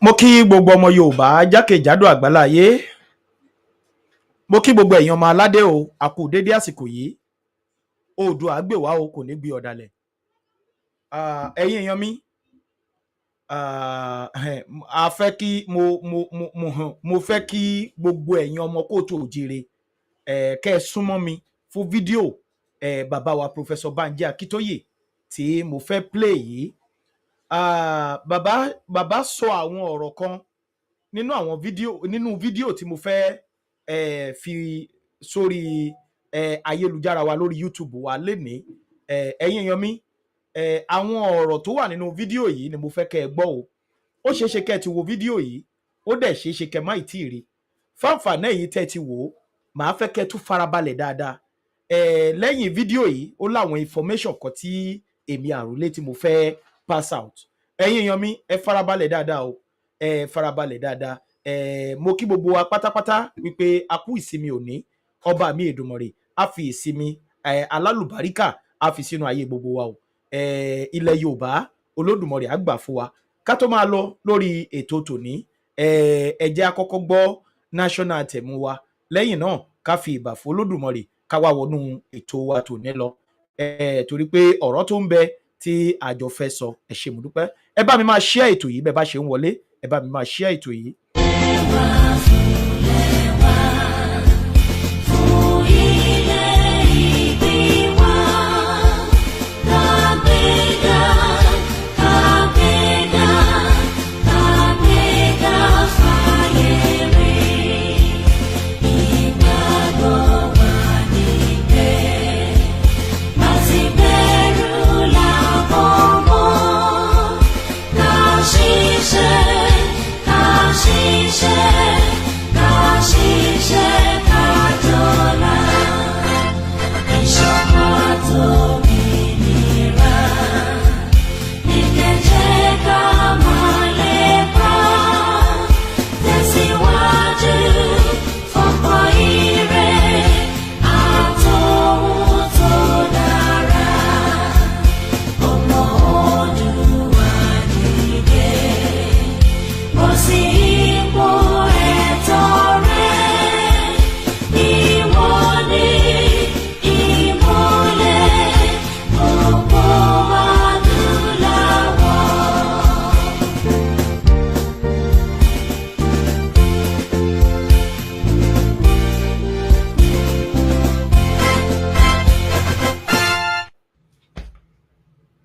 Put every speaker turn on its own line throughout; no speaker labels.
Mo kí gbogbo ọmọ Yorùbá jákèjádò àgbáláyé. Mo kí gbogbo èèyàn ọmọ aládé o, a kú dédé àsìkò yìí. Oòduà á gbè wá o, kò ní gbé ọ̀dàlẹ̀. Ẹ̀yin èèyàn mi, a fẹ́ kí mo fẹ́ kí gbogbo ẹ̀yin ọmọ kóòtù òjìire kẹ́ ẹ súnmọ́ mi fún fídíò bàbá wa Professor Banji Akintoye tí mo fẹ́ play yìí. Bàbá sọ àwọn ọ̀rọ̀ kan nínú fídíò tí mo fẹ́ fi sórí ayélujára wa lórí YouTube wa lénìí. Ẹ̀yin èèyàn mi, àwọn ọ̀rọ̀ tó wà nínú fídíò yìí ni mo fẹ́ kẹ́ ẹ gbọ́ o. Ó ṣeé ṣe kẹ́ ẹ ti wo fídíò yìí, ó dẹ̀ ṣeé ṣe kẹ́ ẹ má ì tí ì rí. Fáǹfààní èyí tẹ́ ẹ ti wò ó, màá fẹ́ kẹ́ ẹ tún farabalẹ̀ dáadáa. Lẹ́yìn fídíò yìí, ó láwọn information kan tí èmi àròlé tí mo fẹ́ pass out. Ẹ̀yin èèyàn mi, ẹ farabalẹ̀ dáadáa o. Ẹ farabalẹ̀ dáadáa. Mo kí gbogbo wa pátápátá wípé a kú ìsinmi òní. Ọba mi Èdùmàrè á fi ìsinmi alálùbáríkà á fi sínú ayé gbogbo wa o. Ilẹ̀ Yorùbá Olódùmarè á gbà fún wa. Ká tó máa lọ lórí ètò tòní, ẹ jẹ́ á kọ́kọ́ gbọ́ national anthem wa. Lẹ́yìn náà ká fi ìbà fún Olódùmarè ká wá wọnú ètò wa tòní lọ. Torí pé ọ̀rọ̀ tó ń bẹ tí àjọ fẹ́ sọ, ẹ ṣé mo dúpẹ́. Ẹ bá mi máa share ètò yìí bẹ́ẹ̀ bá ṣe ń wọlé. Ẹ bá mi máa share ètò yìí.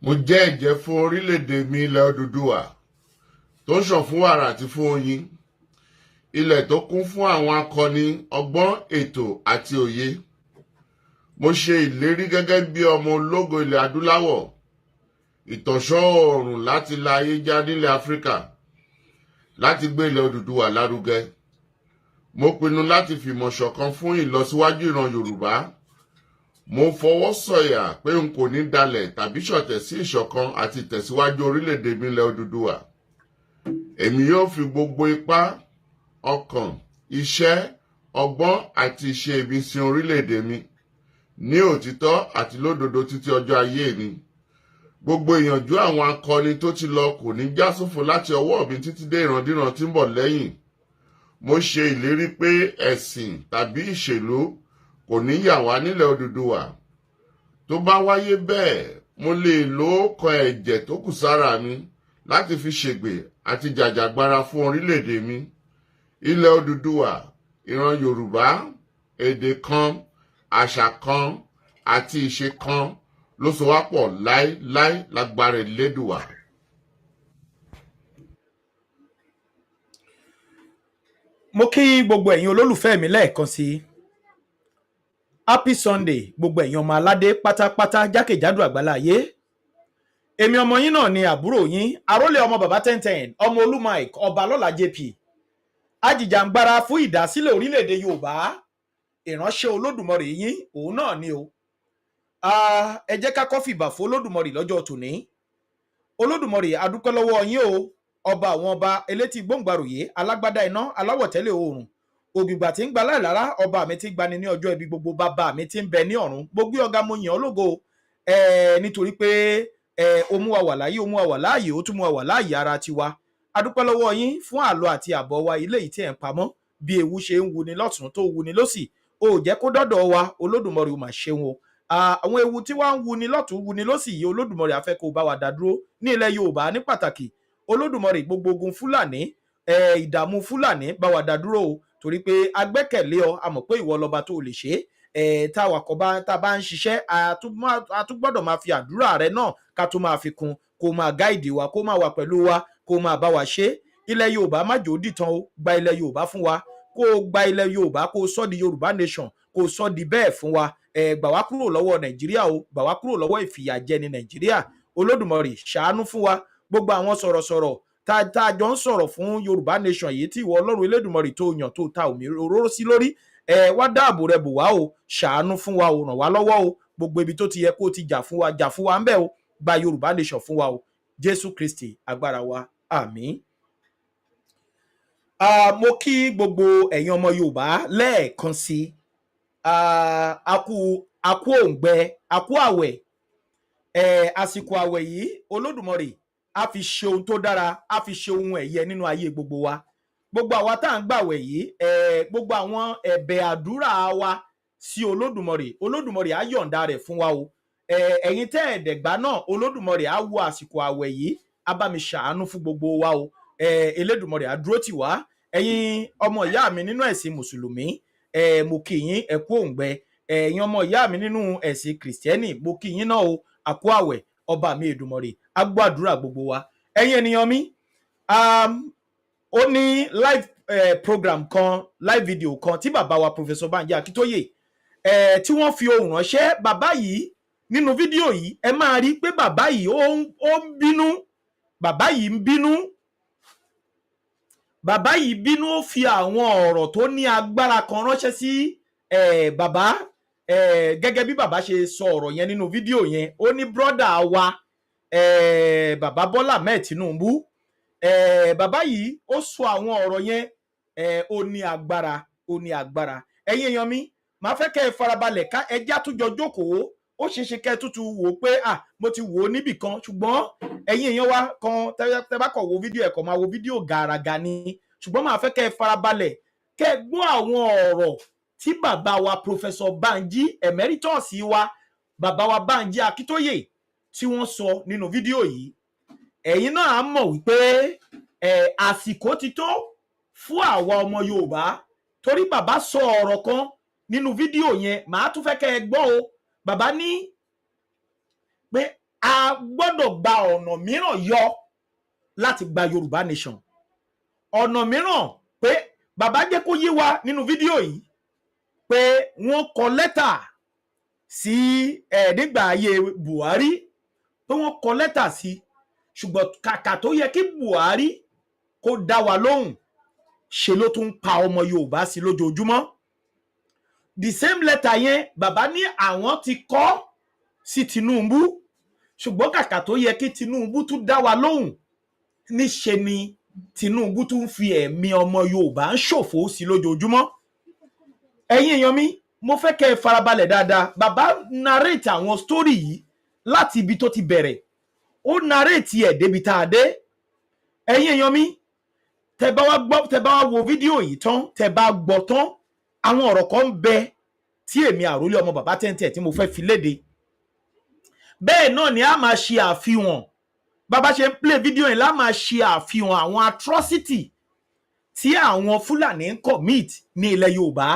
Mo jẹ́ ẹ̀jẹ́ fún orílẹ̀-èdè mi ilẹ̀ Odùduwà tó ń ṣàn fún wàrà àti fún oyin, ilẹ̀ tó kún fún àwọn akọni ọgbọ́n, ètò àti òye. Mo ṣe ìlérí gẹ́gẹ́ bí ọmọ ológo ilẹ̀ adúláwọ̀, ìtànṣán oòrùn láti la ayé já nílẹ̀ Áfíríkà, láti gbé ilẹ̀ Odùduwà lárugẹ. Mo pinnu láti fìmọ̀ ṣọ̀kan fún ìlọsíwájú ìran Yorùbá. Mo fọwọ́ sọ̀yà pé n kò ní dalẹ̀ tàbí ṣọ̀tẹ̀ sí ìṣọ̀kan àti ìtẹ̀síwájú orílẹ̀-èdè mi ilẹ̀ Odùduwà. Èmi yóò fi gbogbo ipá, ọkàn, iṣẹ́, ọgbọ́n àti ìṣe mi sin orílẹ̀-èdè mi ní òtítọ́ àti lódodo títí ọjọ́ ayé mi. Gbogbo ìyànjú àwọn akọni tó ti lọ kò ní já sófo láti ọwọ́ mi títí dé ìrandíran tí ń bọ̀ lẹ́yìn. Mo ṣe ìlérí pé ẹ̀sìn tàbí ìṣèlú kò ní yà wá nílẹ̀ Odùduwà. Tó bá wáyé bẹ́ẹ̀, mo lè lo ọkàn ẹ̀jẹ̀ tó kù sára mi láti fi ṣègbè àti jàjàgbara fún orílẹ̀-èdè mi. Ilẹ̀ Odùduwà, ìran Yorùbá, èdè kan, àṣà kan àti ìṣe kan ló so wá pọ̀ láéláé lágbára Elédùwà.
Mo kí gbogbo ẹ̀yin olólùfẹ́ mi lẹ́ẹ̀kan sí i. Happy Sunday gbogbo ẹ̀yin ọmọ aládé pátápátá jákèjádò àgbáláyé. Èmi ọmọ yín náà ni àbúrò yín, àrólé ọmọ bàbá 1010, ọmọ Olú Mike, ọba lọ́la JP. Ajìjàǹgbara fún ìdásílẹ̀ orílẹ̀-èdè Yorùbá. Ìránṣẹ́ Olódùmarè yín, òun náà ni o. Ẹ jẹ́ ká kọ́ fìbà fún Olódùmarè lọ́jọ́ tòní. Olódùmarè a dúpẹ́ lọ́wọ́ yín o. Ọba àwọn ọba elétí gbóǹgbàròyé, alágbádá iná, aláwọ̀tẹ́lẹ̀ oòrùn. Ògbìgbà tí ń gba láìlára, ọba mi ti gbani ní ọjọ́ ibi gbogbo, bàbá mi ti ń bẹ ní ọ̀run. Gbogbo ọ̀gá mo yàn ọ́ lógo. Nítorí pé ó mú wa wà láyé, ó mú wa wà láàyè, ó tún mú wa wà láàyè ara tiwa. adúpẹ́ lọ́wọ́ yín fún àlọ́ àti àbọ̀ wa ilé yìí tí ẹ̀ ń pamọ́ bí ewu ṣe ń wuni lọ́tún tó wuni lọ́sì ó jẹ́ kó dọ́dọ̀ wa Olódùmarè ó mà ṣeun o àwọn ewu tí wàá ń wuni lọ́tún wuni lọ́sì yìí Olódùmarè á fẹ́ kó bá wa dá dúró ní ilẹ̀ Yorùbá ní pàtàkì Olódùmarè gbogbo ogun Fúlàní ìdààmú Fúlàní bá wa dá dúró o torí pé agbẹ́kẹ̀lé ọ a mọ̀ pé ìwọ lọba tó lè ṣe tá a bá ń ṣiṣẹ́ a tún gbọ́dọ̀ máa fi àdúrà rẹ náà ká tó máa fi kún kó máa gáìdì wa kó máa wà pẹ̀lú wa kó máa bá wa ṣe ilẹ̀ Yorùbá má jò dìtàn o gba ilẹ̀ Yorùbá fún wa kó gba ilẹ̀ Yorùbá kó sọ di Yorùbá nation kó sọ di bẹ́ẹ̀ fún wa gbà wá kúrò lọ́wọ́ Nàìjíríà o gbà wá kúrò lọ́wọ́ ìfìyàjẹni Nàìjíríà Olódùmarè ṣàánú fún wa gbogbo àwọn sọ̀rọ̀sọ̀rọ̀ tá a jọ ń sọ̀rọ̀ fún Yorùbá nation yìí tí ìwọ Ọlọ́run Elédùmarè tó yàn tó ta òróró sí lórí wá dáàbò rẹ bò wá o ṣàánú fún wa o ràn wá lọ́wọ́ o gbogbo ibi tó ti yẹ kó ti jà fún wa ń bẹ̀ o gba Yorùbá nation fún wa o Jésù Kristi agbára wa àmín. Mo kí gbogbo ẹ̀yin ọmọ Yorùbá lẹ́ẹ̀kan sí akú òǹgbẹ akú àwẹ̀ àsìkò àwẹ̀ yìí Olódùmarè a fi ṣe ohun tó dára a fi ṣe ohun ẹ̀yẹ nínú ayé gbogbo wa gbogbo àwa tá à ń gbàwẹ̀ yìí gbogbo àwọn ẹ̀bẹ̀ àdúrà wa sí Olódùmarè á yọ̀ǹda rẹ̀ fún wa o ẹ̀yin tẹ́ ẹ̀dẹ̀gbá náà Olódùmarè á wo àsìkò àwẹ̀ yìí á bá mi ṣàánú fún gbogbo wa o Elédùmarè á dúró tì wá ẹ̀yin ọmọ ìyá mi nínú ẹ̀sìn mùsùlùmí mo kí yín ẹ kú òǹgbẹ ẹ̀yin ọmọ ìyá mi nínú ẹ̀sìn kìrìsìtẹ́nì mo kí yín náà o àkú àwẹ̀ ọba mi Èdùmàrè á gbọ́ àdúrà gbogbo wa ẹ̀yin ènìyàn mi ó ní live program kan live video kan tí bàbá wa Professor Banji Akintoye tí wọ́n fi ohùn ránṣẹ́ bàbá yìí nínú fídíò yìí ẹ máa rí pé bàbá yìí ó ń bínú bàbá yìí ń bínú bàbá yìí bínú ó fi àwọn ọ̀rọ̀ tó ní agbára kan ránṣẹ́ sí bàbá gẹ́gẹ́ bí bàbá ṣe sọ ọ̀rọ̀ yẹn nínú fídíò yẹn ó ní brọ́dà wa bàbá Bola Tinubu bàbá yìí ó sọ àwọn ọ̀rọ̀ yẹn ó ní agbára ẹ̀yin èèyàn mi máa fẹ́ kẹ́ ẹ farabalẹ̀ ká ẹjá tún jọ jókòó ó ṣeéṣe kẹ́ ẹ tútù wò ó pé mo ti wò ó níbì kan ṣùgbọ́n ẹ̀yin èèyàn wa kan tẹ́ bá kọ̀ wo fídíò ẹ̀ kọ̀ máa wo fídíò gàràgà ni ṣùgbọ́n máa fẹ́ kẹ́ ẹ farabalẹ̀ kẹ́ ẹ gbọ́ àwọn ọ̀rọ̀ tí bàbá wa Professor Banji emeritus wa bàbá wa Banji Akintoye tí wọ́n sọ nínú fídíò yìí ẹ̀yin náà á mọ̀ wípé àsìkò ti tó fún àwa ọmọ Yorùbá torí bàbá sọ ọ̀rọ̀ kan nínú fídíò yẹn màá tún fẹ́ kẹ́ ẹ gbọ́ o bàbá ní pé a gbọ́dọ̀ gba ọ̀nà mìíràn yọ láti gba Yorùbá nation ọ̀nà mìíràn pé bàbá jẹ́ kó yé wa nínú fídíò yìí pé wọ́n kọ lẹ́tà sí nígbà ayé Buhari pé wọ́n kọ lẹ́tà sí ṣùgbọ́n kàkà tó yẹ kí Buhari kó dá wa lóhùn ṣe ló tún pa ọmọ Yorùbá sí lójoojúmọ́ the same letter yẹn bàbá ní àwọn ti kọ sí Tinubu ṣùgbọ́n kàkà tó yẹ kí Tinubu tún dá wa lóhùn níṣe ni Tinubu tún fi ẹ̀mí ọmọ Yorùbá ń ṣòfò sí lójoojúmọ́ ẹ̀yin èèyàn mi mo fẹ́ kẹ́ ẹ farabalẹ̀ dáadáa bàbá narrate àwọn story yìí láti ibi tó ti bẹ̀rẹ̀ ó narrate ẹ̀ débi tá a dé ẹ̀yin èèyàn mi tẹ́ bá wá wo fídíò yìí tán tẹ́ bá gbọ́ tán àwọn ọ̀rọ̀ kan ń bẹ tí èmi àròlé ọmọ bàbá tẹ́ntẹ́ tí mo fẹ́ fi léde bẹ́ẹ̀ náà ni a máa ṣe àfihàn bàbá ṣe ń play fídíò yìí la máa ṣe àfihàn àwọn atrocity tí àwọn Fúlàní ń commit ní ilẹ̀ Yorùbá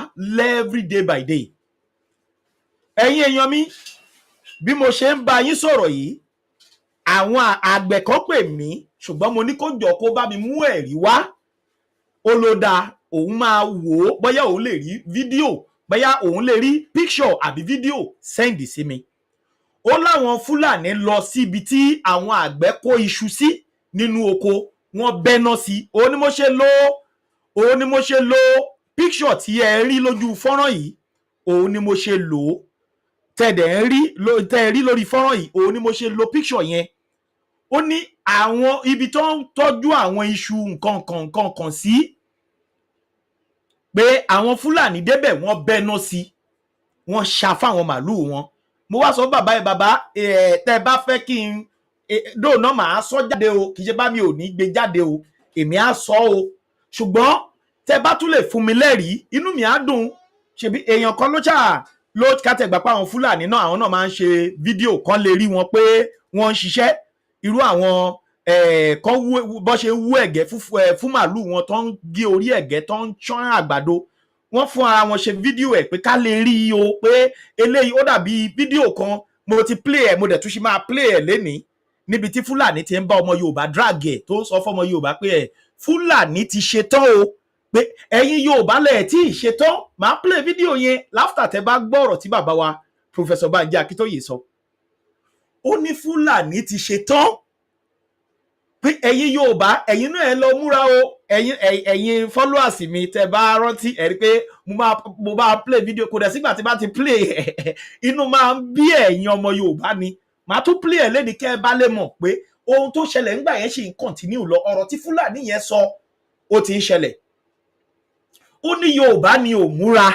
every day by day ẹ̀yin èèyàn mi bí mo ṣe ń bá yín sọ̀rọ̀ yìí àwọn àgbẹ̀ kan pè mí ṣùgbọ́n mo ní kó jọ kó bá mi mú ẹ̀rí wá ó ló dáa òun máa wò ó bóyá òun lè rí fídíò bóyá òun lè rí picture àbí fídíò send sí mi ó láwọn Fúlàní lọ síbi tí àwọn àgbẹ̀ kó iṣu sí nínú oko wọ́n bẹ́ná sí òun ni mo ṣe lo picture tí ẹ rí lójú fọ́nrán yìí òun ni mo ṣe lò ó tẹ́ ẹ rí lórí fọ́nrán yìí òun ni mo ṣe lo picture yẹn ó ní àwọn ibi tó ń tọ́jú àwọn iṣu nǹkan kan sí pé àwọn Fúlàní débẹ̀ wọ́n bẹ́ná sí wọ́n ṣá fáwọn màlúù wọn mo wá sọ bàbá tẹ́ bá fẹ́ kí n dóònà màá sọ jáde o kì í ṣe bá mi ò ní gbé jáde o èmi á sọ o ṣùgbọ́n tẹ́ bá tún lè fún mi lẹ́rìí inú mi á dùn ṣebí èèyàn kan ló kátẹ̀gbà pa àwọn Fúlàní náà àwọn náà máa ń ṣe fídíò kan lè rí wọn pé wọ́n ń ṣiṣẹ́ irú àwọn kan bọ́ ṣe wú ẹ̀gẹ́ fún màálù wọn tó ń gé orí ẹ̀gẹ́ tó ń ṣán àgbàdo wọ́n fún ara wọn ṣe fídíò ẹ̀ pé ká lè rí i o pé eléyìí ó dàbí fídíò kan mo ti play ẹ̀ mo dẹ̀ tún ṣe máa play ẹ̀ lénìí níbi tí Fúlàní ti ń bá ọmọ Yorùbá drag ẹ̀ tó ń sọ fọmọ Yorùbá pé Fúlàní ti ṣetán o pé ẹ̀yin Yorùbá lẹ̀ tí ì ṣetán máa play fídíò yẹn láftà tẹ́ bá gbọ́ ọ̀rọ̀ tí bàbá wa Professor Banji Akintoye sọ ó ní Fúlàní ti ṣetán pé ẹ̀yin Yorùbá ẹ̀yin náà ẹ lọ múra o ẹ̀yin followers mi tẹ́ bá rántí ẹ rí pé mo máa play video kò dẹ̀ sígbà tí bá ti play inú máa ń bí ẹ̀yin ọmọ Yorùbá ni màá tún play ẹ̀ lédi kẹ́ ẹ bá lè mọ̀ pé ohun tó ṣẹlẹ̀ ńgbà yẹn ṣì ń continue lọ ọ̀rọ̀ tí Fúlàní yẹn sọ ó ti ń ṣẹlẹ̀ ó ní Yorùbá ni ò múra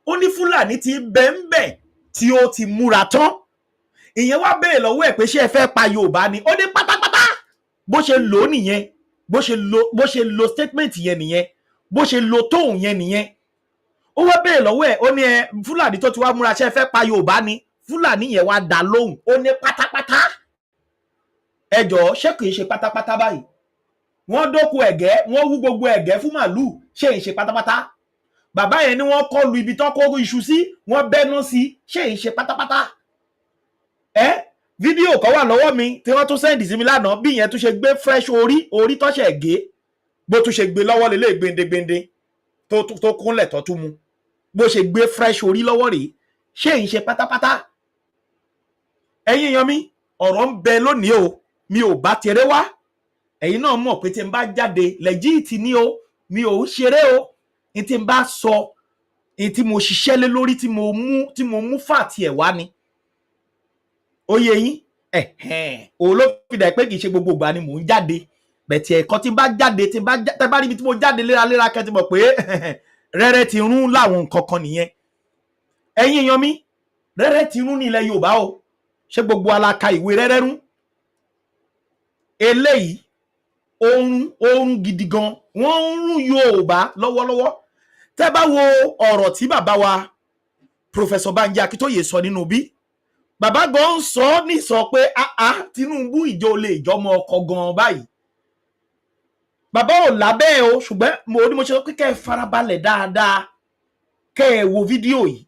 ó ní Fúlàní ti bẹ́ńbẹ́ tí ó ti múra tán ìyẹn wá bẹ́ẹ̀ lọ́wọ́ ẹ̀ pé ṣé ẹ fẹ́ pa Yorùbá ni ó ní pátápátá bó ṣe lò ó nìyẹn bó ṣe lo statement yẹn nìyẹn bó ṣe lo tóun yẹn nìyẹn ó wá bẹ́ẹ̀ lọ́wọ́ ẹ̀ ó ní Fúlàní tó ti wá múra ṣé ẹ fẹ́ pa Yorùbá ni Fúlàní yẹn wá dá lóhùn ó ní pátápátá ẹ jọ̀ọ́ ṣé kìí ṣe pátápátá báyìí wọ́n dóko ẹ̀gẹ́ wọ́n wú gbogbo ẹ̀gẹ́ fún màálù ṣé ń ṣe pátápátá bàbá yẹn ni wọ́n kọlu ibi tó kó iṣu sí wọ́n bẹ́nu sí ṣé ń ṣe pátápátá fídíò kan wà lọ́wọ́ mi tí wọ́n tún sẹ́ndì sí mi lánàá bí ìyẹn tún ṣe gbé fresh orí tọ́ṣẹ̀ gé bó tún ṣe gbé lọ́wọ́ lélẹ̀ gbendégbendé tó kúnlẹ̀ tó tún mu bó ṣe gbé fresh orí lọ́wọ́ rèé ṣé ń ṣe pátápátá ẹ̀yin èèyàn mi ọ̀rọ̀ ń bẹ lónìí o mi ò bá tẹrẹ wá ẹ̀yin náà mọ̀ pé tí n bá jáde lẹ́jíìtì ni o mi ò ń ṣeré o ní tí n bá sọ ní tí mo ṣiṣẹ́ lé lórí tí mo mú fàtì ẹ̀ wá ni oyè yín òun ló fi dà pé kì í ṣe gbogbo ìgbà ni mò ń jáde bẹ̀tì ẹ̀kọ́ tí n bá jáde tẹ́ bá rí ibi tí mo jáde léraléra kẹ́ ti mọ̀ pé rẹ́rẹ́ ti rún láwọn nǹkan kan nìyẹn ẹ̀yin èèyàn mi rẹ́rẹ́ ti rún ní ilẹ̀ Yorùbá o ṣé gbogbo alaka ìwé rẹ́rẹ́ rún eléyìí oorun gidi gan wọ́n ń rún Yorùbá lọ́wọ́lọ́wọ́ tẹ́ bá wo ọ̀rọ̀ tí bàbá wa Professor Banji Akintoye sọ nínú bí bàbá gan sọ ní sọ pé Tinubu ìjọ lè jọmọ ọkọ gan báyìí bàbá ò lábẹ́ o ṣùgbọ́n mo ṣe pé kẹ́ ẹ farabalẹ̀ dáadáa kẹ́ ẹ wo fídíò yìí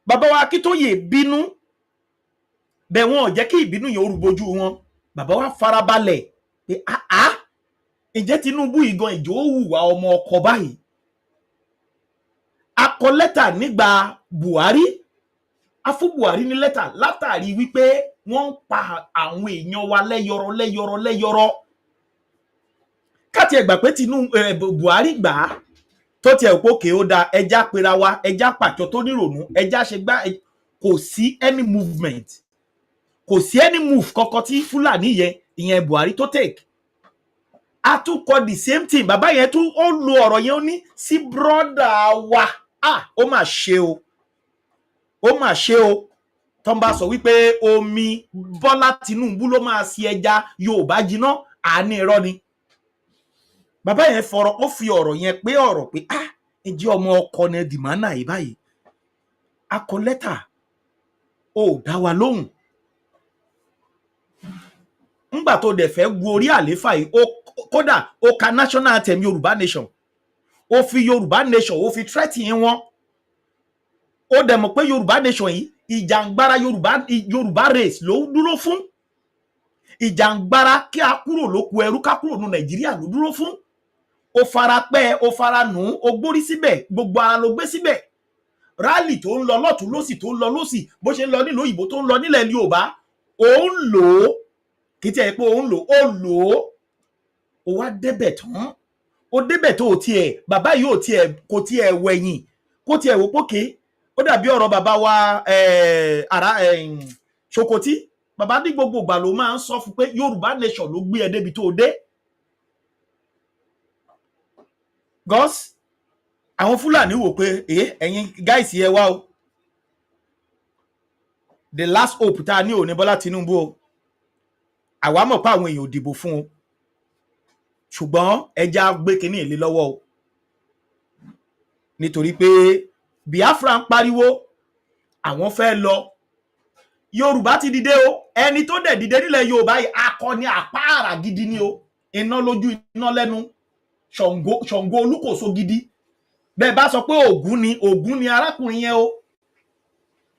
bàbá wa Akintoye bínú bẹ́ẹ̀ wọn ò jẹ́ kí ìbínú yẹn ó rúbojú wọn bàbá wa farabalẹ̀ pé ǹjẹ́ Tinubu ìgan ìjọ ó hùwà ọmọ ọkọ báyìí akọ lẹ́tà nígbà Buhari afún Buhari ní lẹ́tà látàrí wípé wọ́n ń pa àwọn èèyàn wa lẹ́yọrọ káti ẹ̀gbà pé Buhari gbà á tó tiẹ̀ pókè ó da ẹja pera wa ẹja pàjọ tó nírònú ẹja ṣe gbá kò sí any movement kò sí any move kankan tí Fúlàní yẹn ìyẹn Buhari tó take a tún kọ the same thing bàbá yẹn tún ó lo ọ̀rọ̀ yẹn ó ní sí brọ́dà wa ó mà ṣe o ó mà ṣe o tó ń bá sọ wípé omi Bọ́lá Tinubu ló máa sí ẹja Yorùbá jiná àní irọ́ ni bàbá yẹn ó fi ọ̀rọ̀ yẹn pé ọ̀rọ̀ pé ǹjẹ́ ọmọ ọkọ ni dìmánà yìí báyìí akọ lẹ́tà ó dá wa lóhùn ńgbà tó dẹ̀ fẹ́ gu orí àléfà yìí kódà ó ka national anthem Yorùbá nation ó fi Yorùbá nation ó fi threat yín wọn ó dẹ̀ mọ̀ pé Yorùbá nation yìí ìjàngbara Yorùbá race ló dúró fún ìjàngbara kí a kúrò lóko ẹrú ká kúrò ní Nàìjíríà ló dúró fún ó fara pẹ́ ó fara nù ó gbórí síbẹ̀ gbogbo ara ló gbé síbẹ̀ rálì tó ń lọ lọ́tún lósì tó ń lọ lósì bó ṣe ń lọ nílùú òyìnbó tó ń lọ nílẹ̀ Yorùbá ó ń lò ó kì í tiẹ̀ pé ó ń lò ó wá débẹ̀ tán ó débẹ̀ tó tiẹ̀ bàbá yìí kò tiẹ̀ wẹ̀yìn kó tiẹ̀ wò pókè ó dàbí ọ̀rọ̀ bàbá wa Ṣòkòtí bàbá ní gbogbo ìgbà ló máa ń sọ fún pé Yorùbá nation ló gbé ẹ débi tó dé gọ́s àwọn Fúlàní wò pé ẹ̀yin gáìsì ẹ wá o the last hope tá a ní òní Bọ́lá Tinubu o àwa mọ̀ pé àwọn èèyàn ò dìbò fún o ṣùgbọ́n ẹja gbé kínní èlé lọ́wọ́ o nítorí pé Biafra ń pariwo àwọn fẹ́ lọ Yorùbá ti dìde o ẹni tó dẹ̀ dìde nílẹ̀ Yorùbá yìí akọni àpáàrà gidi ni o iná lójú iná lẹ́nu Ṣàngó Olúkòso gidi bẹ́ẹ̀ bá sọ pé Ògún ni arákùnrin yẹn o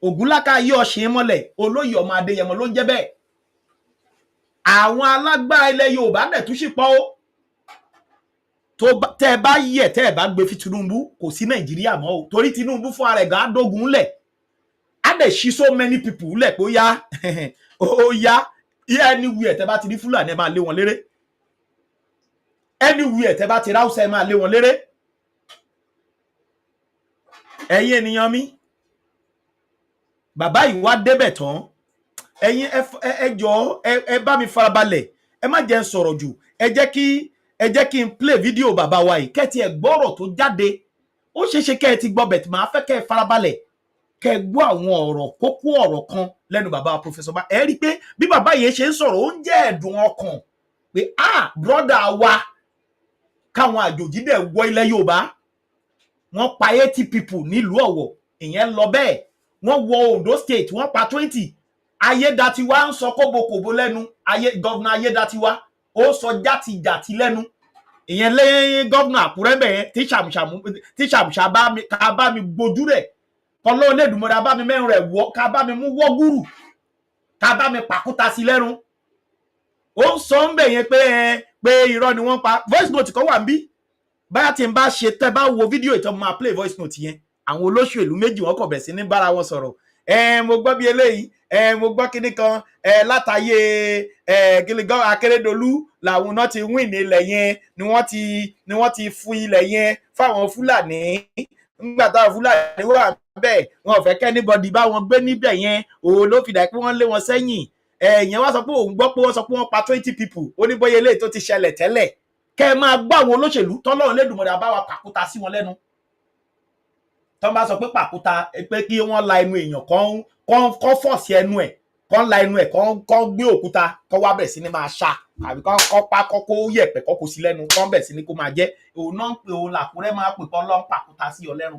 Ògúnláka yí ọ̀sìn mọ́lẹ̀ olóyè ọmọ Adéyẹmọ ló ń jẹ́ bẹ́ẹ̀ àwọn alágbára ilẹ̀ Yorùbá dẹ̀ tún sì pọ̀ o tó tẹ́ ẹ bá yẹ̀ tẹ́ ẹ bá gbé fi Tinubu kò sí Nàìjíríà mọ́ o torí Tinubu fún ara ẹ̀ gan adógun lẹ̀ á dẹ̀ ṣí so many people lẹ̀ pé ó yá ó yá anywhere tẹ́ bá ti rí Fúlàní ẹ máa lé wọn léré anywhere tẹ́ bá ti ráúsá ẹ máa lé wọn léré ẹ̀yin ènìyàn mi bàbá yìí wá débẹ̀ tán ẹ̀yin ẹ jọ̀ọ́ ẹ bá mi farabalẹ̀ ẹ má jẹ́ n sọ̀rọ̀ jù ẹ jẹ́ kí n play video bàbá wa yìí kẹ́ ti ẹ̀ gbọ́rọ̀ tó jáde ó ṣeéṣe kẹ́ ẹ ti gbọ́ bẹ̀tì máa fẹ́ kẹ́ ẹ farabalẹ̀ kẹ́ ẹ gbọ́ àwọn ọ̀rọ̀ kókó ọ̀rọ̀ kan lẹ́nu bàbá Professor Ba ẹ rí i pé bí bàbá yìí ṣe ń sọ̀rọ̀ ó ń jẹ́ ẹ̀dùn ọkàn pé brọ́dà wa káwọn àjòjì dẹ̀ wọ ilẹ̀ Yorùbá wọ́n pa 80 people nílùú Ọ̀wọ̀ ìyẹn lọ bẹ́ẹ̀ wọ́n wọ Ondo State wọ́n pa 20 Ayédatiwa ń sọ kóbokòbo lẹ́nu gọ́vnà Ayédatiwa ó sọ játijàti lẹ́nu ìyẹn lẹ́yìn gọ́vnà Àkúrẹ́ bẹ̀yẹn tí ṣàmùṣà bá mi gbójú rẹ̀ kọ́lọ́ Olódùmarè bá mi mẹ́rin rẹ̀ wọ́ ká bá mi mú wọ́gùrù ká bá mi pàkúta sí lẹ́nu ó ń sọ ń bẹ̀yẹn pé irọ́ ni wọ́n pa voice note kan wà ń bí báyà tí n bá ṣe tẹ́ bá wo fídíò ìtàn máa play voice note yẹn àwọn olóṣèlú méjì wọ́n kọ̀ bẹ̀ sí ní bára wọn sọ̀rọ̀ mo gbọ́ bí eléyìí mo gbọ́ kíní kan látàyè gílígán Akérédolú làwọn náà ti win ní ilẹ̀ yẹn ni wọ́n ti fún ilẹ̀ yẹn fáwọn Fúlàní nígbà táwọn Fúlàní wà bẹ́ẹ̀ wọn ò fẹ́ kẹ́ anybody bá wọn gbé níbẹ̀ yẹn òun ló fi dà pé wọ́n lé wọn sẹ́yìn ìyẹn wá sọ pé òun gbọ́ pé wọ́n sọ pé wọ́n pa 20 people ó ní bóyá eléyìí tó ti ṣẹlẹ̀ tẹ́lẹ̀ kẹ́ ẹ máa gbọ́ àwọn olóṣèlú tọ́lọ́run Lédùmarè bá wa pàkúta sí wọn lẹ́nu tọ́ bá sọ pé pàkúta pé kí wọ́n la ẹnu èèyàn kọ́ fọ̀ọ̀sì ẹnu ẹ̀ kọ́ la ẹnu ẹ̀ kọ́ gbé òkúta kọ́ wá bẹ̀ sí ni máa ṣá àbí kọ́ pa kọ́ kó yẹ̀pẹ̀ kọ́ kó sí lẹ́nu kọ́ bẹ̀ sí ni kó máa jẹ́ òun náà ń pè òun làkúrẹ́ máa pè kọ́ lọ́n pàkúta sí ọ lẹ́nu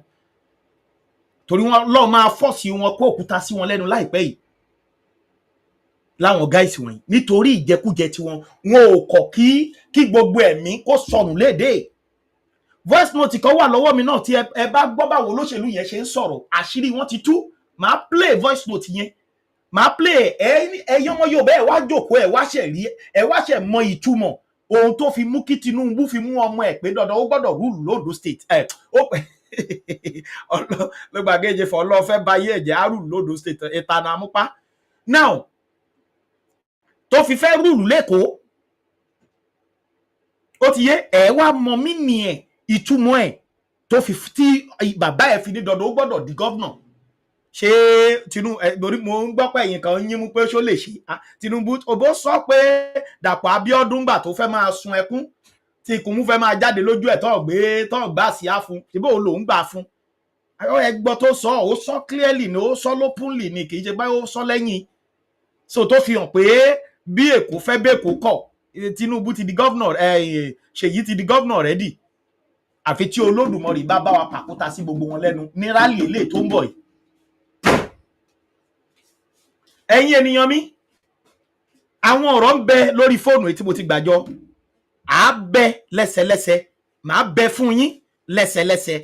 torí wọn lọ́ọ́ máa fọ̀ọ̀sì wọn kó òkúta sí wọn lẹ́nu láìpẹ́ yìí láwọn gáìsì wọ̀nyí nítorí ìjẹkújẹ tiwọn wọn ò kọ̀ kí gbogbo ẹ̀mí kó sọnù léde voice note kan wà lọ́wọ́ mi náà tí ẹ bá gbọ́ báwo olóṣèlú yẹn ṣe ń sọ̀rọ̀ àṣírí wọn ti tú máa play voice note yẹn máa play ẹyọ ọmọ Yorùbá ẹ wá jókòó ẹ wá ṣe mọ ìtumọ̀ ohun tó fi mú kí Tinubu fi mú ọmọ ẹ pé dandan ó gbọ́dọ̀ rúùlù l'Ondo State ó pẹ ló gbàgéje fọ ọlọ́fẹ́ báyé ẹ̀jẹ̀ á rúùlù l'Ondo State ìtànà àmúpá now tó fi fẹ́ rúùlù lẹ́kọ̀ọ́ ó ti yé ẹ wá mọ mímì ẹ̀ ìtumọ̀ ẹ̀ tó fi tí bàbá ẹ̀ fi ní dandan ó gbọ́dọ̀ di gọ́vnà ṣé Tinubu lórí mo ń gbọ́ pé ẹ̀yìn kan yín mú pé ṣó lè ṣe Tinubu òbó sọ pé Dàpọ̀ Abíọ́dún gbà tó fẹ́ máa sun ẹkún tí ikùn mú fẹ́ máa jáde lójú ẹ̀ tó gbà sí á fún ṣùgbọ́n òun lòún gbà fún ẹgbọ́ tó sọ ó sọ clearly ni ó sọ lópúnlì ni kì í ṣe pé ó sọ lẹ́yìn so tó fi hàn pé bí Èkó fẹ́ bẹ́ẹ̀kó kọ̀ Tinubu ti di gọ́vnà Ṣèyí ti di gọ́vnà rẹ́dì àfi tí Olódùmarè bá wa pàkúta sí gbogbo wọn lẹ́nu ní rálì ilé tó ń bọ̀ yìí ẹ̀yin ènìyàn mi àwọn ọ̀rọ̀ ń bẹ lórí fóònù tí mo ti gbàjọ à bẹ lẹ́sẹlẹ́sẹ màá bẹ fún yín lẹ́sẹlẹ́sẹ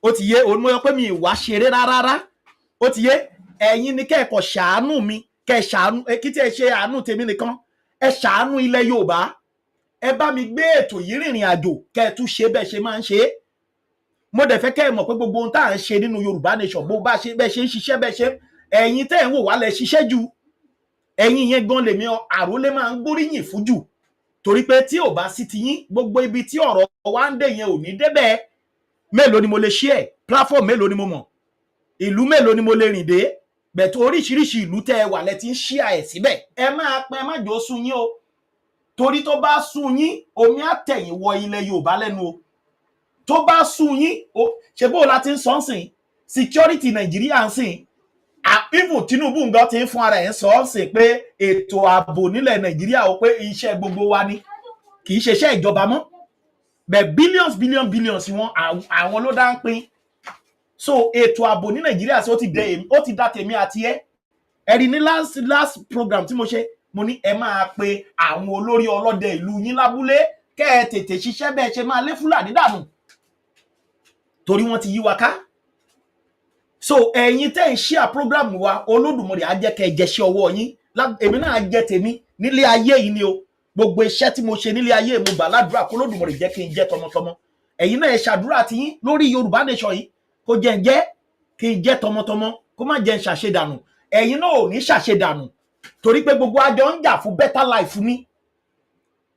ó ti yé òun mo yọ pé mi ìwà ṣeré rárá ó ti yé ẹ̀yin ni kẹ́ẹ̀kọ́ ṣàánú mi kẹ́ ṣàánú kí tí ẹ ṣe àánú tèmi nìkan ẹ ṣàánú ilẹ̀ Yorùbá ẹ bá mi gbé ètò yìí rìnrìn àjò kẹ́ ẹ tún ṣe bẹ́ẹ̀ ṣe máa ń ṣe mo dẹ̀ fẹ́ kẹ́ ẹ mọ̀ pé gbogbo ohun tá à ń ṣe nínú Yorùbá nation bó bá ṣe bẹ́ẹ̀ ṣe ń ṣiṣẹ́ bẹ́ẹ̀ ṣe ẹ̀yin tẹ́ ẹ̀ ń wò wá lẹ ṣiṣẹ́ jù ẹ̀yin yẹn gan lèmi àrólé máa ń gbóríyìn fún jù torí pé tí ò bá sí ti yín gbogbo ibi tí ọ̀rọ̀ wa ń dé yẹn ò ní débẹ̀ mélòó ni mo lè share platform mélòó ni mo mọ̀ ìlú mélòó ni mo lè rìn dé bẹ̀tọ̀ oríṣiríṣi ìlú tẹ́ ẹ wà lẹ ti ń share ẹ̀ síbẹ̀ ẹ máa pẹ́ má jò sún yín o torí tó bá sún yín omi àtẹ̀yìn wọ ilẹ̀ Yorùbá lẹ́nu o tó bá sún yín ṣe bó la ti ń sọ ń sìn security Nàìjíríà ń sìn even Tinubu ngan ti ń fún ara ẹ̀ sọ ọ́ sìn pé ètò ààbò nílẹ̀ Nàìjíríà ó pé iṣẹ́ gbogbo wa ni kì í ṣe iṣẹ́ ìjọba mọ́ bẹ́ẹ̀ billions wọn àwọn ló dá ń pín. So ètò ààbò ní Nàìjíríà sí ó ti dá tèmi àti ẹ̀rí ní last program tí mo ṣe mo ní ẹ máa pe àwọn olórí ọlọ́dẹ ìlú yín lábúlé kẹ́ ẹ tètè ṣiṣẹ́ bẹ́ẹ̀ ṣe máa lé Fúlàní dànù torí wọ́n ti yí wa ká. So ẹ̀yin tẹ́ ń share program wa Olódùmarè á jẹ́ kẹ́ ẹ jẹ́ṣẹ́ ọwọ́ yín èmi náà jẹ́ tèmi nílé ayé yìí ni o gbogbo iṣẹ́ tí mo ṣe nílé ayé mo gbà ládùúrà kó Olódùmarè jẹ́ kí n jẹ́ tọmọtọmọ ẹ̀yin náà ẹ ṣàdúrà tí yín lórí Yorùbá nation yìí kó jẹ́ ń jẹ́ kí n jẹ́ tọmọtọmọ kó má jẹ́ ń ṣàṣedànù ẹ̀yin náà ò ní ṣàṣedànù torí pé gbogbo àjọ ń jà fún better life ni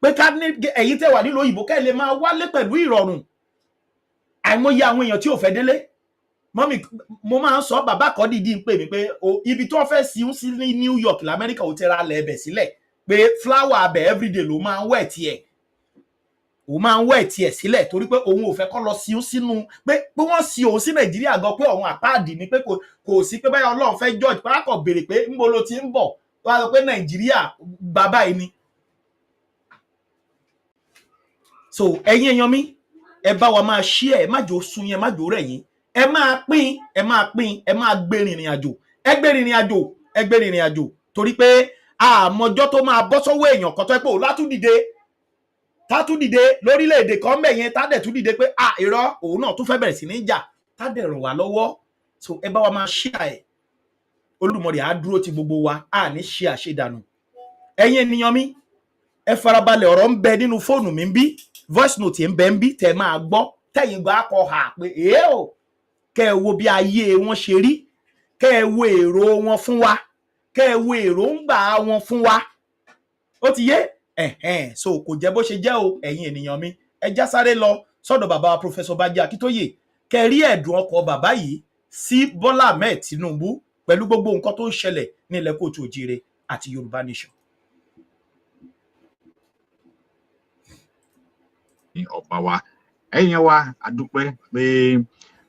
pé ká ní ẹ̀yin tẹ́ wà nílùú òyìnbó kẹ́ lè máa wálé pẹ̀lú ìrọ̀rùn àìmọye àwọn èèyàn tí ò fẹ́ délé mọ́mí mo máa ń sọ bàbá kan dìídì ń pè mí pé ibi tó fẹ́ sí ní New York l'Amẹ́ríkà ò tẹ́ra lẹ̀ ẹbẹ̀ sílẹ̀ pé flower abẹ everyday ló máa ń wẹ̀ tiẹ̀ sílẹ̀ torí pé òun ò fẹ́ kọ́ lọ sí sínú pé wọ́n sí òun sí Nàìjíríà gan pé òun àpáàdì ni pé kò sí pé báyọ̀ Ọlọ́run fẹ́ George pé akọ̀ béèrè pé ń bo ló ti ń bọ̀ wá sọ pé Nàìjíríà bàbá yìí ni. So ẹ̀yin èèyàn mi ẹ bá wa máa share ẹ má jò sun yẹn má jò rẹ̀ yín ẹ máa pín ẹ máa gbé rìnrìn àjò torí pé àmọ́jọ́ tó máa bọ́ sọ́wọ́ èèyàn kan tó ẹ pé òun tátún dìde lórílẹ̀‐èdè kan bẹ̀ yẹn tádẹ̀ tún dìde pé irọ́ òun náà tún fẹ́ bẹ̀rẹ̀ sí ní jà tádẹ̀ ràn wá lọ́wọ́. So ẹ bá wa máa share ẹ Olódùmarè á dúró ti gbogbo wa á ní ṣe àṣedànù. Ẹ̀yin ènìyàn mi ẹ farabalẹ̀ ọ̀rọ̀ ń bẹ nínú fóònù mi ń bí voice note ń bẹ ń bí tẹ̀ máa gbọ́ tẹ̀yìn gbà kọ hà pé o kẹ́ ẹ wo bí ayé wọn ṣe rí kẹ́ ẹ wo èrò wọn fún wa kẹ́ ẹ wo èròǹgbà wọn fún wa ó ti yé so kò jẹ́ bó ṣe jẹ́ o ẹ̀yin ènìyàn mi ẹ já sáré lọ sọ́dọ̀ bàbá Professor Banji Akintoye kẹ́ rí ẹ̀dùn ọkọ̀ bàbá yìí sí Bola Ahmed Tinubu pẹ̀lú gbogbo nǹkan tó ń ṣẹlẹ̀ ní ilẹ̀ Kóòtù Òjìire àti Yorùbá nation.
Ọba wa ẹ̀yin wa adúpẹ́ pé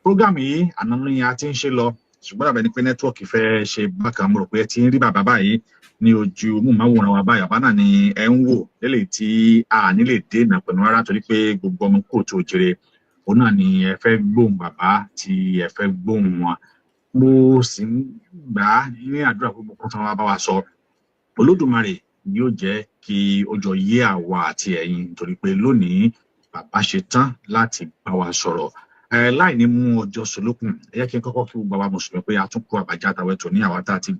program yìí àná ni a ti ń ṣe lọ ṣùgbọ́n àbẹ̀ ni pé nẹ́tíwọ̀kì fẹ́ ṣe bákan mo rò pé ẹ ti ń rí bàbá báyìí ní ojú múmáwòrán wa báyìí bàbá náà ni ẹ ń wò lélẹ̀ tí a nílè dènà pẹ̀lú rárá torí pé gbogbo ọmọ Kóòtù Òjìire òun náà ni ẹ fẹ́ gbóhùn bàbá tí ẹ fẹ́ gbóhùn wọn mo sì ń gbà á ní àdúrà gbogbo kan fún wa bá wa sọ Olódùmarè yóò jẹ́ kí ó jọ yé àwa àti ẹ̀yin torí pé lónìí bàbá ṣe tán láti bá wa sọ̀rọ̀ láì ní mú ọjọ́ solókùn ẹ jẹ́ kí n kọ́kọ́ kí gbogbo àwa mùsùlùmí pé a tún kó àbájá àtàwọn ètò ní àwa tá a ti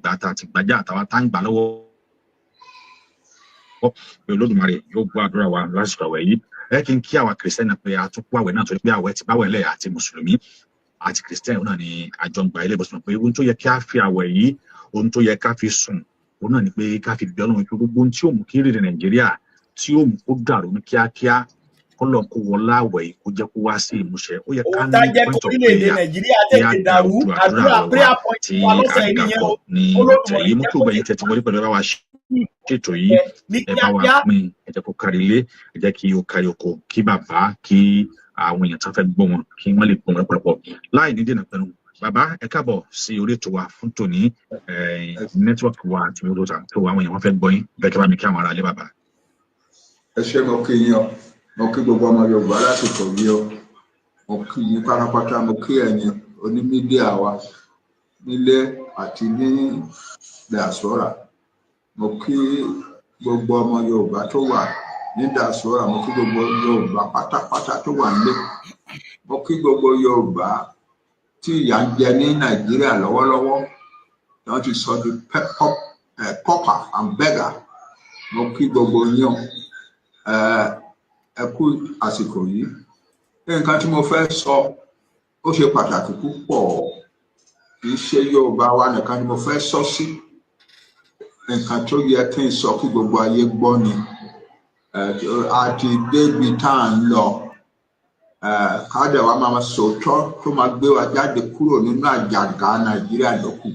gbàjá àtàwọn tá a ń gbà lọ́wọ́ pé Olódùmarè yóò gbọ́ àdúrà wa lásìkò àwẹ̀ yìí ẹ jẹ́ kí n kí àwa kìrìsìtẹ́nì pé a tún kó àwẹ̀ náà torí pé àwẹ̀ ti báwẹ̀ lẹ̀ àti mùsùlùmí àti kìrìsìtẹ́nì náà ni àjọ ń gba ilé ìbọ̀sùn pé ohun tó yẹ kí a fi àwẹ̀ yìí ohun tó yẹ ká fi sùn òun náà ni pé ká fi bí Ọlọ́run pé gbogbo ohun tí ó mú kí rírì Nàìjíríà tí ó mú kó dàrú ní kíákíá kọlọ kó wọlá àwẹ̀ kó jẹ́ kó wá sí ìmúṣẹ ó yẹ ká ní point of prayer kí á dá ojú àdúrà wa tí àdàpọ̀ ní tẹ̀lé mú kí ó gbẹ̀yìn tẹ̀tí wọlé pẹ̀lú báwa ṣètò yìí ẹ bá wa pín ẹ jẹ́ kó kárí ilé ẹ jẹ́ kí ó kárí oko kí bàbá kí àwọn èèyàn tó fẹ́ gbọ́ wọn kí wọ́n lè gbọ́ wọn pọ̀pọ̀ láì ní dènà pẹ̀lú bàbá ẹ káàbọ̀ sí orí ètò wa fún tòní nẹ́tíwọ́ọ̀kì wa àti olóòtú tó àwọn èèyàn wọn fẹ́ gbọ́ yín bẹ́ẹ̀ kí bá mi kí àwọn ará ilé bàbá.
ẹ ṣé mo kí yín o mo kí gbogbo ọmọ Yorùbá lásìkò yìí o mo kí yín pátápátá mo kí ẹ̀yin onímídíà wa nílé àti ní diaspora mo kí gbogbo ọmọ Yorùbá tó wà ní diaspora mo kí gbogbo Yorùbá pátápátá tó wà nílé mo kí gbogbo Yorùbá tí ìyà ń jẹ ní Nàìjíríà lọ́wọ́lọ́wọ́ tí wọ́n ti sọ di pauper and beggar mo kí gbogbo yín ẹ kú àsìkò yìí nǹkan tí mo fẹ́ sọ ó ṣe pàtàkì púpọ̀ kì í ṣe Yorùbá wa nìkan ni mo fẹ́ sọ sí nǹkan tó yẹ kí n sọ kí gbogbo ayé gbọ́ ni àti débi tá à ń lọ káàdà wa máa sòótọ́ tó máa gbé wa jáde kúrò nínú àjàgà Nàìjíríà lókù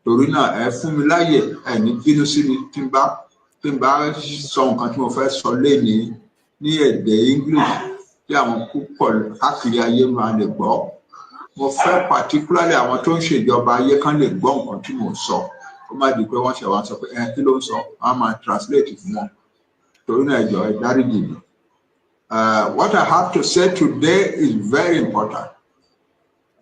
torí náà ẹ fún mi láyè ẹ ní bínú sí mi tí n bá sọ nǹkan tí mo fẹ́ sọ lénìí ní èdè English tí àwọn púpọ̀ káàkiri ayé máa lè gbọ́ mo fẹ́ particularly àwọn tó ń ṣèjọba ayé kan lè gbọ́ nǹkan tí mo sọ ó má di pé wọ́n ṣe wá sọ pé kí ló ń sọ wọ́n á máa translate fún wọn What I have to say today is very important.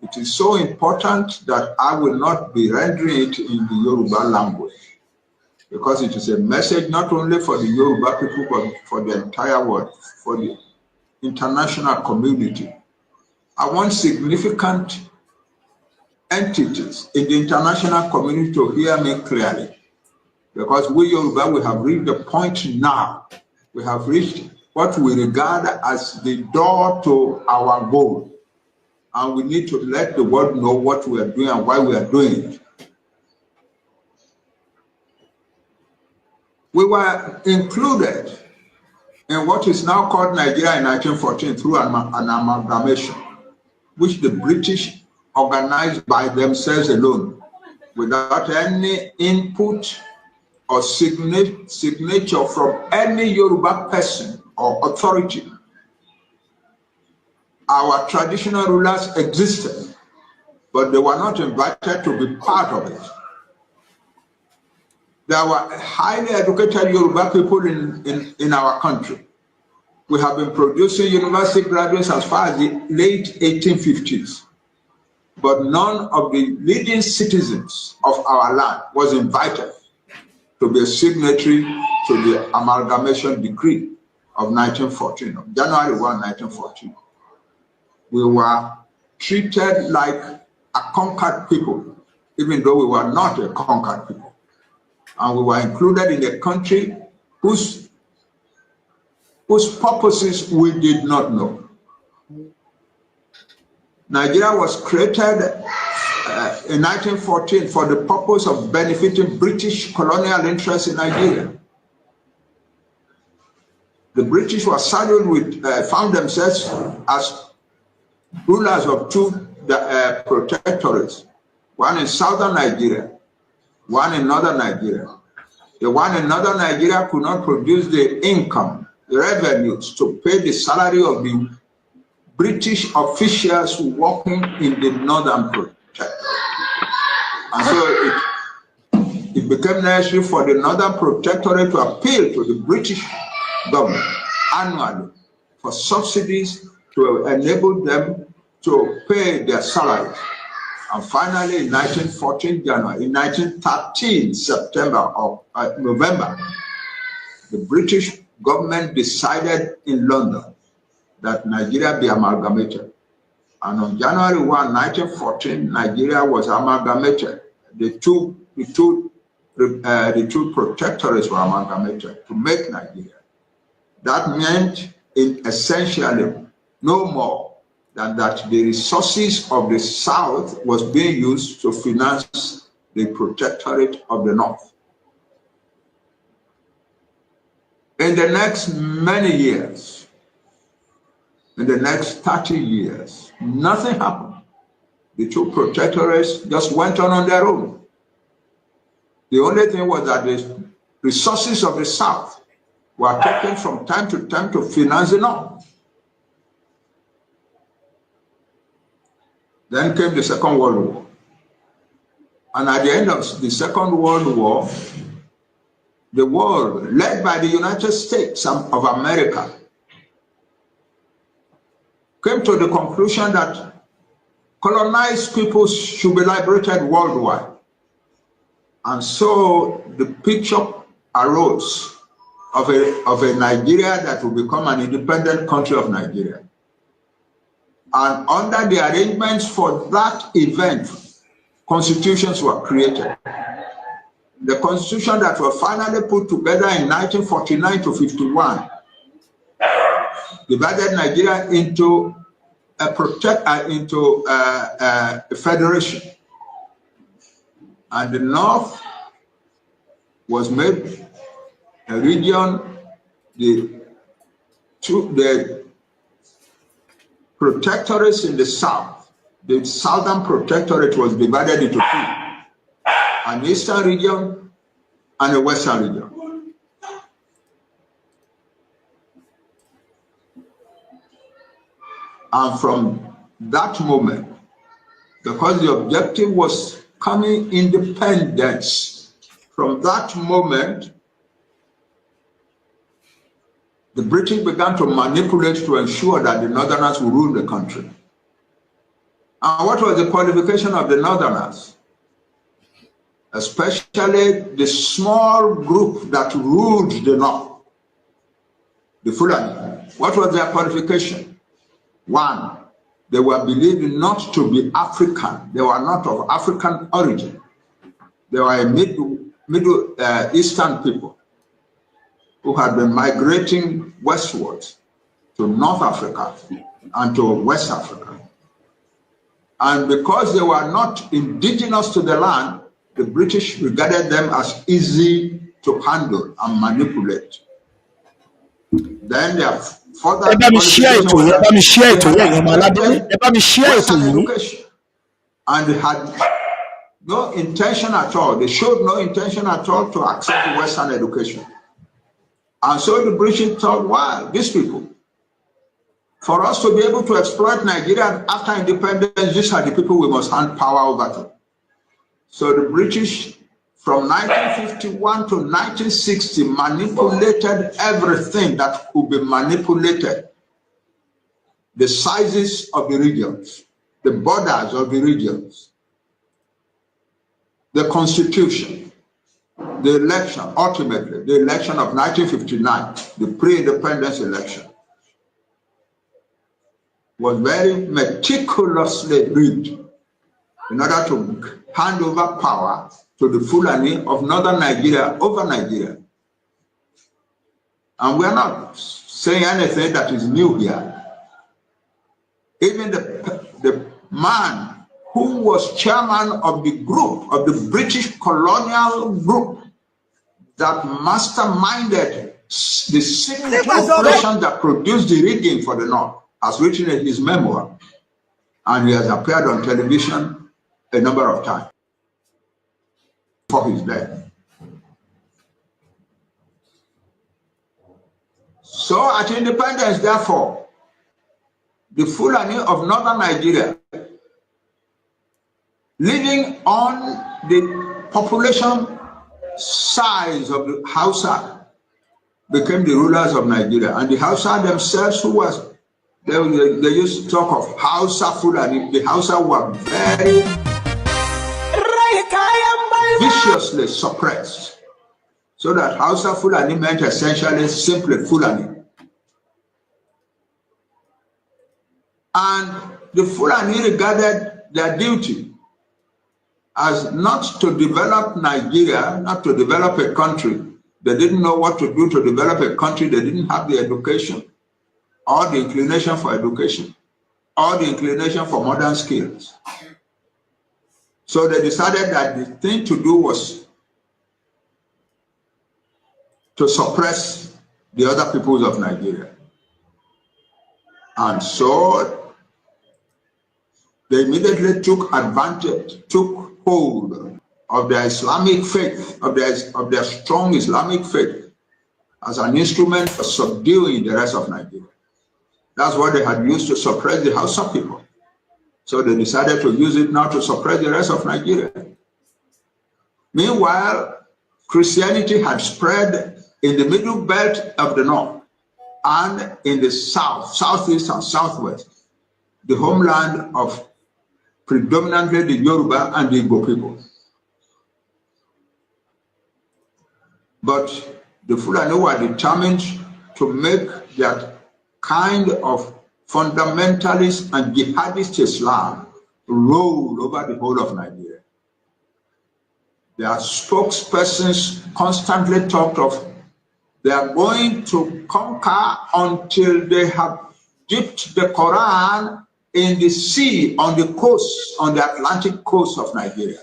It is so important that I will not be rendering it in the Yoruba language, because it is a message not only for the Yoruba people, but for the entire world, for the international community. I want significant entities in the international community to hear me clearly, because we Yoruba, we have reached the point now. We have reached what we regard as the door to our goal. And we need to let the world know what we are doing and why we are doing it. We were included in what is now called Nigeria in 1914 through an amalgamation, which the British organized by themselves alone, without any input or signature from any Yoruba person or authority. Our traditional rulers existed, but they were not invited to be part of it. There were highly educated Yoruba people in our country. We have been producing university graduates as far as the late 1850s, but none of the leading citizens of our land was invited to be a signatory to the amalgamation decree of 1914, of January 1, 1914. We were treated like a conquered people, even though we were not a conquered people. And we were included in a country whose purposes we did not know. Nigeria was created in 1914 for the purpose of benefiting British colonial interests in Nigeria. The British were saddled with, found themselves as rulers of two protectorates, one in southern Nigeria, one in northern Nigeria. The one in northern Nigeria could not produce the income, the revenues to pay the salary of the British officials working in the northern protectorate. And so it became necessary for the northern protectorate to appeal to the British government annually for subsidies to enable them to pay their salaries. And finally, in 1914 January, in 1913 September or November, the British government decided in London that Nigeria be amalgamated. And on January 1, 1914, Nigeria was amalgamated. The two protectorates were amalgamated to make Nigeria. That meant essentially no more than that the resources of the South was being used to finance the protectorate of the North. In the next many years, in the next 30 years, nothing happened. The two protectorates just went on their own. The only thing was that the resources of the South were taken from time to time to finance the North. Then came the Second World War. And at the end of the Second World War, the world, led by the United States of America, came to the conclusion that colonized peoples should be liberated worldwide. And so the picture arose of a Nigeria that will become an independent country of Nigeria. And under the arrangements for that event, constitutions were created. The constitution that was finally put together in 1949 to 51 divided Nigeria into a federation. And the North was made a region, the protectorates in the South. The Southern Protectorate was divided into two, an Eastern region and a Western region. And from that moment, because the objective was coming independence, from that moment, the British began to manipulate to ensure that the Northerners would rule the country. And what was the qualification of the Northerners? Especially the small group that ruled the North, the Fulani. What was their qualification? One, they were believed not to be African. They were not of African origin. They were a Middle Eastern people who had been migrating westwards to North Africa and to West Africa. And because they were not indigenous to the land, the British regarded them as easy to handle and manipulate. Then their further qualification was that education. And they had no intention at all. They showed no intention at all to accept Western education. And so the British thought, wow, these people, for us to be able to exploit Nigeria after independence, these are the people we must hand power over to. So the British, from 1951 to 1960, manipulated everything that could be manipulated. The sizes of the regions, the borders of the regions, the constitution, the election, ultimately, the election of 1959, the pre-independence election, was very meticulously rigged in order to hand over power to the Fulani of northern Nigeria over Nigeria. And we are not saying anything that is new here. Even the man who was chairman of the group, of the British colonial group that masterminded the secret operation that produced the rigging for the North, has written in his memoir, and he has appeared on television a number of times before his death. So at independence, therefore, the Fulani of northern Nigeria, living on the population size of the Hausa, became the rulers of Nigeria. And the Hausa themselves, who was, they used to talk of Hausa Fulani. The Hausa were very viciously suppressed. So that Hausa Fulani meant essentially simply Fulani. And the Fulani regarded their duty as not to develop Nigeria, not to develop a country. They didn't know what to do to develop a country. They didn't have the education or the inclination for education or the inclination for modern skills. So they decided that the thing to do was to suppress the other peoples of Nigeria. And so they immediately took advantage, took hold of their Islamic faith, of their strong Islamic faith, as an instrument for subduing the rest of Nigeria. That's what they had used to suppress the Hausa people. So they decided to use it now to suppress the rest of Nigeria. Meanwhile, Christianity had spread in the middle belt of the north and in the south, southeast and southwest, the homeland of predominantly the Yoruba and the Igbo people. But the Fulani were determined to make that kind of fundamentalist and jihadist Islam roll over the whole of Nigeria. Their spokespersons constantly talked of they are going to conquer until they have dipped the Quran in the sea, on the coast, on the Atlantic coast of Nigeria.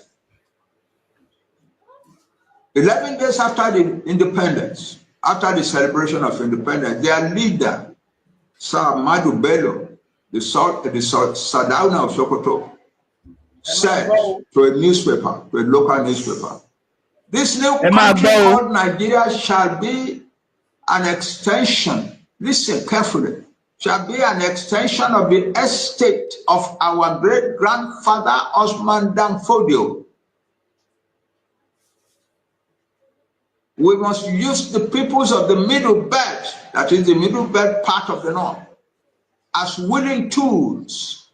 11 days after the independence, after the celebration of independence, their leader, Sir Madu Bello, the Sardauna of Sokoto, said to a newspaper, to a local newspaper, this new country called Nigeria shall be an extension, listen carefully, shall be an extension of the estate of our great-grandfather Osman Danfodio. We must use the peoples of the middle belt, that is the middle belt part of the north, as willing tools,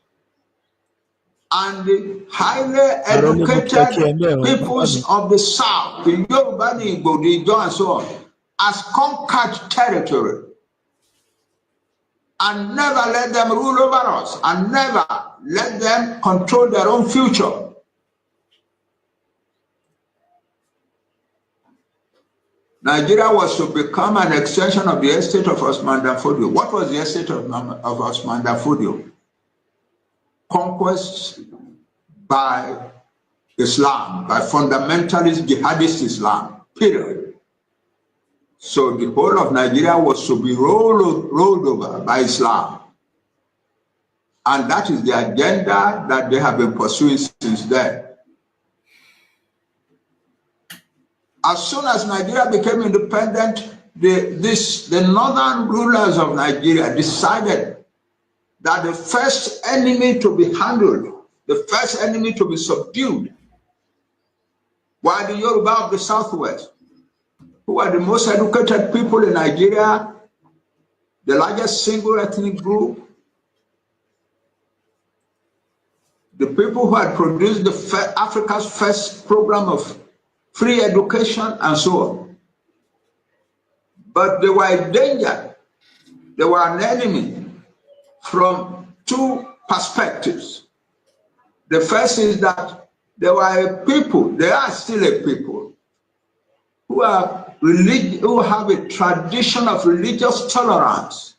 and the highly educated peoples of the south, the Yoruba, the Igbo, the Ijaw, and so on, as conquered territory, and never let them rule over us, and never let them control their own future. Nigeria was to become an extension of the estate of Osman Danfodio. What was the estate of Osman Danfodio? Conquest by Islam, by fundamentalist jihadist Islam, period. So the whole of Nigeria was to be rolled over by Islam. And that is the agenda that they have been pursuing since then. As soon as Nigeria became independent, the northern rulers of Nigeria decided that the first enemy to be handled, the first enemy to be subdued, were the Yoruba of the Southwest, who are the most educated people in Nigeria, the largest single ethnic group, the people who had produced Africa's first program of free education, and so on. But they were in danger. They were an enemy from two perspectives. The first is that they were a people, they are still a people, who have a tradition of religious tolerance,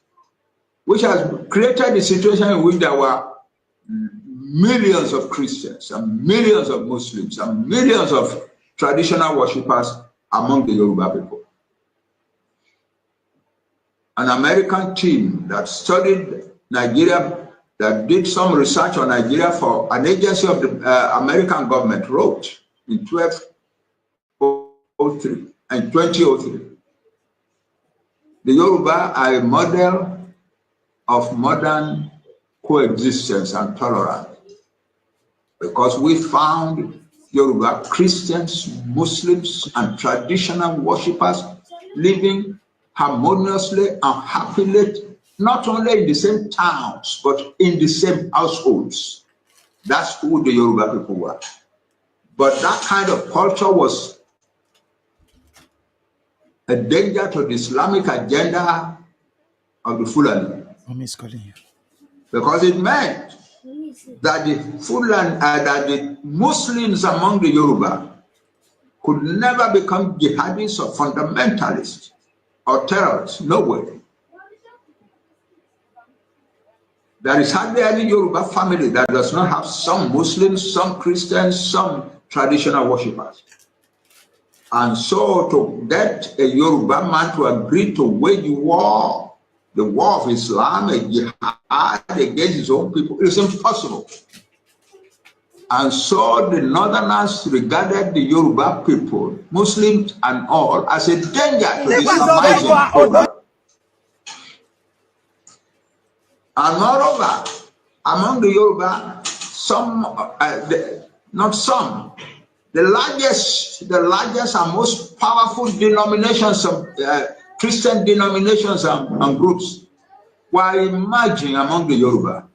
which has created a situation in which there were millions of Christians and millions of Muslims and millions of traditional worshippers among the Yoruba people. An American team that studied Nigeria, that did some research on Nigeria for an agency of the American government, wrote in 2003. The Yoruba are a model of modern coexistence and tolerance, because we found Yoruba Christians, Muslims, and traditional worshippers living harmoniously and happily, not only in the same towns, but in the same households. That's who the Yoruba people were. But that kind of culture was a danger to the Islamic agenda of the Fulani. Because it meant that the Muslims among the Yoruba could never become jihadists or fundamentalists or terrorists. No way. There is hardly any Yoruba family that does not have some Muslims, some Christians, some traditional worshippers. And so to get a Yoruba man to agree to wage war, the war of Islam, a jihad against his own people, is impossible. And so the Northerners regarded the Yoruba people, Muslims and all, as a danger to the Islamizing program. And moreover, among the Yoruba, the largest and most powerful denominations of Christian denominations and groups were emerging among the Yoruba.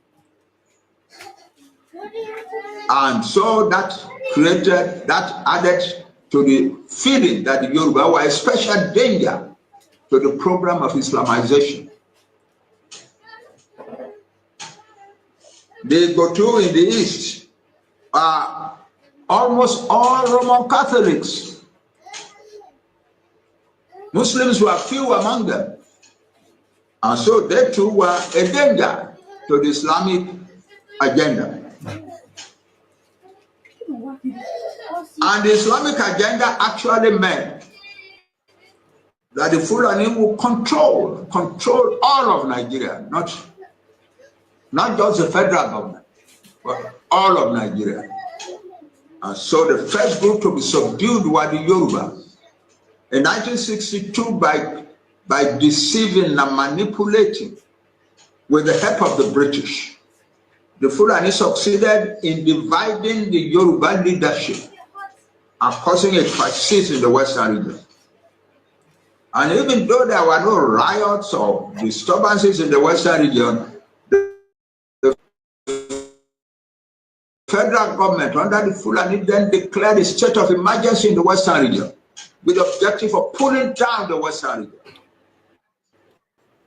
And so that added to the feeling that the Yoruba were a special danger to the program of Islamization. The Gotu in the East are almost all Roman Catholics. Muslims were few among them. And so they too were a danger to the Islamic agenda. And the Islamic agenda actually meant that the Fulani will control all of Nigeria, not just the federal government, but all of Nigeria. And so the first group to be subdued were the Yoruba. In 1962, by deceiving and manipulating with the help of the British, the Fulani succeeded in dividing the Yoruba leadership and causing a crisis in the Western region. And even though there were no riots or disturbances in the Western region, the federal government under the Fulani then declared a state of emergency in the Western region with the objective of pulling down the Western region.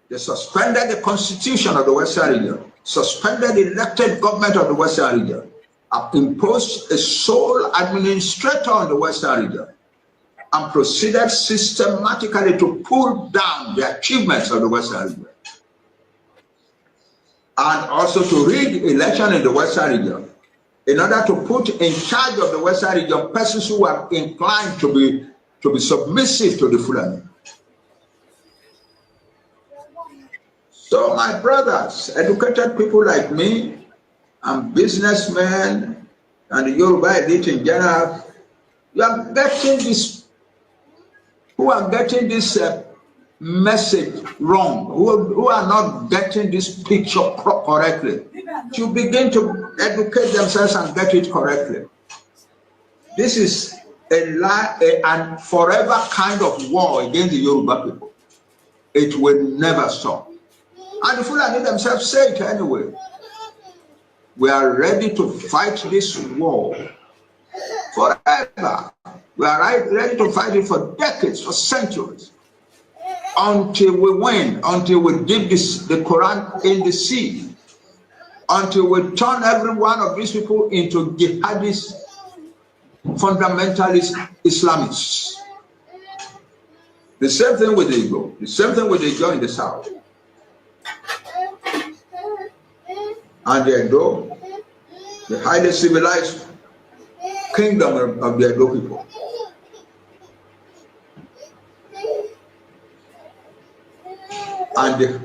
They suspended the constitution of the Western region, suspended the elected government of the Western region, imposed a sole administrator on the Western region, and proceeded systematically to pull down the achievements of the Western region. And also to rig election in the Western region in order to put in charge of the Western region persons who are inclined to be submissive to the Fulani. So my brothers, educated people like me, and businessmen, and the Yoruba elite in general, you are getting this, who are getting this message wrong, who are not getting this picture correctly, to begin to educate themselves and get it correctly. This is a forever kind of war against the Yoruba people. It will never stop. And the Fulani themselves say it anyway. We are ready to fight this war forever. We are ready to fight it for decades, for centuries, until we win, until we dip the Quran in the sea, until we turn every one of these people into jihadist, fundamentalist Islamists. The same thing with the Igbo. The same thing with the Igbo in the south. And the Edo, the highly civilized kingdom of the Edo people. And the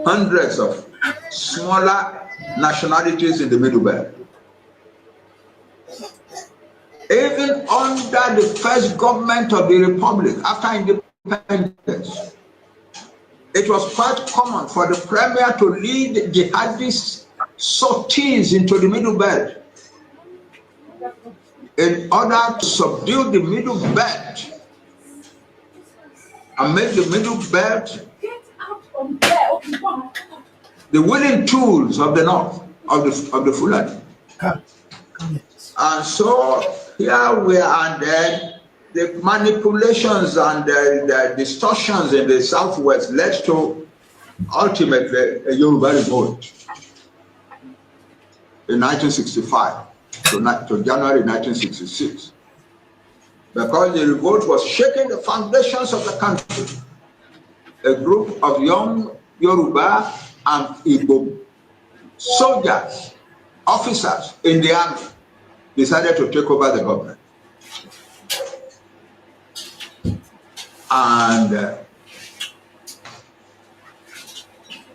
hundreds of smaller nationalities in the Middle Belt. Even under the first government of the Republic, after independence, it was quite common for the premier to lead jihadist sorties into the Middle Belt in order to subdue the Middle Belt and make the Middle Belt the willing tools of the North, of the Fulani. And so here we are, and then the manipulations and the distortions in the Southwest led to ultimately a Yoruba revolt in 1965 to January 1966. Because the revolt was shaking the foundations of the country. A group of young Yoruba and Igbo soldiers, officers in the army decided to take over the government. And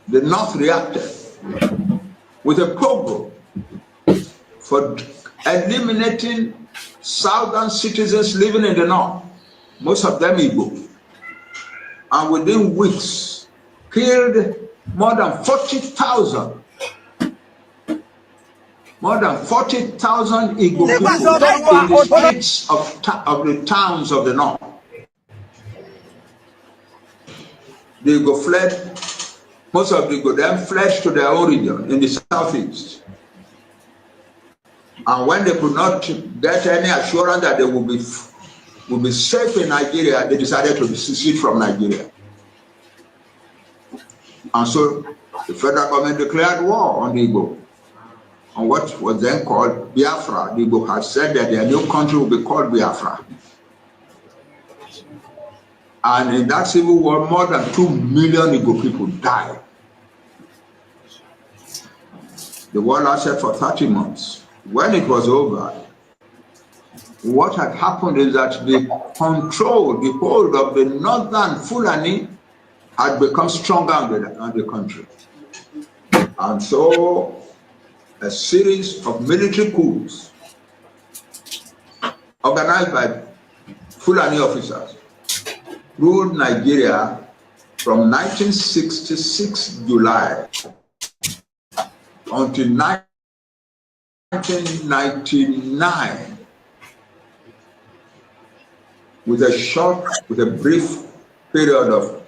the North reacted with a program for eliminating southern citizens living in the North, most of them Igbo. And within weeks, killed more than 40,000. More than 40,000 Igbo people in the streets of the towns of the North. The Igbo fled, most of the Igbo then fled to their own region in the southeast. And when they could not get any assurance that they would be safe in Nigeria, they decided to secede from Nigeria. And so the federal government declared war on the Igbo, on what was then called Biafra. The Igbo had said that their new country would be called Biafra. And in that civil war, more than 2 million Igbo people died. The war lasted for 30 months. When it was over, what had happened is that the hold of the northern Fulani had become stronger on the country. And so a series of military coups organized by Fulani officers ruled Nigeria from 1966 July until 1999 with a brief period of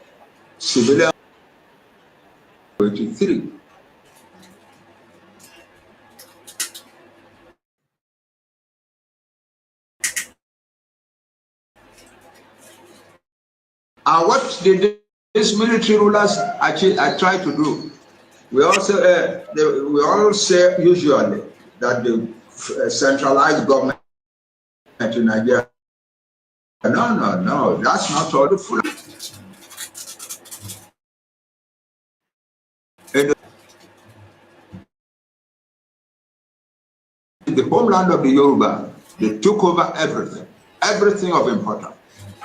civilian 23. And what did these military rulers actually try to do? We also say usually that the centralized government in Nigeria. No, that's not all the full. In the homeland of the Yoruba, they took over everything of importance.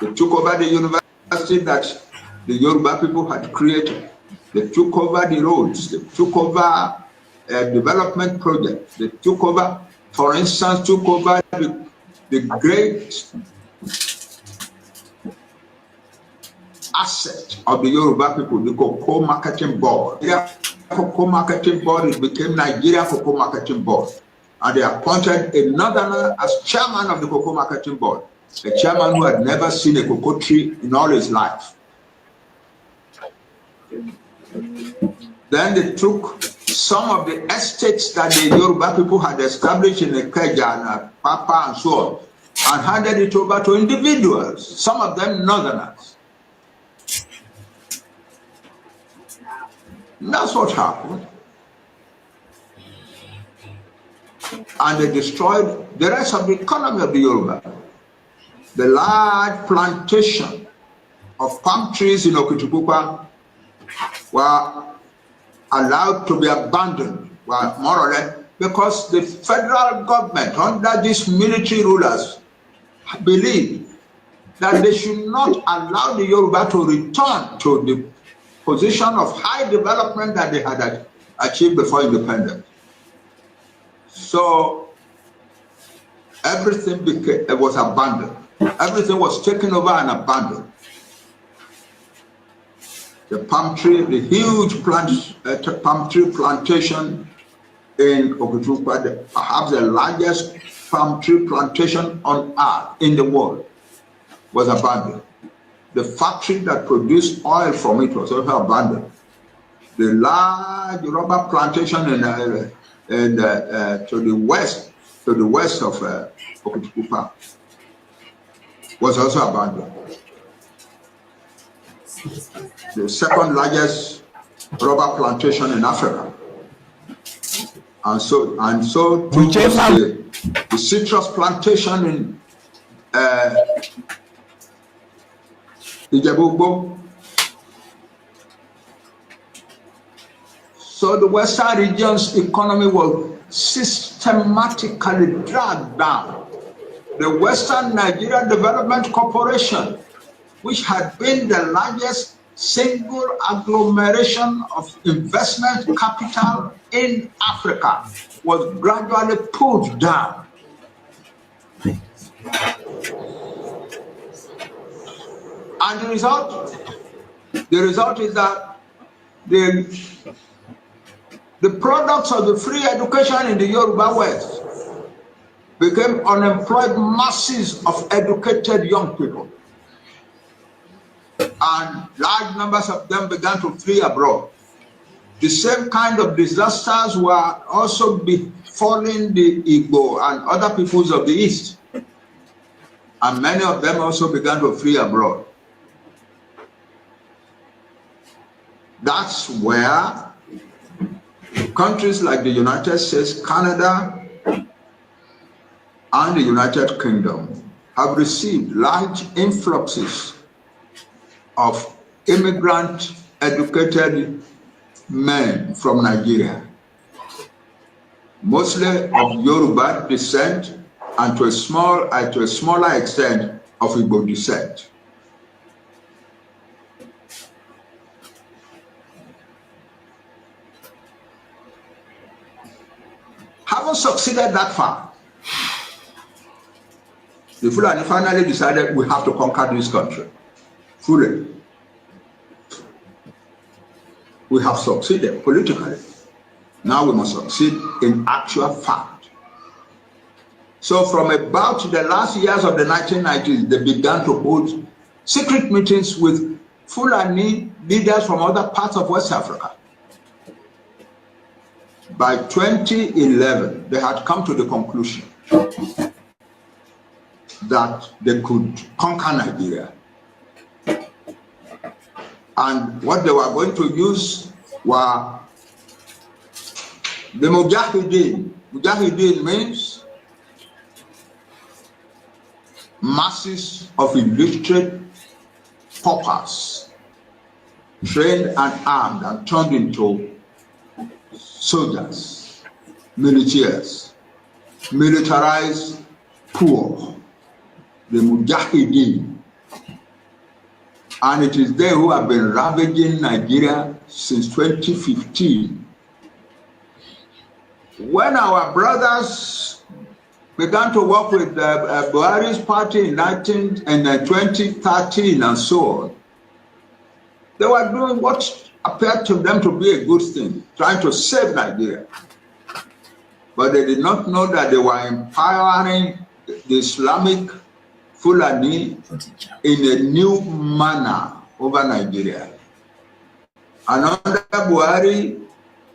They took over the university that the Yoruba people had created. They took over the roads. They took over development projects. They took over, for instance, the great asset of the Yoruba people, the cocoa marketing board. The cocoa marketing board, it became Nigeria Cocoa Marketing Board. And they appointed a northerner as chairman of the cocoa marketing board, a chairman who had never seen a cocoa tree in all his life. Then they took some of the estates that the Yoruba people had established in Ikeja and Papa and so on, and handed it over to individuals, some of them northerners. And that's what happened. And they destroyed the rest of the economy of the Yoruba. The large plantation of palm trees in Okitipupa were allowed to be abandoned, more or less, because the federal government, under these military rulers, believed that they should not allow the Yoruba to return to the position of high development that they had achieved before independence. So everything was abandoned. Everything was taken over and abandoned. The palm tree, the huge palm tree plantation in Okitipupa, perhaps the largest palm tree plantation on earth in the world, was abandoned. The factory that produced oil from it was also abandoned. The large rubber plantation to the west of Okitipupa was also abandoned. The second largest rubber plantation in Africa, and so too was the citrus plantation in Ijebu. So the Western region's economy was systematically dragged down. The Western Nigeria Development Corporation, which had been the largest single agglomeration of investment capital in Africa, was gradually pulled down. And the result is that the products of the free education in the Yoruba West became unemployed masses of educated young people. And large numbers of them began to flee abroad. The same kind of disasters were also befalling the Igbo and other peoples of the East. And many of them also began to flee abroad. That's where countries like the United States, Canada, and the United Kingdom have received large influxes of immigrant educated men from Nigeria, mostly of Yoruba descent and to a smaller extent of Igbo descent. Having succeeded that far, the Fulani finally decided we have to conquer this country fully. We have succeeded politically. Now we must succeed in actual fact. So from about the last years of the 1990s, they began to hold secret meetings with Fulani leaders from other parts of West Africa. By 2011, they had come to the conclusion that they could conquer Nigeria. And what they were going to use were the Mujahideen. Mujahideen means masses of illiterate paupers, trained and armed and turned into soldiers, militias, militarized poor, the Mujahideen. And it is they who have been ravaging Nigeria since 2015. When our brothers began to work with Buhari's party in 2013 and so on, they were doing what appeared to them to be a good thing, trying to save Nigeria. But they did not know that they were empowering the Islamic Fulani in a new manner over Nigeria. And under Buhari,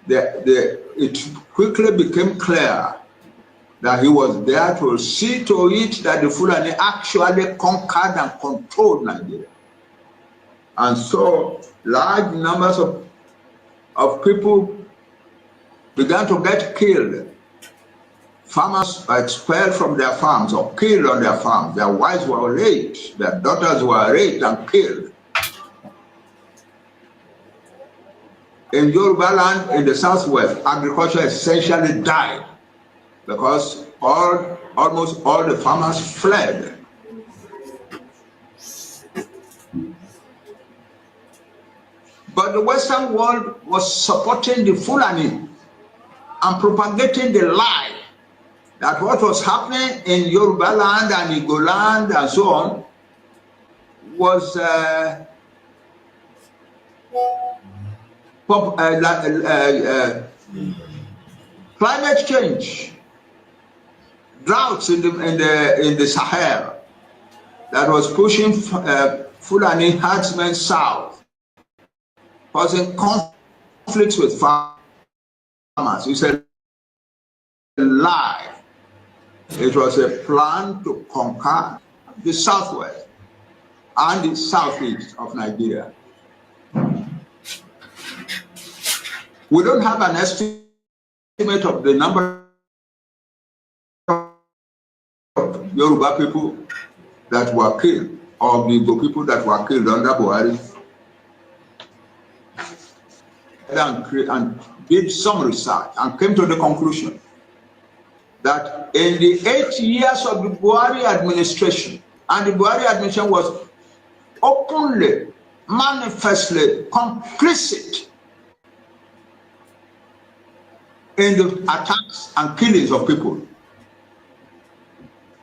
it quickly became clear that he was there to see to it that the Fulani actually conquered and controlled Nigeria. And so large numbers of people began to get killed. Farmers were expelled from their farms or killed on their farms. Their wives were raped, their daughters were raped and killed. In Yoruba land, in the southwest, agriculture essentially died because almost all the farmers fled. But the Western world was supporting the Fulani and propagating the lie that what was happening in Yoruba land and Igbo land and so on was climate change, droughts in the Sahel that was pushing Fulani herdsmen south, causing conflicts with farmers. It's a lie. It was a plan to conquer the southwest and the southeast of Nigeria. We don't have an estimate of the number of Yoruba people that were killed, or the Igbo people that were killed under Buhari. And did some research and came to the conclusion that in the 8 years of the Buhari administration, and the Buhari administration was openly, manifestly complicit in the attacks and killings of people,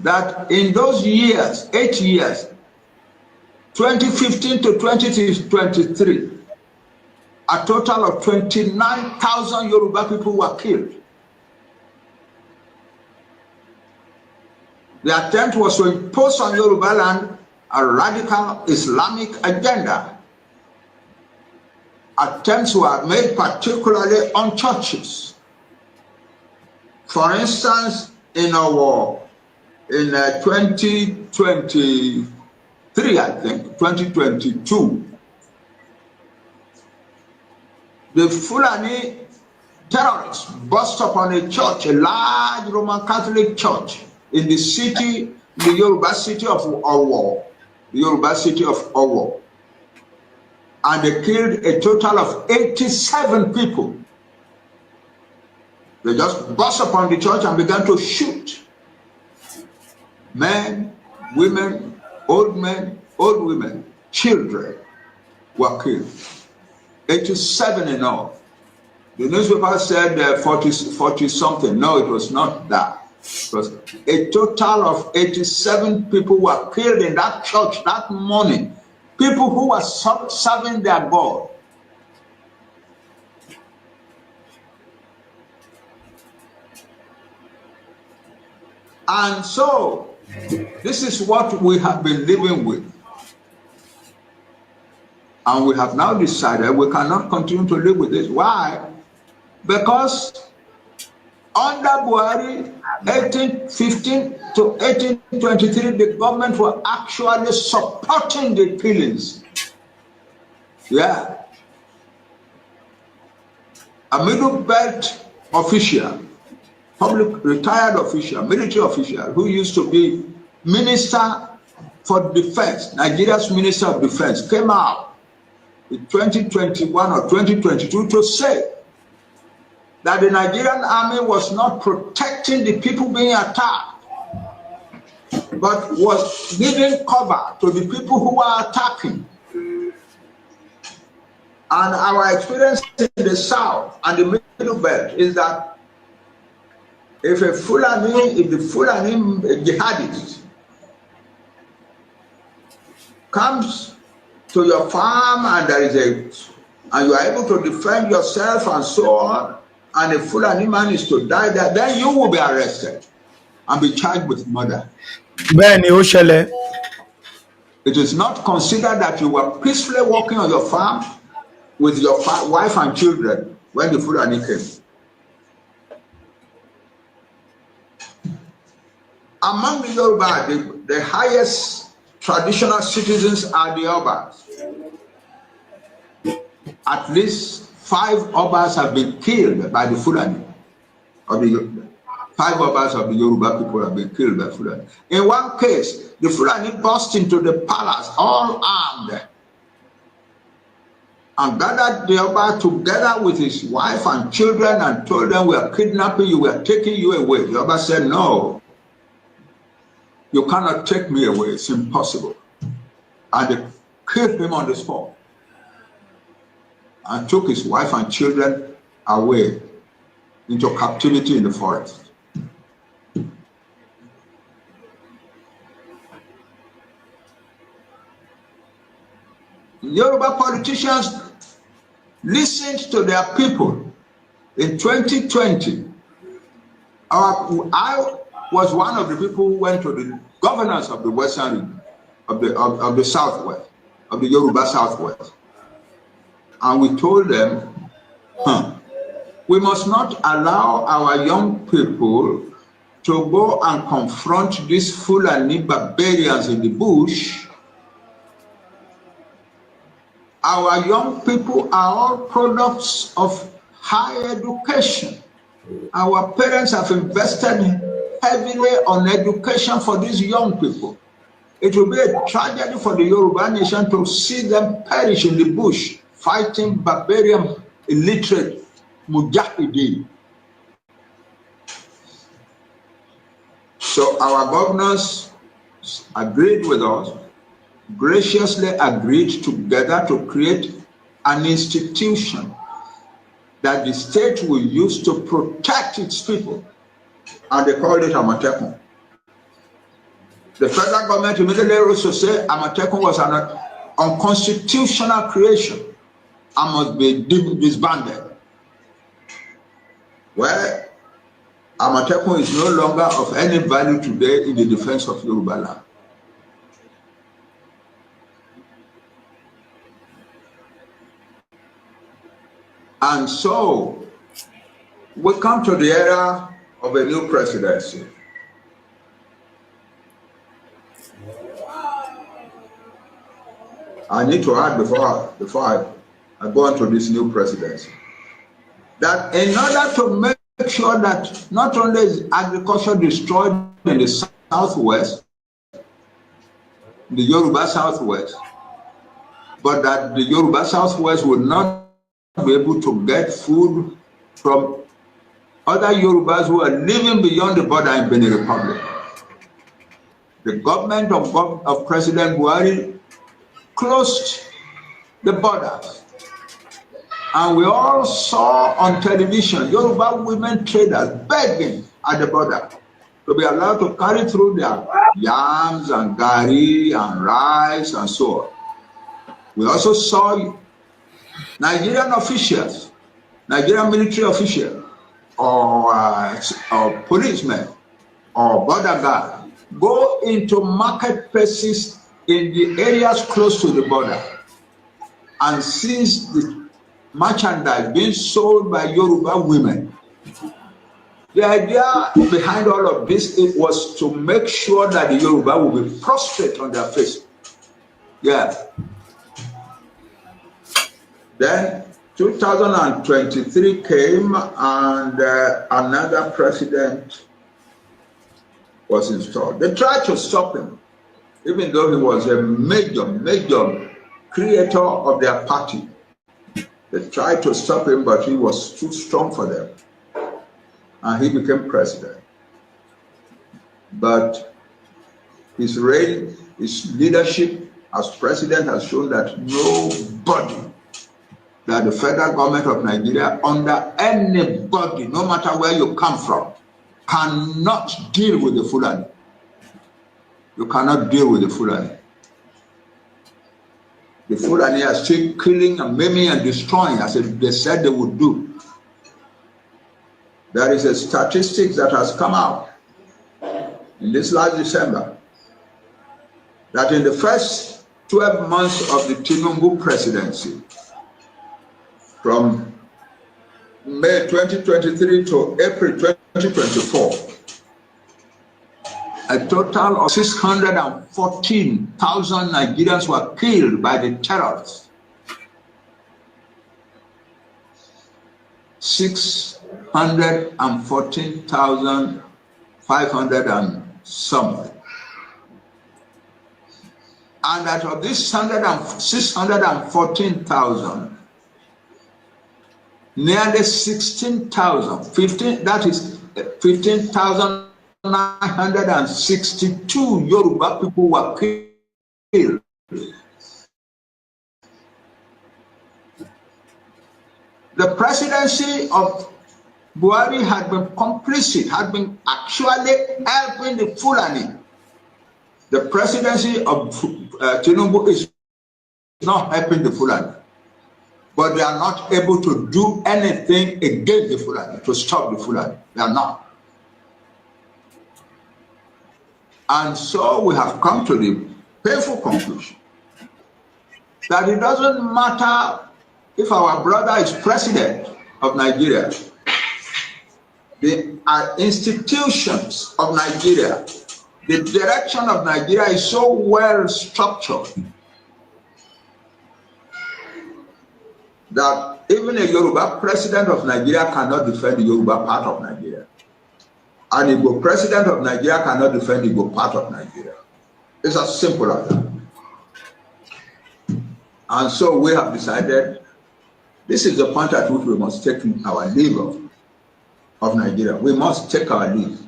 that in those years, 8 years, 2015 to 2023, a total of 29,000 Yoruba people were killed. The attempt was to impose on Yoruba land a radical Islamic agenda. Attempts were made particularly on churches. For instance, in our war in 2023, I think, 2022, the Fulani terrorists burst upon a church, a large Roman Catholic church in the city, the Yoruba city of Ohun, the Yoruba city of Ohun, and they killed a total of 87 people. They just burst upon the church and began to shoot. Men, women, old women, children were killed. 87 in all. The newspaper said 40 something. No, it was not that. It was a total of 87 people were killed in that church that morning. People who were serving their God. And so, this is what we have been living with. And we have now decided we cannot continue to live with this. Why? Because under Buhari, 1815 to 1823, the government were actually supporting the killings. Yeah. A middle belt official, public retired official, military official, who used to be Minister for Defense, Nigeria's Minister of Defense, came out in 2021 or 2022 to say that the Nigerian army was not protecting the people being attacked, but was giving cover to the people who were attacking. And our experience in the South and the Middle Belt is that if the Fulani jihadist comes to your farm and and you are able to defend yourself and so on, and a Fulani man is to die there, then you will be arrested and be charged with murder.
Bẹ́ẹ̀ni ó ṣẹlẹ̀.
It is not considered that you were peacefully walking on your farm with your wife and children when the Fulani came. Among the Yoruba, the highest traditional citizens are the Obas. At least 5 Obas have been killed by the Fulani. 5 Obas of the Yoruba people have been killed by Fulani. In one case, the Fulani burst into the palace, all armed, and gathered the Oba together with his wife and children and told them, "We are kidnapping you, we are taking you away." The Oba said, "No, you cannot take me away, it's impossible." And they killed him on the spot and took his wife and children away into captivity in the forest. Yoruba politicians listened to their people. In 2020, I was one of the people who went to the governors of the western region, of the southwest, of the Yoruba southwest, and we told them, we must not allow our young people to go and confront these Fulani barbarians in the bush. Our young people are all products of higher education. Our parents have invested heavily on education for these young people. It will be a tragedy for the Yoruba nation to see them perish in the bush, fighting barbarian, illiterate mujahideen. So our governors agreed with us, graciously agreed together to create an institution that the state will use to protect its people, and they called it Amatekun. The federal government immediately rose to say Amatekun was an unconstitutional creation and must be disbanded. Well, Amatekun is no longer of any value today in the defense of Yoruba land. And so, we come to the era of a new presidency. I need to add before I go on to this new presidency, that in order to make sure that not only is agriculture destroyed in the southwest, the Yoruba southwest, but that the Yoruba southwest will not be able to get food from other Yorubas who are living beyond the border in Benin Republic. The government of President Buhari closed the borders. And we all saw on television Yoruba women traders begging at the border to be allowed to carry through their yams and gari and rice and so on. We also saw Nigerian officials, Nigerian military officials, or policemen, or border guards go into marketplaces in the areas close to the border and sees the merchandise being sold by Yoruba women. The idea behind all of this, it was to make sure that the Yoruba will be prostrate on their face. Yeah. Then 2023 came and another president was installed. They tried to stop him, even though he was a major creator of their party. They tried to stop him, but he was too strong for them. And he became president. But his reign, his leadership as president has shown that nobody, that the federal government of Nigeria, under anybody, no matter where you come from, cannot deal with the Fulani. You cannot deal with the Fulani. The Fulani are still killing and maiming and destroying as they said they would do. There is a statistic that has come out in this last December that in the first 12 months of the Tinubu presidency, from May 2023 to April 2024, a total of 614,000 Nigerians were killed by the terrorists. 614,500 and something. And out of this 614,000, nearly 16,000, that is 15,962 Yoruba people were killed. The presidency of Buhari had been complicit, had been actually helping the Fulani. The presidency of Tinubu is not helping the Fulani, but they are not able to do anything against the Fulani, to stop the Fulani. They are not. And so we have come to the painful conclusion that it doesn't matter if our brother is president of Nigeria, the institutions of Nigeria, the direction of Nigeria is so well structured that even a Yoruba president of Nigeria cannot defend the Yoruba part of Nigeria. An Igbo president of Nigeria cannot defend the Igbo part of Nigeria. It's as simple as that. And so we have decided this is the point at which we must take our leave of Nigeria. We must take our leave.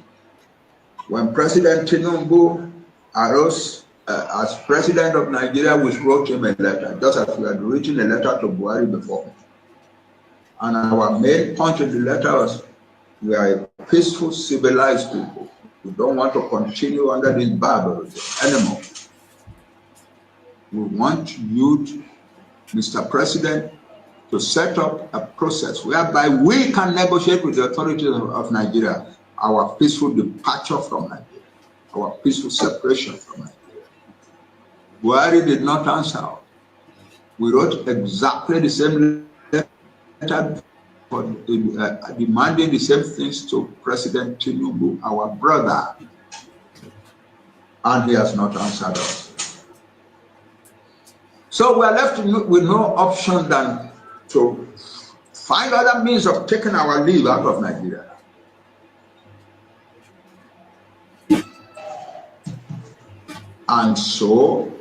When President Tinubu arose as president of Nigeria, we wrote him a letter, just as we had written a letter to Buhari before. And our main point in the letter was, we are a peaceful, civilized people. We don't want to continue under this barbarism anymore. We want you, Mr. President, to set up a process whereby we can negotiate with the authorities of Nigeria our peaceful departure from Nigeria, our peaceful separation from Nigeria. Buhari did not answer. We wrote exactly the same letter for demanding the same things to President Tinubu, our brother, and he has not answered us. So we are left with no option than to find other means of taking our leave out of Nigeria. And so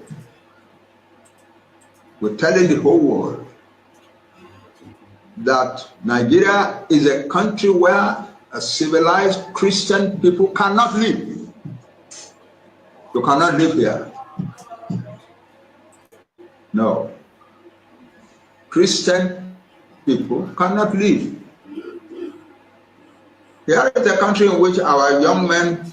we're telling the whole world that Nigeria is a country where a civilized Christian people cannot live. You cannot live here. No. Christian people cannot live. Here is a country in which our young men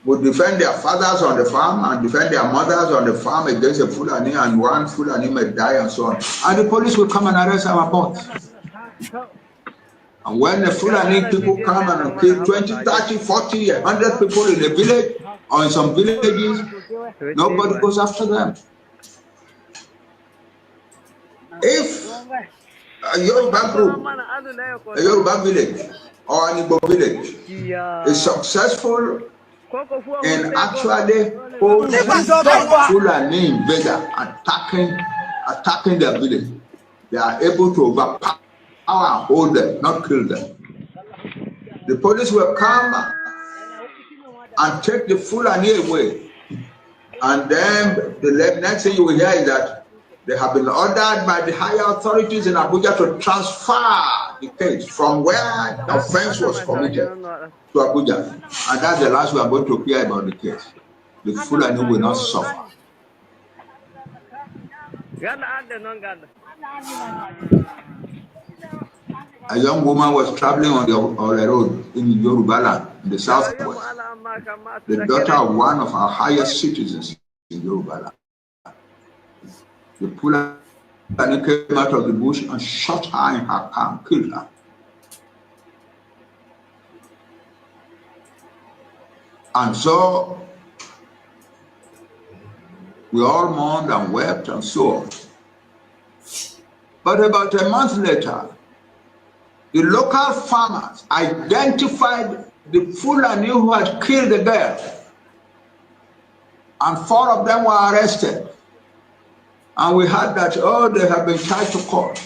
would defend their fathers on the farm and defend their mothers on the farm against a Fulani, and one Fulani may die and so on. And the police will come and arrest our boys. And when the Fulani people come and kill 20, 30, 40, 100 people in a village or in some villages, nobody goes after them. a Yoruba group, a Yoruba village, or an Igbo village, is successful in actually holding Fulani invader attacking their village. They are able to overpower and hold them, not kill them. The police will come and take the Fulani away. And then the next thing you will hear is that they have been ordered by the higher authorities in Abuja to transfer the case from where the offense was committed to Abuja. And that's the last we are going to hear about the case. The Fulani will not suffer. A young woman was traveling on the road in Yoruba land, in the southwest, the daughter of one of our highest citizens in Yoruba land. The Fulani came out of the bush and shot her in her car and killed her. And so we all mourned and wept and so on. But about a month later, the local farmers identified the Fulani who had killed the girl, and 4 of them were arrested. And we heard that, they have been tried to court.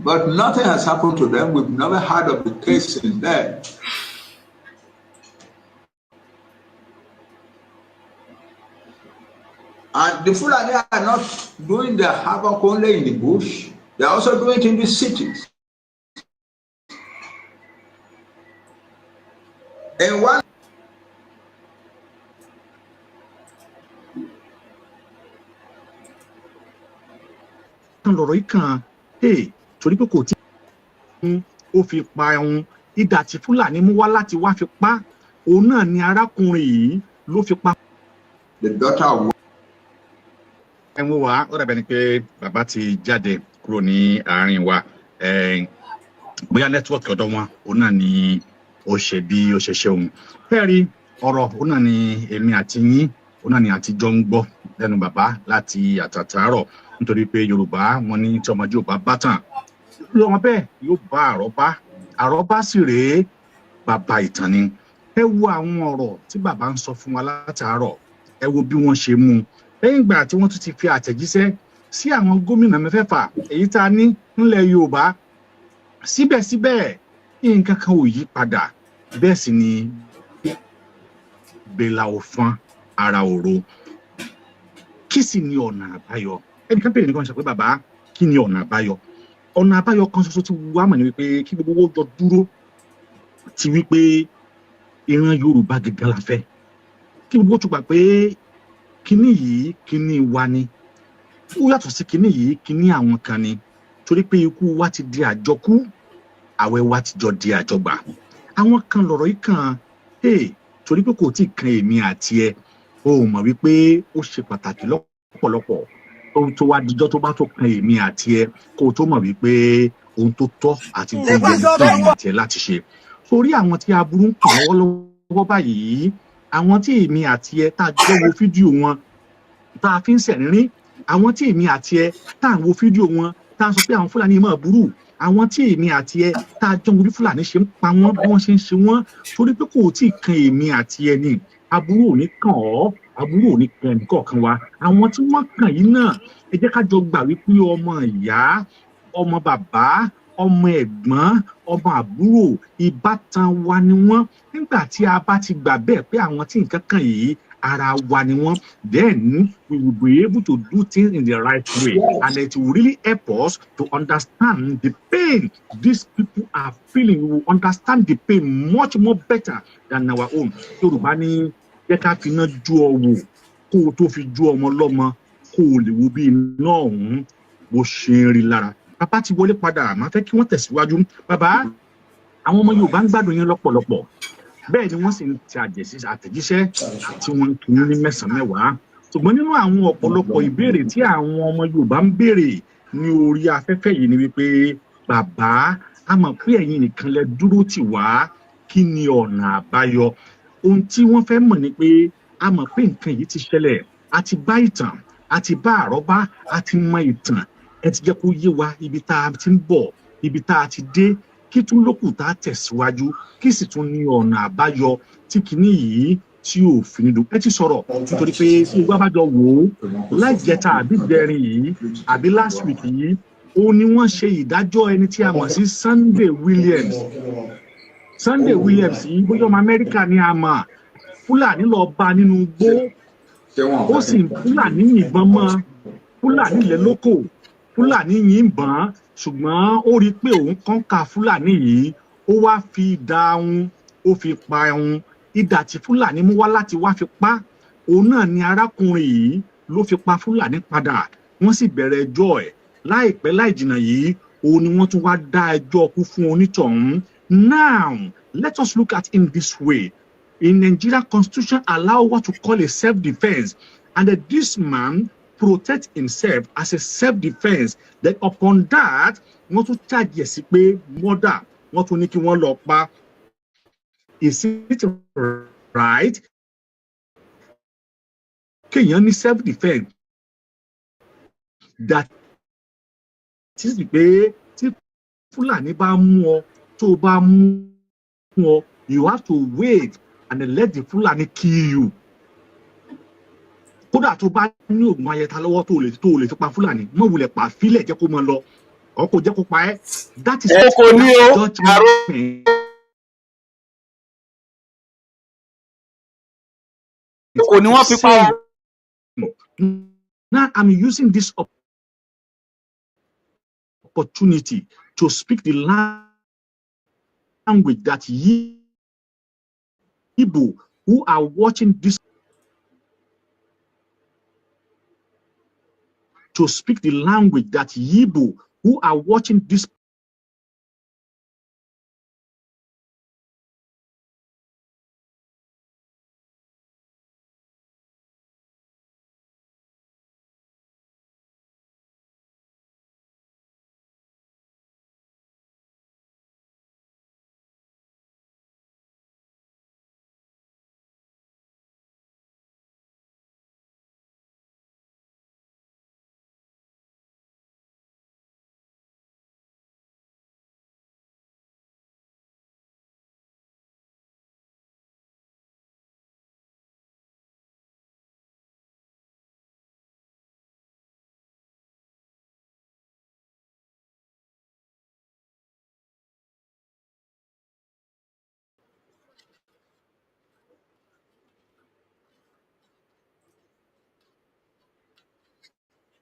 But nothing has happened to them. We've never heard of the case since then. And the Fulani are not doing their havoc only in the bush. They are also doing it in the cities. And one
lọ̀rọ̀ yìí kan torí pé kò tí ó fi pa ẹ̀hún idà tí Fúlàní mú wá láti wá fi pa òun náà ni arákùnrin yìí ló fi pa.
The daughter of
ẹ̀wọ̀n wa ó dàbẹ̀ ni pé bàbá ti jáde kúrò ní àárín wa bóyá nẹ́tíwọ́ọ̀kì ọ̀dọ̀ wọn òun náà ni ó ṣe bí ó ṣe ṣe òun fẹ́ẹ́ rí ọ̀rọ̀ òun náà ni èmi àti yín òun náà ni àtijọ́ ń gbọ́ lẹ́nu bàbá láti àtàtàárọ̀ nítorí pé Yorùbá wọn ní tí ọmọdé ò bá bá tàn lọ́wọ́ bẹ́ẹ̀ yóò bá àrọ́bá sì rèé bàbá ìtàn ni. Ẹ wo àwọn ọ̀rọ̀ tí bàbá ń sọ fún wa látàárọ̀, ẹ wo bí wọ́n ṣe mú lẹ́yìn ìgbà tí wọ́n tún ti fi àtẹ̀jíṣẹ́ sí àwọn gómìnà mẹ́fẹ̀ẹ̀fà èyí tá a ní nílẹ̀ Yorùbá. Síbẹ̀síbẹ̀ nǹkan kan ò yí padà, bẹ́ẹ̀ sì ni bẹ́là òfan ara òro. Kí sì ni ọ̀nà àbáyọ? Ẹnìkan bèèrè nìkan ṣe pé bàbá kí ni ọ̀nà àbáyọ? Ọ̀nà àbáyọ kan ṣoṣo tí wàá mọ̀ ní wípé kí gbogbo owó jọ dúró ti wípé ìran Yorùbá gẹ́gẹ́ la fẹ́. Kí gbogbo tún gbà pé kíní yìí kíní wa ni. Ó yàtọ̀ sí kíní yìí kíní àwọn kan ni. Torí pé ikú wa ti di àjọkú, àwẹ̀ wa ti jọ di àjọgbà. Àwọn kan lọ̀rọ̀ yìí kan, torí pé kò tí ì kan èmi àti ẹ, ó mọ̀ wípé ó ṣe pàtàkì lọ́pọ̀lọpọ̀. Ohun tó wá dijọ́ tó bá tó kan èmi àti ẹ, kó tó mọ̀ wípé ohun tó tọ́ àti tó yẹ fún èmi àti ẹ láti ṣe. Torí àwọn tí aburú ń kàn lọ́wọ́ báyìí, àwọn tí èmi àti ẹ tá a jọ wo fídíò wọn tá a fi ń ṣẹ̀rín, àwọn tí èmi àti ẹ tá a wo fídíò wọn tá a sọ pé àwọn Fúlàní máa burú, àwọn tí èmi àti ẹ tá a jọ wo bí Fúlàní ṣe ń pa wọ́n bí wọ́n ṣe ń ṣe wọ́n, torí pé kò tí ì kan èmi àti ẹ ni. Aburú ò ní kàn ọ́, aburú ò ní kan ẹnìkọ̀ọ̀kan wa. Àwọn tí wọ́n kàn yìí náà, ẹ jẹ́ ká jọ gbà wípé ọmọ ìyá, ọmọ bàbá, ọmọ ẹ̀gbọ́n, ọmọ àbúrò, ìbátan wa ni wọ́n. Nígbà tí a bá ti gbà bẹ́ẹ̀ pé àwọn tí nǹkan kàn yìí ara wa ni wọ́n, then we will be able to do things in the right way, and it will really help us to understand the pain these people are feeling. We will understand the pain much more better than our own. Yorùbá ní jẹ́ ká fi iná jó ọ wò kó o tó fi jó ọmọ lọ́mọ kó o lè wo bí iná ọ̀hún bó ṣe ń rí lára. Bàbá ti wọlé padà, máa fẹ́ kí wọ́n tẹ̀síwájú. Bàbá, àwọn ọmọ Yorùbá ń gbádùn yín lọ́pọ̀lọpọ̀, bẹ́ẹ̀ ni wọ́n sì ń ti àtẹ̀jíṣẹ́ tí wọ́n ń kí ní mẹ́sàn-án mẹ́wàá. Ṣùgbọ́n nínú àwọn ọ̀pọ̀lọpọ̀ ìbéèrè tí àwọn ọmọ Yorùbá ń béèrè ní orí afẹ́fẹ́ yìí ni wípé bàbá, a mọ̀ pé ẹ̀yin nìkan lẹ dúró tì wá, kí ni ọ̀nà àbáyọ? Ohun tí wọ́n fẹ́ mọ̀ ni pé a mọ̀ pé nǹkan yìí ti ṣẹlẹ̀, a ti bá ìtàn, a ti bá àrọ́bá, a ti mọ ìtàn. ẹ ti jẹ́ kó yé wa ibi tá a ti ń bọ̀, ibi tá a ti dé, kí tún lókù tá a tẹ̀síwájú, kí sì tún ní ọ̀nà àbáyọ tí kinní yìí tí ò fi ní dùn. Ẹ ti sọ̀rọ̀ nítorí pé tí gbogbo abájọ wò ó láìjẹta àbí gbẹrin yìí àbí last week yìí ó ní wọ́n ṣe ìdájọ́ ẹni tí a mọ̀ sí Sunday Williams. Sunday Williams yìí bóyá ọmọ Amẹ́ríkà ni a mọ̀, Fúlàní lọ bá nínú igbó, ó sì Fúlàní yìnbọn mọ́, Fúlàní lẹ̀ lóko, Fúlàní yìnbọn, ṣùgbọ́n ó rí i pé òun kọ́ńkà Fúlàní yìí, ó wá fi idà òun, ó fi pa òun. Idà tí Fúlàní mú wá láti wá fi pa, òun náà ni arákùnrin yìí ló fi pa Fúlàní padà. Wọ́n sì bẹ̀rẹ̀ ẹjọ́ ẹ̀. Láìpẹ́ láì jìnnà yìí, òun ni wọ́n tún wá dá ẹjọ́ kú fún onítọ̀hún. Now, let us look at it this way. In Nigeria Constitution allow what to call a self-defense, and that this man protect himself as a self-defense. Then upon that, wọ́n tún charge yẹ̀ sí pé murder, wọ́n tún ní kí wọ́n lọ pa. Is it right? Kéèyàn ní self-defense. That is pé tí Fúlàní bá mú ọ, tó bá mú ọ, you have to wait and then let the Fulani kill you. Kódà tó bá ní oògùn ayẹta lọ́wọ́ tó lè fi pa Fúlàní, mọ̀ wulẹ̀ pa fílẹ̀ jẹ́ kó mọ lọ, ọkọ̀ jẹ́ kó pa ẹ́. That is judgment.
Kò ní wọ́n fi pa.
Now I'm using this opportunity to speak the language that people who are watching this, to speak the language that Yibo who are watching this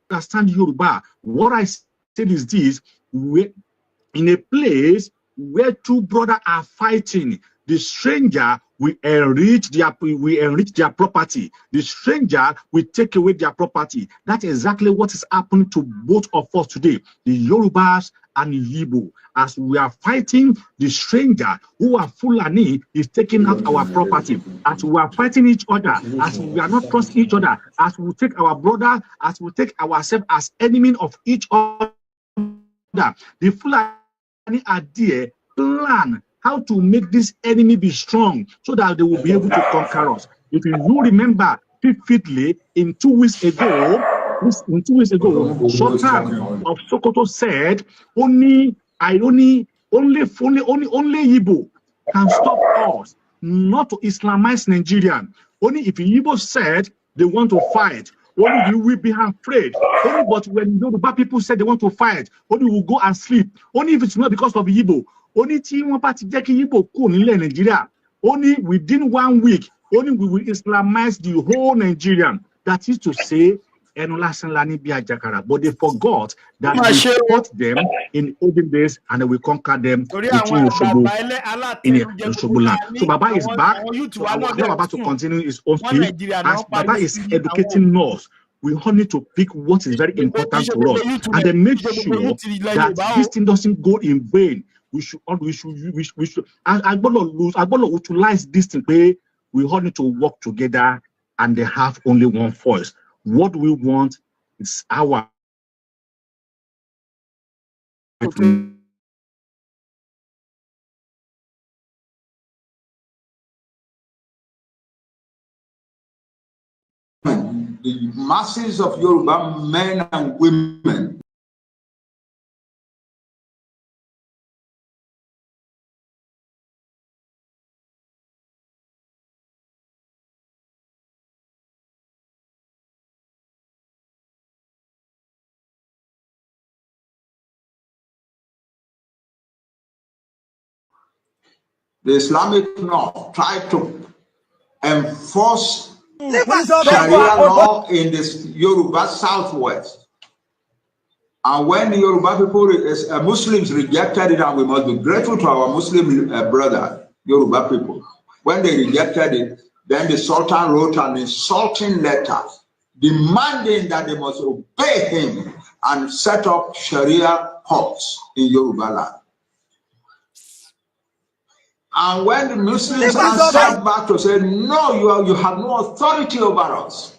understand Yoruba. What I said is this: in a place where two brothers are fighting, the stranger will enrich their property. The stranger will take away their property. That's exactly what is happening to both of us today, the Yorubas and the Igbo. As we are fighting, the stranger who are Fulani is taking out our property. As we are fighting each other, as we are not trusting each other, as we take our brother, as we take ourselves as enemy of each other, the Fulani are there plan how to make this enemy be strong so that they will be able to conquer us. If you remember vividly, in 2 weeks ago, Sultan of Sokoto said, only Igbo can stop us, not to Islamize Nigerian. Only if Igbo said they want to fight, only we will be afraid. Only but when Yoruba people said they want to fight, only we will go and sleep. Only if it's not because of Igbo. Only Igbo Nigeria. Only within 1 week, only we will Islamize the whole Nigerian. That is to say, but they forgot that we fought them in olden days and we conquered them in Ojogbon land. So Baba is back. So I want Baba to continue his own speech. As Baba is educating us, we all need to pick what is very important to us and then make sure that this thing doesn't go in vain. We should I'm gonna utilize this thing. We all need to work together and they have only one voice. What we want is our
the masses of Yoruba men and women the Islamic North tried to enforce Sharia law in the Yoruba Southwest. And when the Yoruba people, Muslims rejected it, and we must be grateful to our Muslim brother, Yoruba people. When they rejected it, then the Sultan wrote an insulting letter demanding that they must obey him and set up Sharia courts in Yoruba land. And when the Muslims answered back to say, no, you have no authority over us,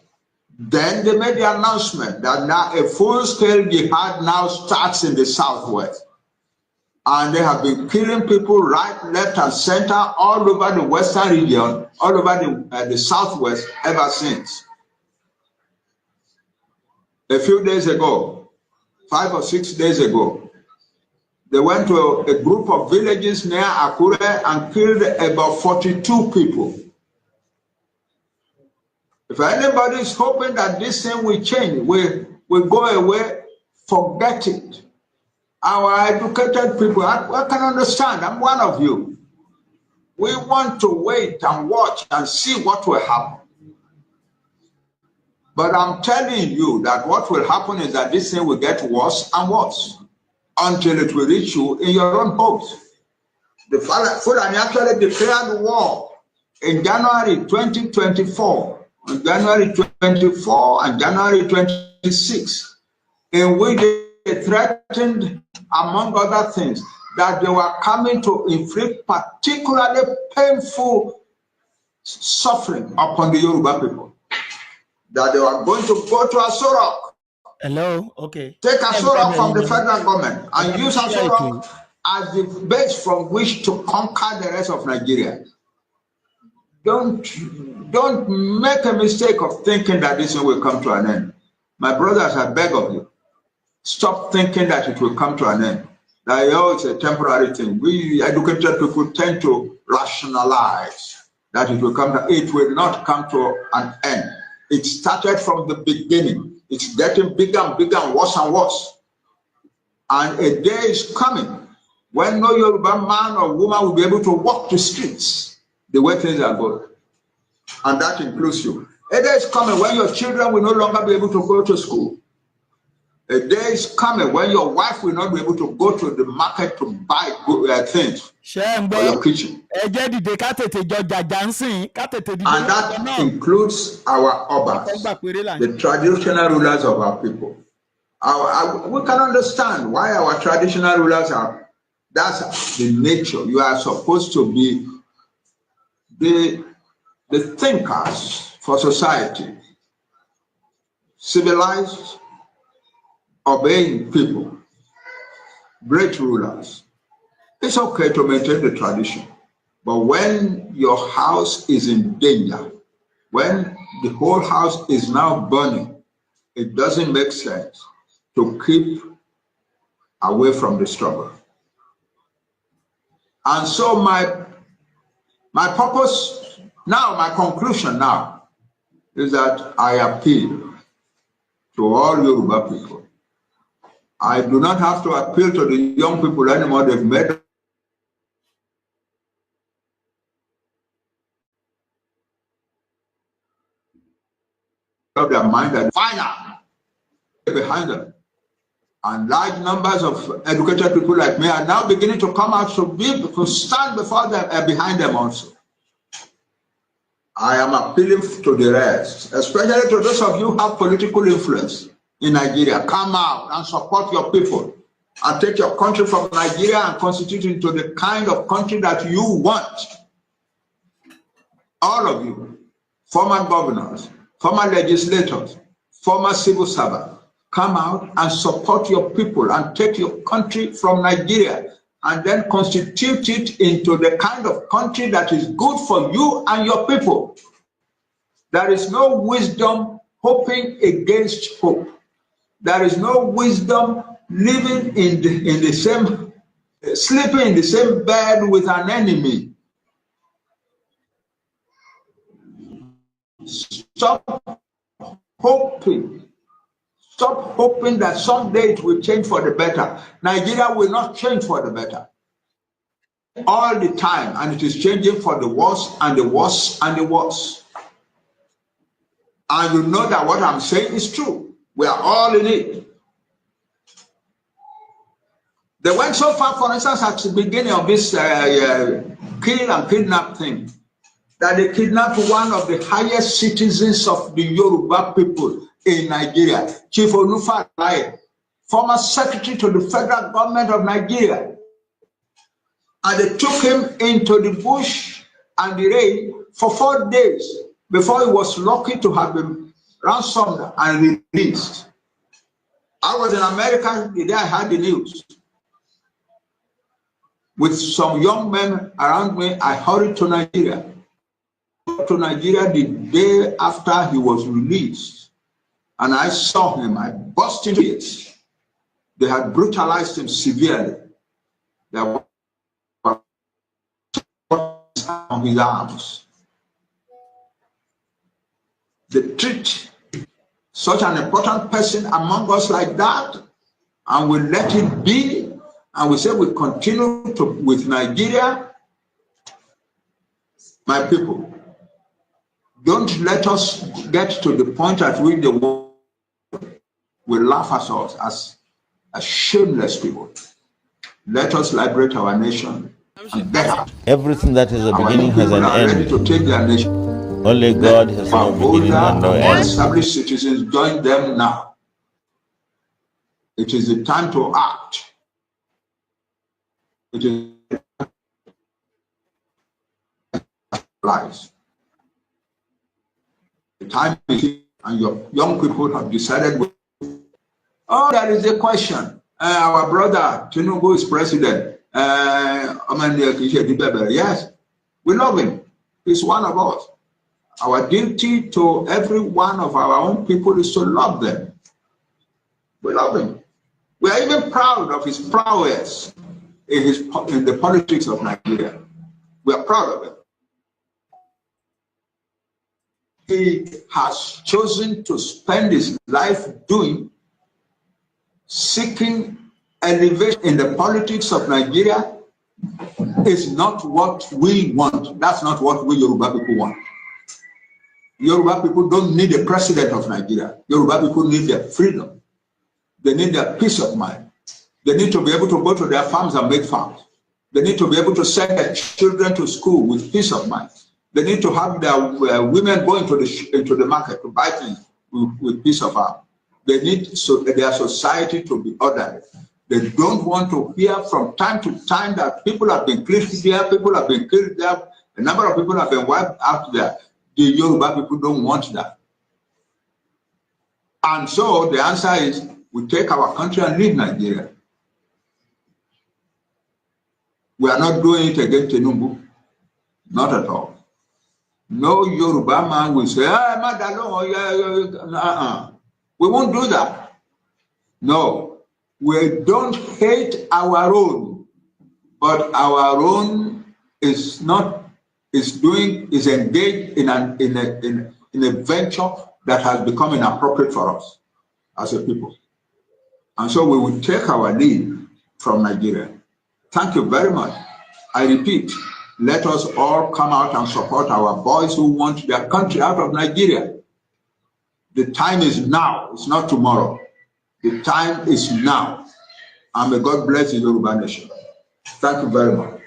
then they made the announcement that now a full-scale jihad now starts in the Southwest. And they have been killing people right, left, and center all over the Western region, all over the Southwest ever since. A few days ago, 5 or 6 days ago, they went to a group of villages near Akure and killed about 42 people. If anybody is hoping that this thing will change, will go away, forget it. Our educated people, I can understand, I'm one of you. We want to wait and watch and see what will happen. But I'm telling you that what will happen is that this thing will get worse and worse until it will reach you in your own homes. The Fulani actually declared war in January 2024. On January 24 and January 26, in which they threatened, among other things, that they were coming to inflict particularly painful suffering upon the Yoruba people. That they were going to go to Asorok.
Hello, okay.
Take Asorok from the federal government and use Asorok as the base from which to conquer the rest of Nigeria. Don't make a mistake of thinking that this will come to an end. My brothers, I beg of you, stop thinking that it will come to an end. That it's a temporary thing. We educated people tend to rationalize that it will come to. It will not come to an end. It started from the beginning. It's getting bigger and bigger and worse. And a day is coming when no Yoruba man or woman will be able to walk the streets the way things are going. And that includes you. A day is coming when your children will no longer be able to go to school. A day is coming when your wife will not be able to go to the market to buy things for your kitchen. And that includes our obas, the traditional rulers of our people. We can understand why our traditional rulers are, that's the nature. You are supposed to be the thinkers for society, civilized, obeying people, great rulers. It's okay to maintain the tradition, but when your house is in danger, when the whole house is now burning, it doesn't make sense to keep away from the struggle. And so my purpose now, my conclusion now, is that I appeal to all Yoruba people. I do not have to appeal to the young people anymore. They've made up their mind and final behind them. And large numbers of educated people like me are now beginning to come out to stand before them and behind them also. I am appealing to the rest, especially to those of you who have political influence in Nigeria. Come out and support your people and take your country from Nigeria and constitute it into the kind of country that you want. All of you, former governors, former legislators, former civil servants, come out and support your people and take your country from Nigeria and then constitute it into the kind of country that is good for you and your people. There is no wisdom hoping against hope. There is no wisdom living in the same, sleeping in the same bed with an enemy. Stop hoping. Stop hoping that someday it will change for the better. Nigeria will not change for the better. all the time, and it is changing for the worse and the worse and the worse. And you know that what I'm saying is true. We are all in it. They went so far, for instance, at the beginning of this kill and kidnap thing, that they kidnapped one of the highest citizens of the Yoruba people in Nigeria, Chief Olufalaye, former secretary to the federal government of Nigeria. And they took him into the bush and the rain for 4 days before he was lucky to have been ransomed and released. I was in America the day I had the news. With some young men around me, I hurried to Nigeria. To Nigeria the day after he was released. And I saw him, I burst into it. They had brutalized him severely. There were on his arms. They treat such an important person among us like that, and we let it be, and we say we continue with Nigeria. My people, don't let us get to the point at which the world will laugh at us as shameless people. Let us liberate our nation and get out.
Everything that is a beginning has an
Ready to
end.
take their nation.
Only God has no beginning and no end.
Established citizens, join them now. It is the time to act. It is lives. The time is here, and your young people have decided. Oh, there is a question. Our brother Tinubu is president. Yes, we love him. He's one of us. Our duty to every one of our own people is to love them. We love him. We are even proud of his prowess in the politics of Nigeria. We are proud of him. He has chosen to spend his life seeking elevation in the politics of Nigeria is not what we want. That's not what we Yoruba people want. Yoruba people don't need a president of Nigeria. Yoruba people need their freedom. They need their peace of mind. They need to be able to go to their farms and make farms. They need to be able to send their children to school with peace of mind. They need to have their women going into the market to buy things with peace of mind. They need their society to be orderly. They don't want to hear from time to time that people have been killed here, people have been killed there, a number of people have been wiped out there. The Yoruba people don't want that. And so the answer is we take our country and leave Nigeria. We are not doing it against Tinubu. Not at all. No Yoruba man will say, we won't do that. No, we don't hate our own, but our own is engaged in a venture that has become inappropriate for us as a people. And so we will take our lead from Nigeria. Thank you very much. I repeat, let us all come out and support our boys who want their country out of Nigeria. The time is now, it's not tomorrow. The time is now. And may God bless the Yoruba nation. Thank you very much.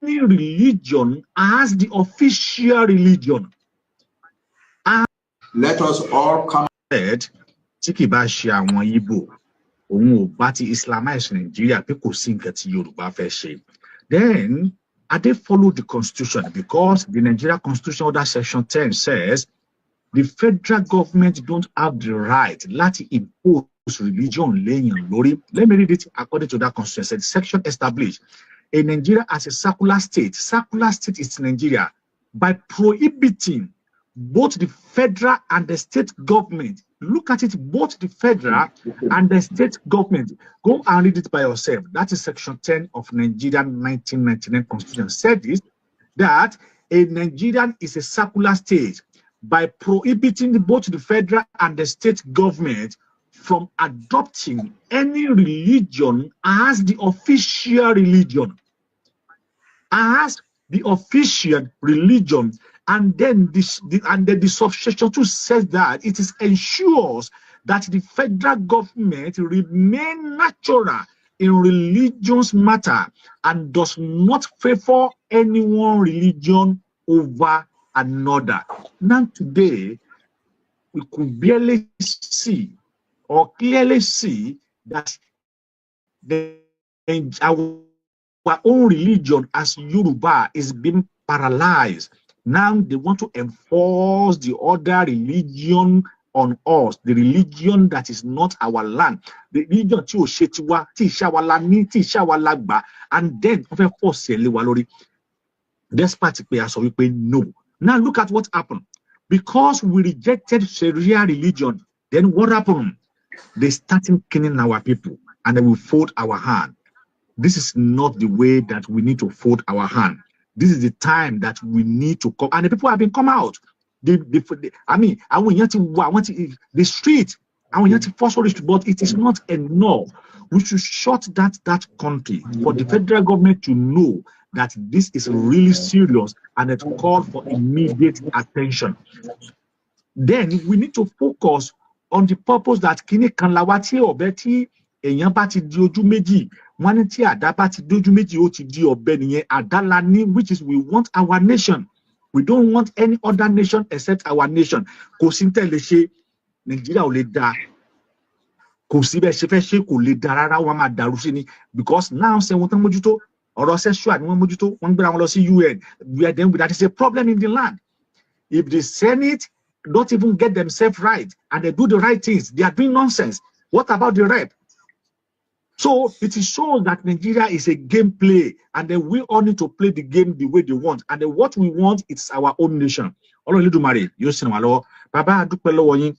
Religion as the official religion.
Let us all come.
Tí kì bá ṣe àwọn Igbo, òun ò bá ti Islamize Nigeria pé kò sí nǹkan tí Yorùbá fẹ́ ṣe. Then, I they follow the constitution because the Nigeria Constitution under Section 10 says the federal government don't have the right to impose religion laying lórí. Let me read it according to that constitution. Section established in Nigeria as a secular state. Secular state is Nigeria by prohibiting both the federal and the state government. Look at it, both the federal and the state government. Go and read it by yourself. That is Section 10 of Nigerian 1999 Constitution. Said this, that a Nigerian is a secular state by prohibiting both the federal and the state government from adopting any religion as the official religion. As the official religion, and then the subsection 2 says that it ensures that the federal government remain natural in religious matter and does not favor any one religion over another. Now today, we could barely see or clearly see that our own religion as Yoruba is being paralyzed. Now they want to enforce the other religion on us, the religion that is not our land, the religion tí ò ṣe tiwa, tí ìṣe àwa la ní, tí ìṣe àwa la gbà, and then wọ́n fẹ́ force ẹ̀ lé wa lórí. Despite pé a sọ wípé no. Now look at what happened. Because we rejected Sharia religion, then what happened? They started killing our people and they will fold our hand. This is not the way that we need to fold our hand. This is the time that we need to come. And the people have been come out. I mean, I want the street. I want to force it, but it is not enough. We should shut that country for the federal government to know that this is really serious and it calls for immediate attention. Then we need to focus on the purpose that kini kan lawati obeti èyàn bá ti di ojú méjì, wọ́n ní tí àdá bá ti di ojú méjì ó ti di ọ̀bẹ nìyẹn, àdá la ní, which is we want our nation. We don't want any other nation except our nation. Kò sí tẹ́lẹ̀ ṣe Nàìjíríà ò lè dá. Kò sí bẹ́ẹ̀ ṣe fẹ́ ṣe kò lè dá rárá, wọ́n máa dàrú sí ni, because now ṣe wọ́n tán mójútó ọ̀rọ̀ sexual ni wọ́n mójútó, wọ́n gbéra wọn lọ sí UN. Then that is a problem in the land. If the Senate don't even get themselves right and they do the right things, they are doing nonsense. What about the rep? So it is shown that Nigeria is a game play, and then we all need to play the game the way they want. And then what we want is our own nation. Olódùmarè yóò sìn wá lọ́wọ́. Bàbá a dúpẹ́ lọ́wọ́ yín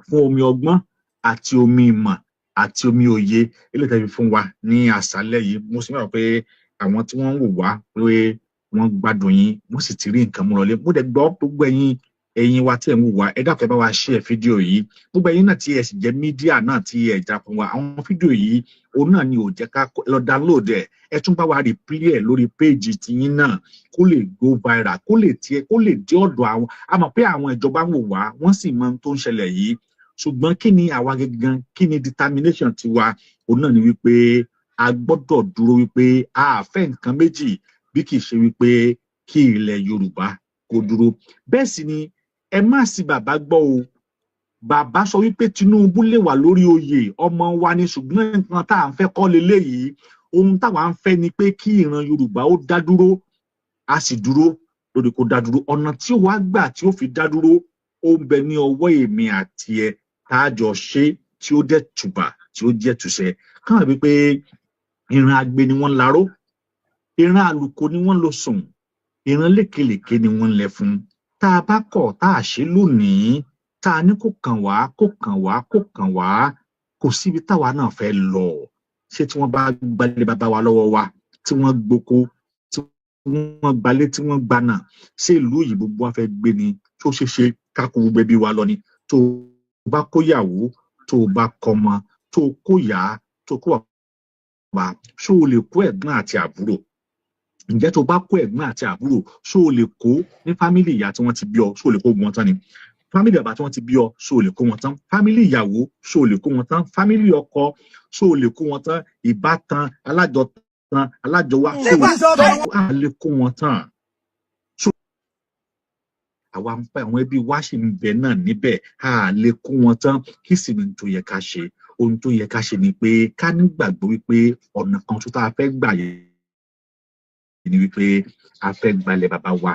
fún omi ọgbọ́n àti omi ìmọ̀ àti omi òye eléyìí tẹ́ fi fún wa ní àṣálẹ́ yìí. Mo sì mọ̀ pé àwọn tí wọ́n ń wò wá pé wọ́n gbádùn yín, wọ́n sì ti rí nǹkan mú lọlé. Mo dẹ̀ gbọ́ gbogbo ẹ̀yin wa tí ẹ ń wò wá, ẹ dákun ẹ bá wa share fídíò yìí. Gbogbo ẹ̀yin náà tí ẹ sì jẹ́ mídíà náà tí ẹ jà fún wa, àwọn fídíò yìí òun náà ni ò jẹ́ ká lọ download ẹ tún bá wa replay ẹ lórí page tiyín náà kó lè go viral, kó lè dé ọ̀dọ̀ àwọn. A mọ̀ pé àwọn ìjọba ń wò wá, wọ́n sì mọ ohun tó ń ṣẹlẹ̀ yìí, ṣùgbọ́n kí ni àwa gangan, kí ni determination tiwa? Òun náà ni wípé a gbọ́dọ̀ dúró wípé a fẹ́ nǹkan méjì bí kì í ṣe wípé kí ilẹ̀ Yorùbá kó dúró. Bẹ́ẹ̀ sì ni ẹ má sì bàbá gbọ́ o. Bàbá sọ wípé Tinubu lè wà lórí oyè, ọmọ wa ni, ṣùgbọ́n nǹkan tá à ń fẹ́ kọ́ leléyìí. Ohun táwa ń fẹ́ ni pé kí ìran Yorùbá ó dá dúró, a sì dúró lórí kó dá dúró. Ọ̀nà tí ó wá gbà tí ó fi dá dúró ó ń bẹ ní ọwọ́ èmi àti ẹ tá a jọ ṣe tí ó dẹ̀ tùbà tí ó jẹ́ tùṣẹ. Káwọn wípé ìran agbe ni wọ́n laró, ìran àlùkò ni wọ́n lọ sùn, ìran lékelèké ni wọ́n lẹ fún. Tá a bá kọ̀ tá a ṣe lónìí, tá a ní kó kàn wá, kò síbi táwa náà fẹ́ lọ. Ṣé tí wọ́n bá gbalé bàbá wa lọ́wọ́ wa, tí wọ́n gboko, tí wọ́n gbalé, tí wọ́n gbaná, ṣé ìlú òyìnbó wa fẹ́ gbé ni? Tó ṣe ká kó gbogbo ẹbí wa lọ ni? Tó bá kóyàwó, tó bá kọ́mọ, tó kóyà, tó kó bàbá, ṣó o lè kó ẹ̀gbọ́n àti àbúrò? Ǹjẹ́ tó bá kó ẹ̀gbọ́n àti àbúrò, ṣó o lè kó ní fámìlì ìyá tí wọ́n ti bí ọ, ṣó o lè kó wọn tán ni? Fámìlì bàbá tí wọ́n ti bí ọ, ṣó o lè kó wọn tán? Fámìlì ìyàwó, ṣó o lè kó wọn tán? Fámìlì ọkọ, ṣó o lè kó wọn tán? Ìbátan, alájọtán, alájọwá, ṣó o lè kó wọn tán? Àwa ń pẹ́ àwọn ẹbí wa ṣì ń bẹ náà níbẹ̀, a lè kó wọn tán. Kí sì ni tó yẹ ká ṣe? Ohun tó yẹ ká ṣe ni pé ká nígbàgbọ́ wípé ọ̀nà kan tó tá a fẹ́ gbà yẹn ni wípé a fẹ́ gbalẹ̀ bàbá wa,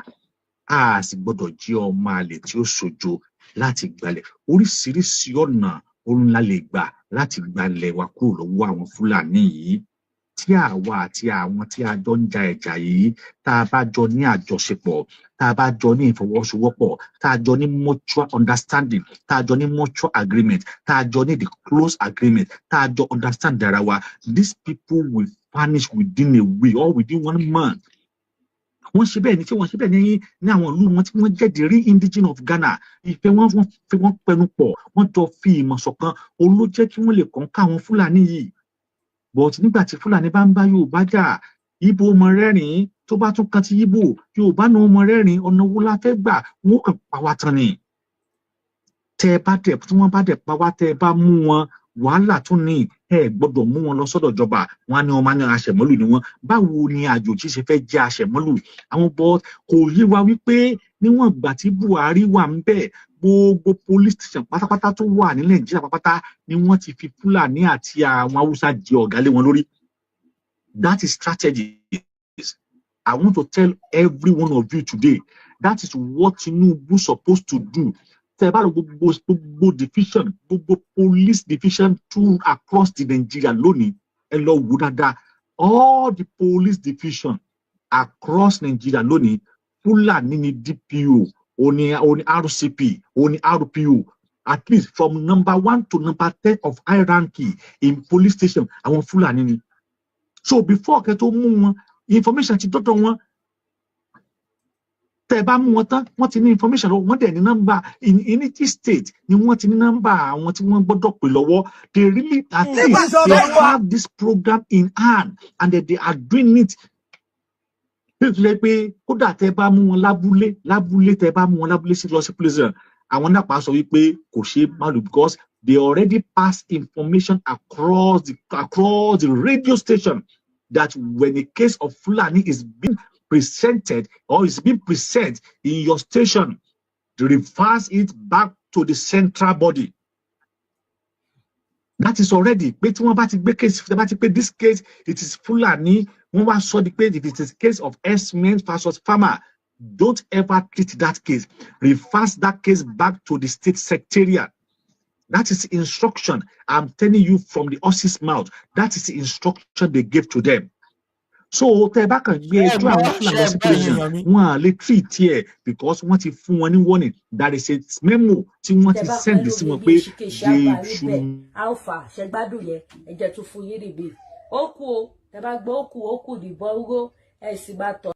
a sì gbọ́dọ̀ jí ọmọ àlè tí ó ṣojo láti gbalẹ̀. Oríṣiríṣi ọ̀nà òun la lè gbà láti gbalẹ̀ wa kúrò lọ́wọ́ àwọn Fúlàní yìí. Tí àwa àti àwọn tí a jọ ń ja ẹ̀jà yìí, tá a bá jọ ní àjọṣepọ̀, tá a bá jọ ní ìfọwọ́sowọ́pọ̀, tá a jọ ní mutual understanding, tá a jọ ní mutual agreement, tá a jọ ní the close agreement, tá a jọ understand ara wa, these people will vanish within a week or within 1 month. wọ́n ṣe bẹ́ẹ̀ ni tí wọ́n ṣe bẹ́ẹ̀ ní àwọn ìlú wọn tí wọ́n jẹ́ the real indigenous of Ghana ìfẹ́ wọ́n pẹnu pọ̀ wọ́n jọ fi ìmọ̀ ṣọ̀kan òun ló jẹ́ kí wọ́n lè kàn ká àwọn Fúlàní yìí but nígbà tí Fúlàní bá ń bá Yorùbá jà Ìgbò ọmọ rẹ́rìn tó bá tún kan ti Ìgbò Yorùbá náà ọmọ rẹ́rìn ọ̀nà wo la fẹ́ gbà wọ́n kàn pa wá tán ni tí wọ́n bá dẹ̀ pa wá tẹ́ ẹ bá mú wọn wàhálà tún ní ẹ gbọ́dọ̀ mú wọn lọ sọ́dọ̀ ìjọba wọn ni wọn máa ní aṣẹ̀mọ́lù ni wọn báwo ni àjòjì ṣe fẹ́ jẹ́ aṣẹ̀mọ́lù àwọn bọ kò yé wa wípé níwọ̀n ìgbà tí Buhari wà ń bẹ̀ gbogbo police station pátápátá tó wà ní Nàìjíríà pátápátá ni wọ́n ti fi Fúlàní àti àwọn Haúsá jẹ ọ̀gá lé wọn lórí. That is strategy. I want to tell every one of you today that is what Tinubu supposed to do. Gbogbo division, gbogbo police division through across the Nigeria lónìí, ẹ lọ wò dáadáa. All the police division across Nigeria lónìí, Fúlàní ni DPO, oni RCP, oni RPO. At least from number 1 to number 10 of hierarchy in police station, àwọn Fúlàní ni. So before kẹ́ tó mú wọn, information ti dọ́dọ̀ wọn. Tẹ́ bá mú wọn tán, wọ́n ti ní information lọ́wọ́, wọ́n dẹ̀ ní number in each state ni wọ́n ti ní number àwọn tí wọ́n gbọ́dọ̀ pè lọ́wọ́. They really at least they have this program in hand and they are doing it. Bí pé kódà tẹ́ bá mú wọn lábúlé tẹ́ bá mú wọn lábúlé sí lọ sí prison, àwọn náà pa sọ wípé kò ṣe má lò because they already pass information across the radio station that when a case of Fulani is being presented or is being presented in your station, reverse it back to the central body. That is already. But when this case, it is Fulani. When we saw the case, if it is a case of S-men versus farmer, don't ever treat that case. Reverse that case back to the state secretariat. That is the instruction I'm telling you from the horse's mouth. That is the instruction they gave to them. So Tebaka treat here because what if one warning that is a memo to what is sent this one way they should
Alpha Shegbadu ye eje to fun yin ribe oku teba gbo oku di bogo esibato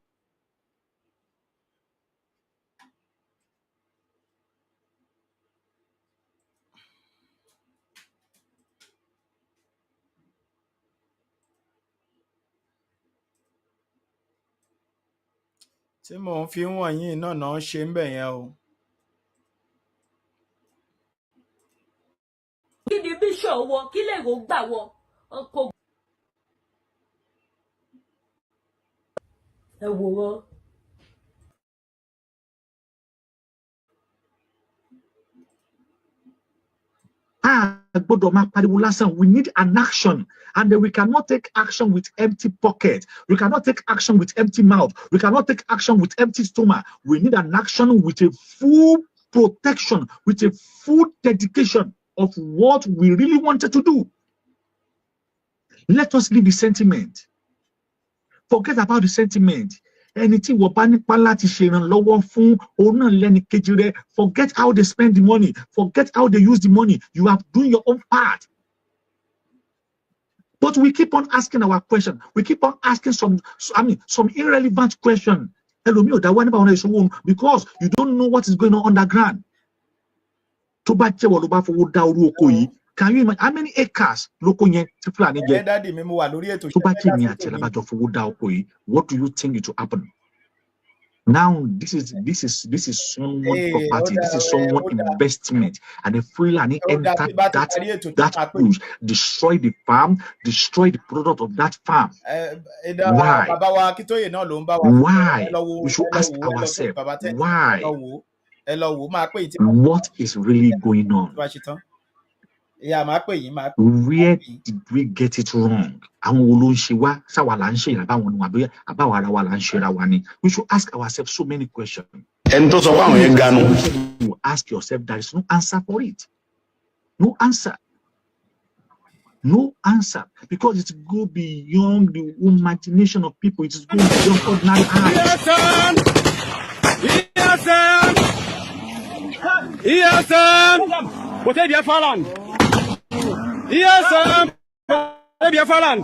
tí mò ń fi wọ̀nyí náà ṣe ń bẹ̀ yẹn o.
kí ni bíṣọ̀ wọ kí lè ro gbà wọ ọkọ̀ ẹ wò wọ́n.
We need an action, and we cannot take action with empty pocket. We cannot take action with empty mouth. We cannot take action with empty stomach. We need an action with a full protection, with a full dedication of what we really wanted to do. Let us leave the sentiment. Forget about the sentiment. Anything forget how they spend the money, forget how they use the money. You have done your own part. But we keep on asking our question. We keep on asking some irrelevant question. Because you don't know what is going on underground. Can you imagine how many acres what do you think it will happen? Now this is someone property, this is someone investment, and if Fulani enter that push, destroy the farm, destroy the product of that farm. Why? We should ask ourselves why. What is really going on? Where did we get it wrong? We should ask ourselves so many questions. You ask yourself, there is no answer for it. No answer. No answer. Because it go beyond the imagination of people. It is going beyond ordinary eyes.
What have you fallen? Yes, have you fallen?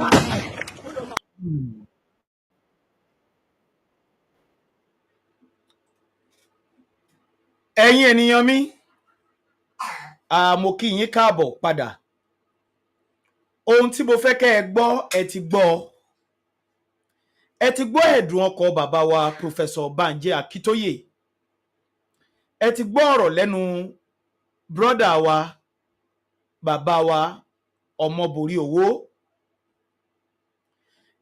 ẹ̀yin ènìyàn mi mo kí yín káàbọ̀ padà. Ohun tí mo fẹ́ kẹ́ ẹ gbọ́ ẹ ti gbọ́. Ẹ ti gbọ́ ẹ̀dùn ọkàn bàbá wa Professor Banji Akintoye. Ẹ ti gbọ́ ọ̀rọ̀ lẹ́nu brọ́dà wa bàbá wa OMO-OKO.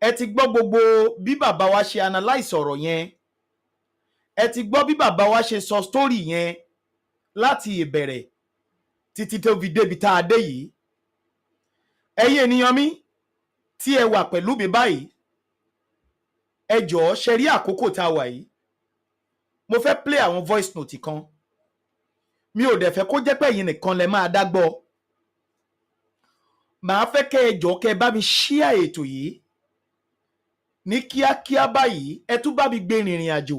Ẹ ti gbọ́ gbogbo bí bàbá wa ṣe analyze ọ̀rọ̀ yẹn. Ẹ ti gbọ́ bí bàbá wa ṣe sọ story yẹn láti ìbẹ̀rẹ̀ títí tó fi débi tá a dé yìí. Ẹ̀yin ènìyàn mi tí ẹ wà pẹ̀lú mi báyìí, ẹ jọ̀ọ́ ṣe rí àkókò tá a wà yìí. Mo fẹ́ play àwọn voice note kan. Mi ò dẹ̀ fẹ́ kó jẹ́ pé ẹ̀yin nìkan lẹ máa dá gbọ́. Màá fẹ́ kẹ́ ẹ jọ̀ọ́ kẹ́ ẹ bá mi share ètò yìí ní kíákíá báyìí. Ẹ tún bá mi gbé rìnrìn àjò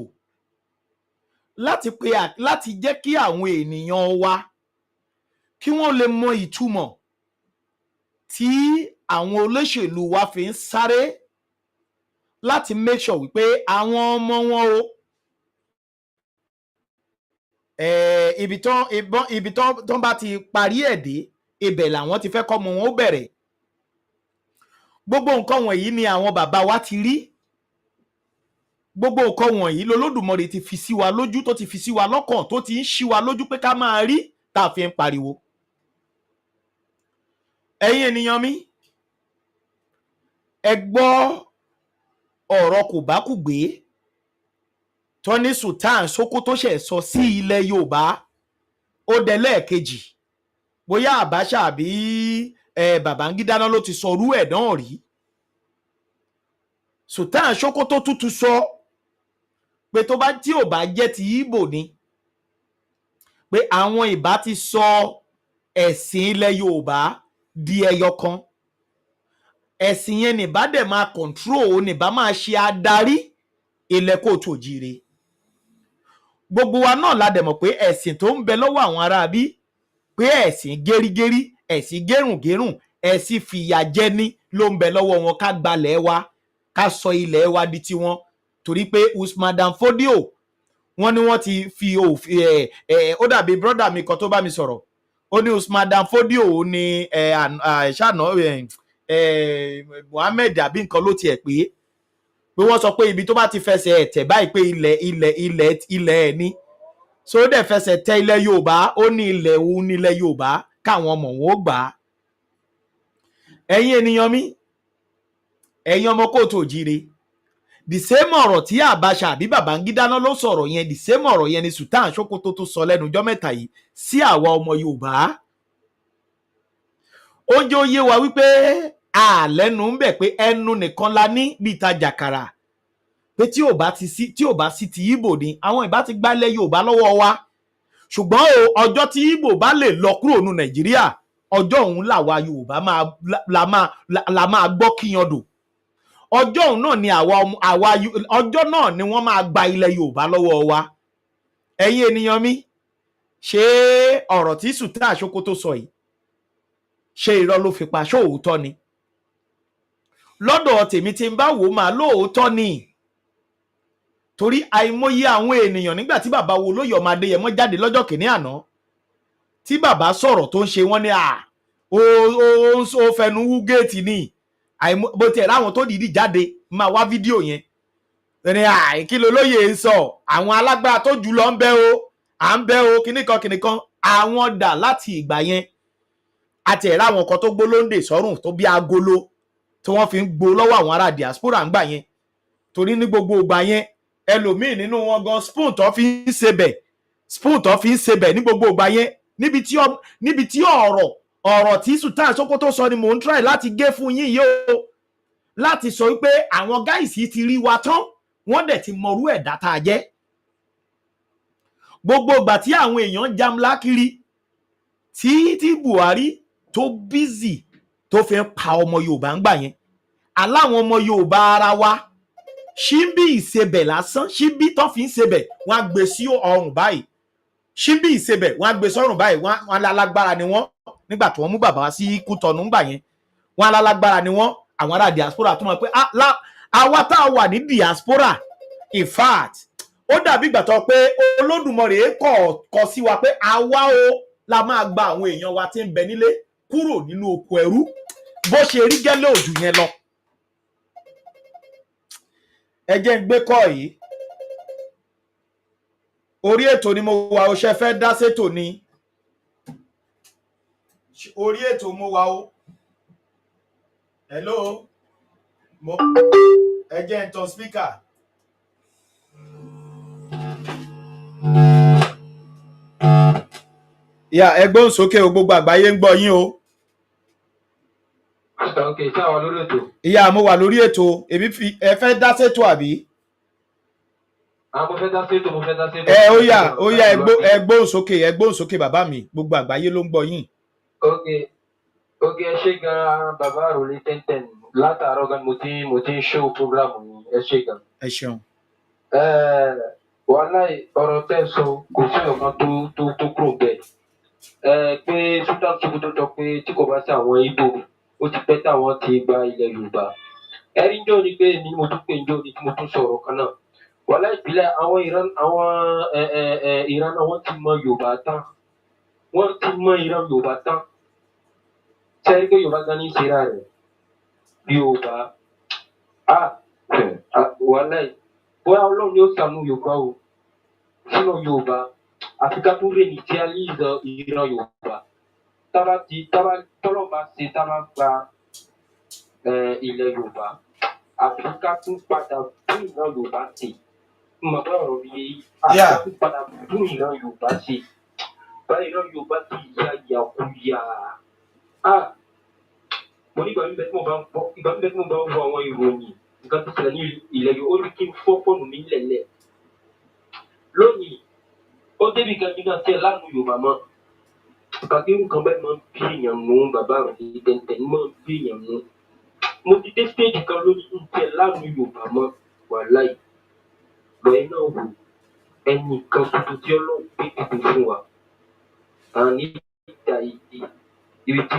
láti jẹ́ kí àwọn ènìyàn wa kí wọ́n lè mọ ìtumọ̀ tí àwọn olóṣèlú wa fi ń sáré láti make sure wípé àwọn ọmọ wọn o ibi tán bá ti parí ẹ̀ dé ibẹ̀ làwọn ti fẹ́ kọ́ ọmọ wọn ó bẹ̀rẹ̀. Gbogbo nǹkan wọ̀nyí ni àwọn bàbá wa ti rí. Gbogbo nǹkan wọ̀nyí lolódùmarè ti fi sí wa lójú, tó ti fi sí wa lọ́kàn, tó ti ń ṣí wa lójú pé ká máa rí tá a fi ń pariwo. Ẹ̀yin ènìyàn mi, ẹ gbọ́ ọ̀rọ̀ kòbákùgbé tó ní Sultan Sokoto ṣẹ̀ sọ sí ilẹ̀ Yorùbá. Ó dẹ̀ lẹ́ẹ̀kejì, bóyá Abacha àbí Babangida náà ló ti sọ orú ẹ̀ náà rí. Sultan Sokoto tútù sọ pé tí ò bá jẹ́ ti Ìgbò ni pé àwọn ìbá ti sọ ẹ̀sìn ilẹ̀ Yorùbá di ẹyọ kan. Ẹ̀sìn yẹn nìbá dẹ̀ máa control, nìbá máa ṣe adarí ilẹ̀ Kóòtù Òjíire. Gbogbo wa náà la dẹ̀ mọ̀ pé ẹ̀sìn tó ń bẹ lọ́wọ́ àwọn aráabí pé ẹ̀sìn gẹ́rígẹ́rí, ẹ̀sìn gẹ́rùngẹ́rùn, ẹ̀sìn fìyàjẹni ló ń bẹ lọ́wọ́ wọn. Ká gbalẹ̀ wa, ká sọ ilẹ̀ wa di tiwọn. Torí pé Usman Dan Fodio wọ́n ní wọ́n ti fi òfin ó dàbí brọ́dà mi kan tó bá mi sọ̀rọ̀. Ó ní Usman Dan Fodio ó ní ṣáná Muhammed àbí nǹkan ló tiẹ̀ pé wọ́n sọ pé ibi tó bá ti fẹsẹ̀ tẹ̀ báyìí pé ilẹ̀ ẹ̀ ní. So ó dẹ̀ fẹsẹ̀ tẹ ilẹ̀ Yorùbá, ó ní ilẹ̀ òun ní ilẹ̀ Yorùbá, káwọn ọmọ wọn ó gbà á. Ẹ̀yin ènìyàn mi, ẹ̀yin ọmọ Kóòtù Òjíire, the same ọ̀rọ̀ tí Abacha àbí Babangida náà ló sọ̀rọ̀ yẹn, the same ọ̀rọ̀ yẹn ni Sultan Sokoto tó sọ lẹ́nu ọjọ́ mẹ́ta yìí sí àwa ọmọ Yorùbá. Ó jẹ́ ó yé wa wípé àlẹ́nu ń bẹ̀ pé ẹnu nìkan la ní bíi ta jàkàrà, pé tí ò bá sí ti Ìgbò ni àwọn ìbá ti gbálẹ̀ Yorùbá lọ́wọ́ wa. Ṣùgbọ́n ọjọ́ tí Ìgbò bá lè lọ kúrò ní Nàìjíríà, ọjọ́ òun làwa Yorùbá la máa gbọ́ kíyàndò. Ọjọ́ òun náà ni ọjọ́ náà ni wọ́n máa gba ilẹ̀ Yorùbá lọ́wọ́ wa. Ẹ̀yin ènìyàn mi, ṣé ọ̀rọ̀ tí Sultan Sokoto sọ yìí ṣé irọ́ ló fi pa, ṣó òótọ́ ni? Lọ́dọ̀ tèmi tí ń bá wò máa lóòótọ́ ni. Torí àìmọye àwọn ènìyàn nígbà tí bàbá wo Olóyè Ọmọ Adéyẹmọ jáde lọ́jọ́ kìíní àná tí bàbá sọ̀rọ̀ tó ń ṣe wọ́n ní ó fẹnu wú géètì ni. Bó tiẹ̀ láwọn tó dìídì jáde máa wá fídíò yẹn ní kí lolóyè ń sọ, àwọn alágbára tó jù lọ ń bẹ o, à ń bẹ o, kìnnìkan àwọn dà láti ìgbà yẹn. Àti ẹ̀rọ àwọn kan tó gbólóńdè sọ́rùn tó bí agolo tí wọ́n fi ń gbó lọ́wọ́ àwọn ará diaspora ń gbà yẹn. Torí ní gbogbo ìgbà yẹn ẹlòmíì nínú wọn gan spoon tó fi ń sebẹ̀ ní gbogbo ìgbà yẹn. Níbi tí ọ̀rọ̀ tí Sultan Sokoto sọ ni mò ń try láti gé fún yín yìí o, láti sọ wípé àwọn gáìsì ti rí wa tán, wọ́n dẹ̀ ti mọrú ẹ̀dá tá a jẹ́. Gbogbo ìgbà tí àwọn èèyàn jamlá kiri tí Buhari tó bízì tó fi ń pa ọmọ Yorùbá ń gbà yẹn, aláwọn ọmọ Yorùbá ara wa ṣíbí ìsebẹ̀ lásán, ṣíbí tó fi ń sebẹ̀ wọ́n á gbé sí ọrùn báyìí, ṣíbí ìsebẹ̀ wọ́n á gbé sọ́rùn báyìí, wọ́n alágbára ni wọ́n. Nígbà tí wọ́n mú bàbá sí Kútọ̀nù ń gbà yẹn, wọ́n alágbára ni wọ́n. Àwọn ará diaspora tó mọ̀ pé àwa tá a wà ní diaspora, in fact ó dàbí ìgbà tó pé Olódùmarè kọ sí wa pé àwa o la máa gba àwọn èèyàn wa tí ń bẹ nílé kúrò nínú oko ẹrú bó ṣe rí gẹ́lẹ́ òjù yẹn lọ. ẹ jẹ́ ń gbé kọ́ yìí orí ètò ni mo wà ó ṣe fẹ́ dá sétò ni orí ètò mo wà ó hello mo ẹ jẹ́ ń tan speaker. ìyá ẹgbọ́n sókè o gbogbo àgbáyé ń gbọ́ yín o.
Okay, ṣé àwọn lórí ètò?
ìyá mo wà lórí ètò èmi fi ẹ fẹ́ dá sétò àbí.
Mo fẹ́ dá sétò, mo fẹ́ dá sétò.
Ó yá ẹgbọ́n sókè bàbá mi gbogbo àgbáyé ló ń gbọ́ yín.
Okay, ẹ ṣé gan bàbá àròlé 1010 látàárọ̀ gan mo ti ń show program yìí ẹ ṣé gan.
ẹ ṣeun.
Wàláì ọ̀rọ̀ tẹ́ sọ kò sí ọ̀kan tó kúrò bẹ́ẹ̀. Pé Sultan Sokoto sọ pé tí kò bá sí àwọn Ìgbò ó ti pẹ́ táwọn ti gba ilẹ̀ Yorùbá. Ẹ̀rí ń jọ́ ni pé èmi ni mo tún pè ń jọ́ ni tí mo tún sọ̀rọ̀ kan náà. Wàláì ìpìlẹ̀ àwọn ìran náà wọ́n ti mọ Yorùbá tán. Wọ́n ti mọ ìran Yorùbá tán. Sẹ́rí pé Yorùbá gan ní ìṣera rẹ̀. Yorùbá. Wàláì. Bóyá Ọlọ́run ni ó ṣàánú Yorùbá o. Sínú Yorùbá. Àfikà tó rè ní tí a lè yọ ìran Yorùbá. Tọ́lọ́ bá ṣe tábà gba ilẹ̀ Yorùbá. Àfikà tó padà fún ìran Yorùbá ṣe. Mo bá ọ̀rọ̀ mi yé. Àfikà tó padà fún ìran Yorùbá ṣe. Báyìí ìran Yorùbá ti ya ìyàkúyà. Mo ní ìgbà mímẹ́ tí mo bá ń wo àwọn ìròyìn nǹkan tó ṣẹlẹ̀ ní ilẹ̀ Yorùbá ó ní kí n fọ́ fóònù mi lẹ̀lẹ̀. Lónìí ó débi kan nígbà tí ẹ lánàá Yorùbá mọ́. Ìpàdé nǹkan bẹ́ẹ̀ máa ń bí èèyàn nù bàbá rẹ̀ tẹ̀ntẹ̀ máa ń bí èèyàn nù. Mo ti dé stage kan lónìí ní tí ẹ lánàá Yorùbá mọ́ wàláì. Lọ́yìn náà wò ẹnì kan tuntun tí Ọlọ́run gbé dìbò fún wa. Àní ìdá ìdí ibi tí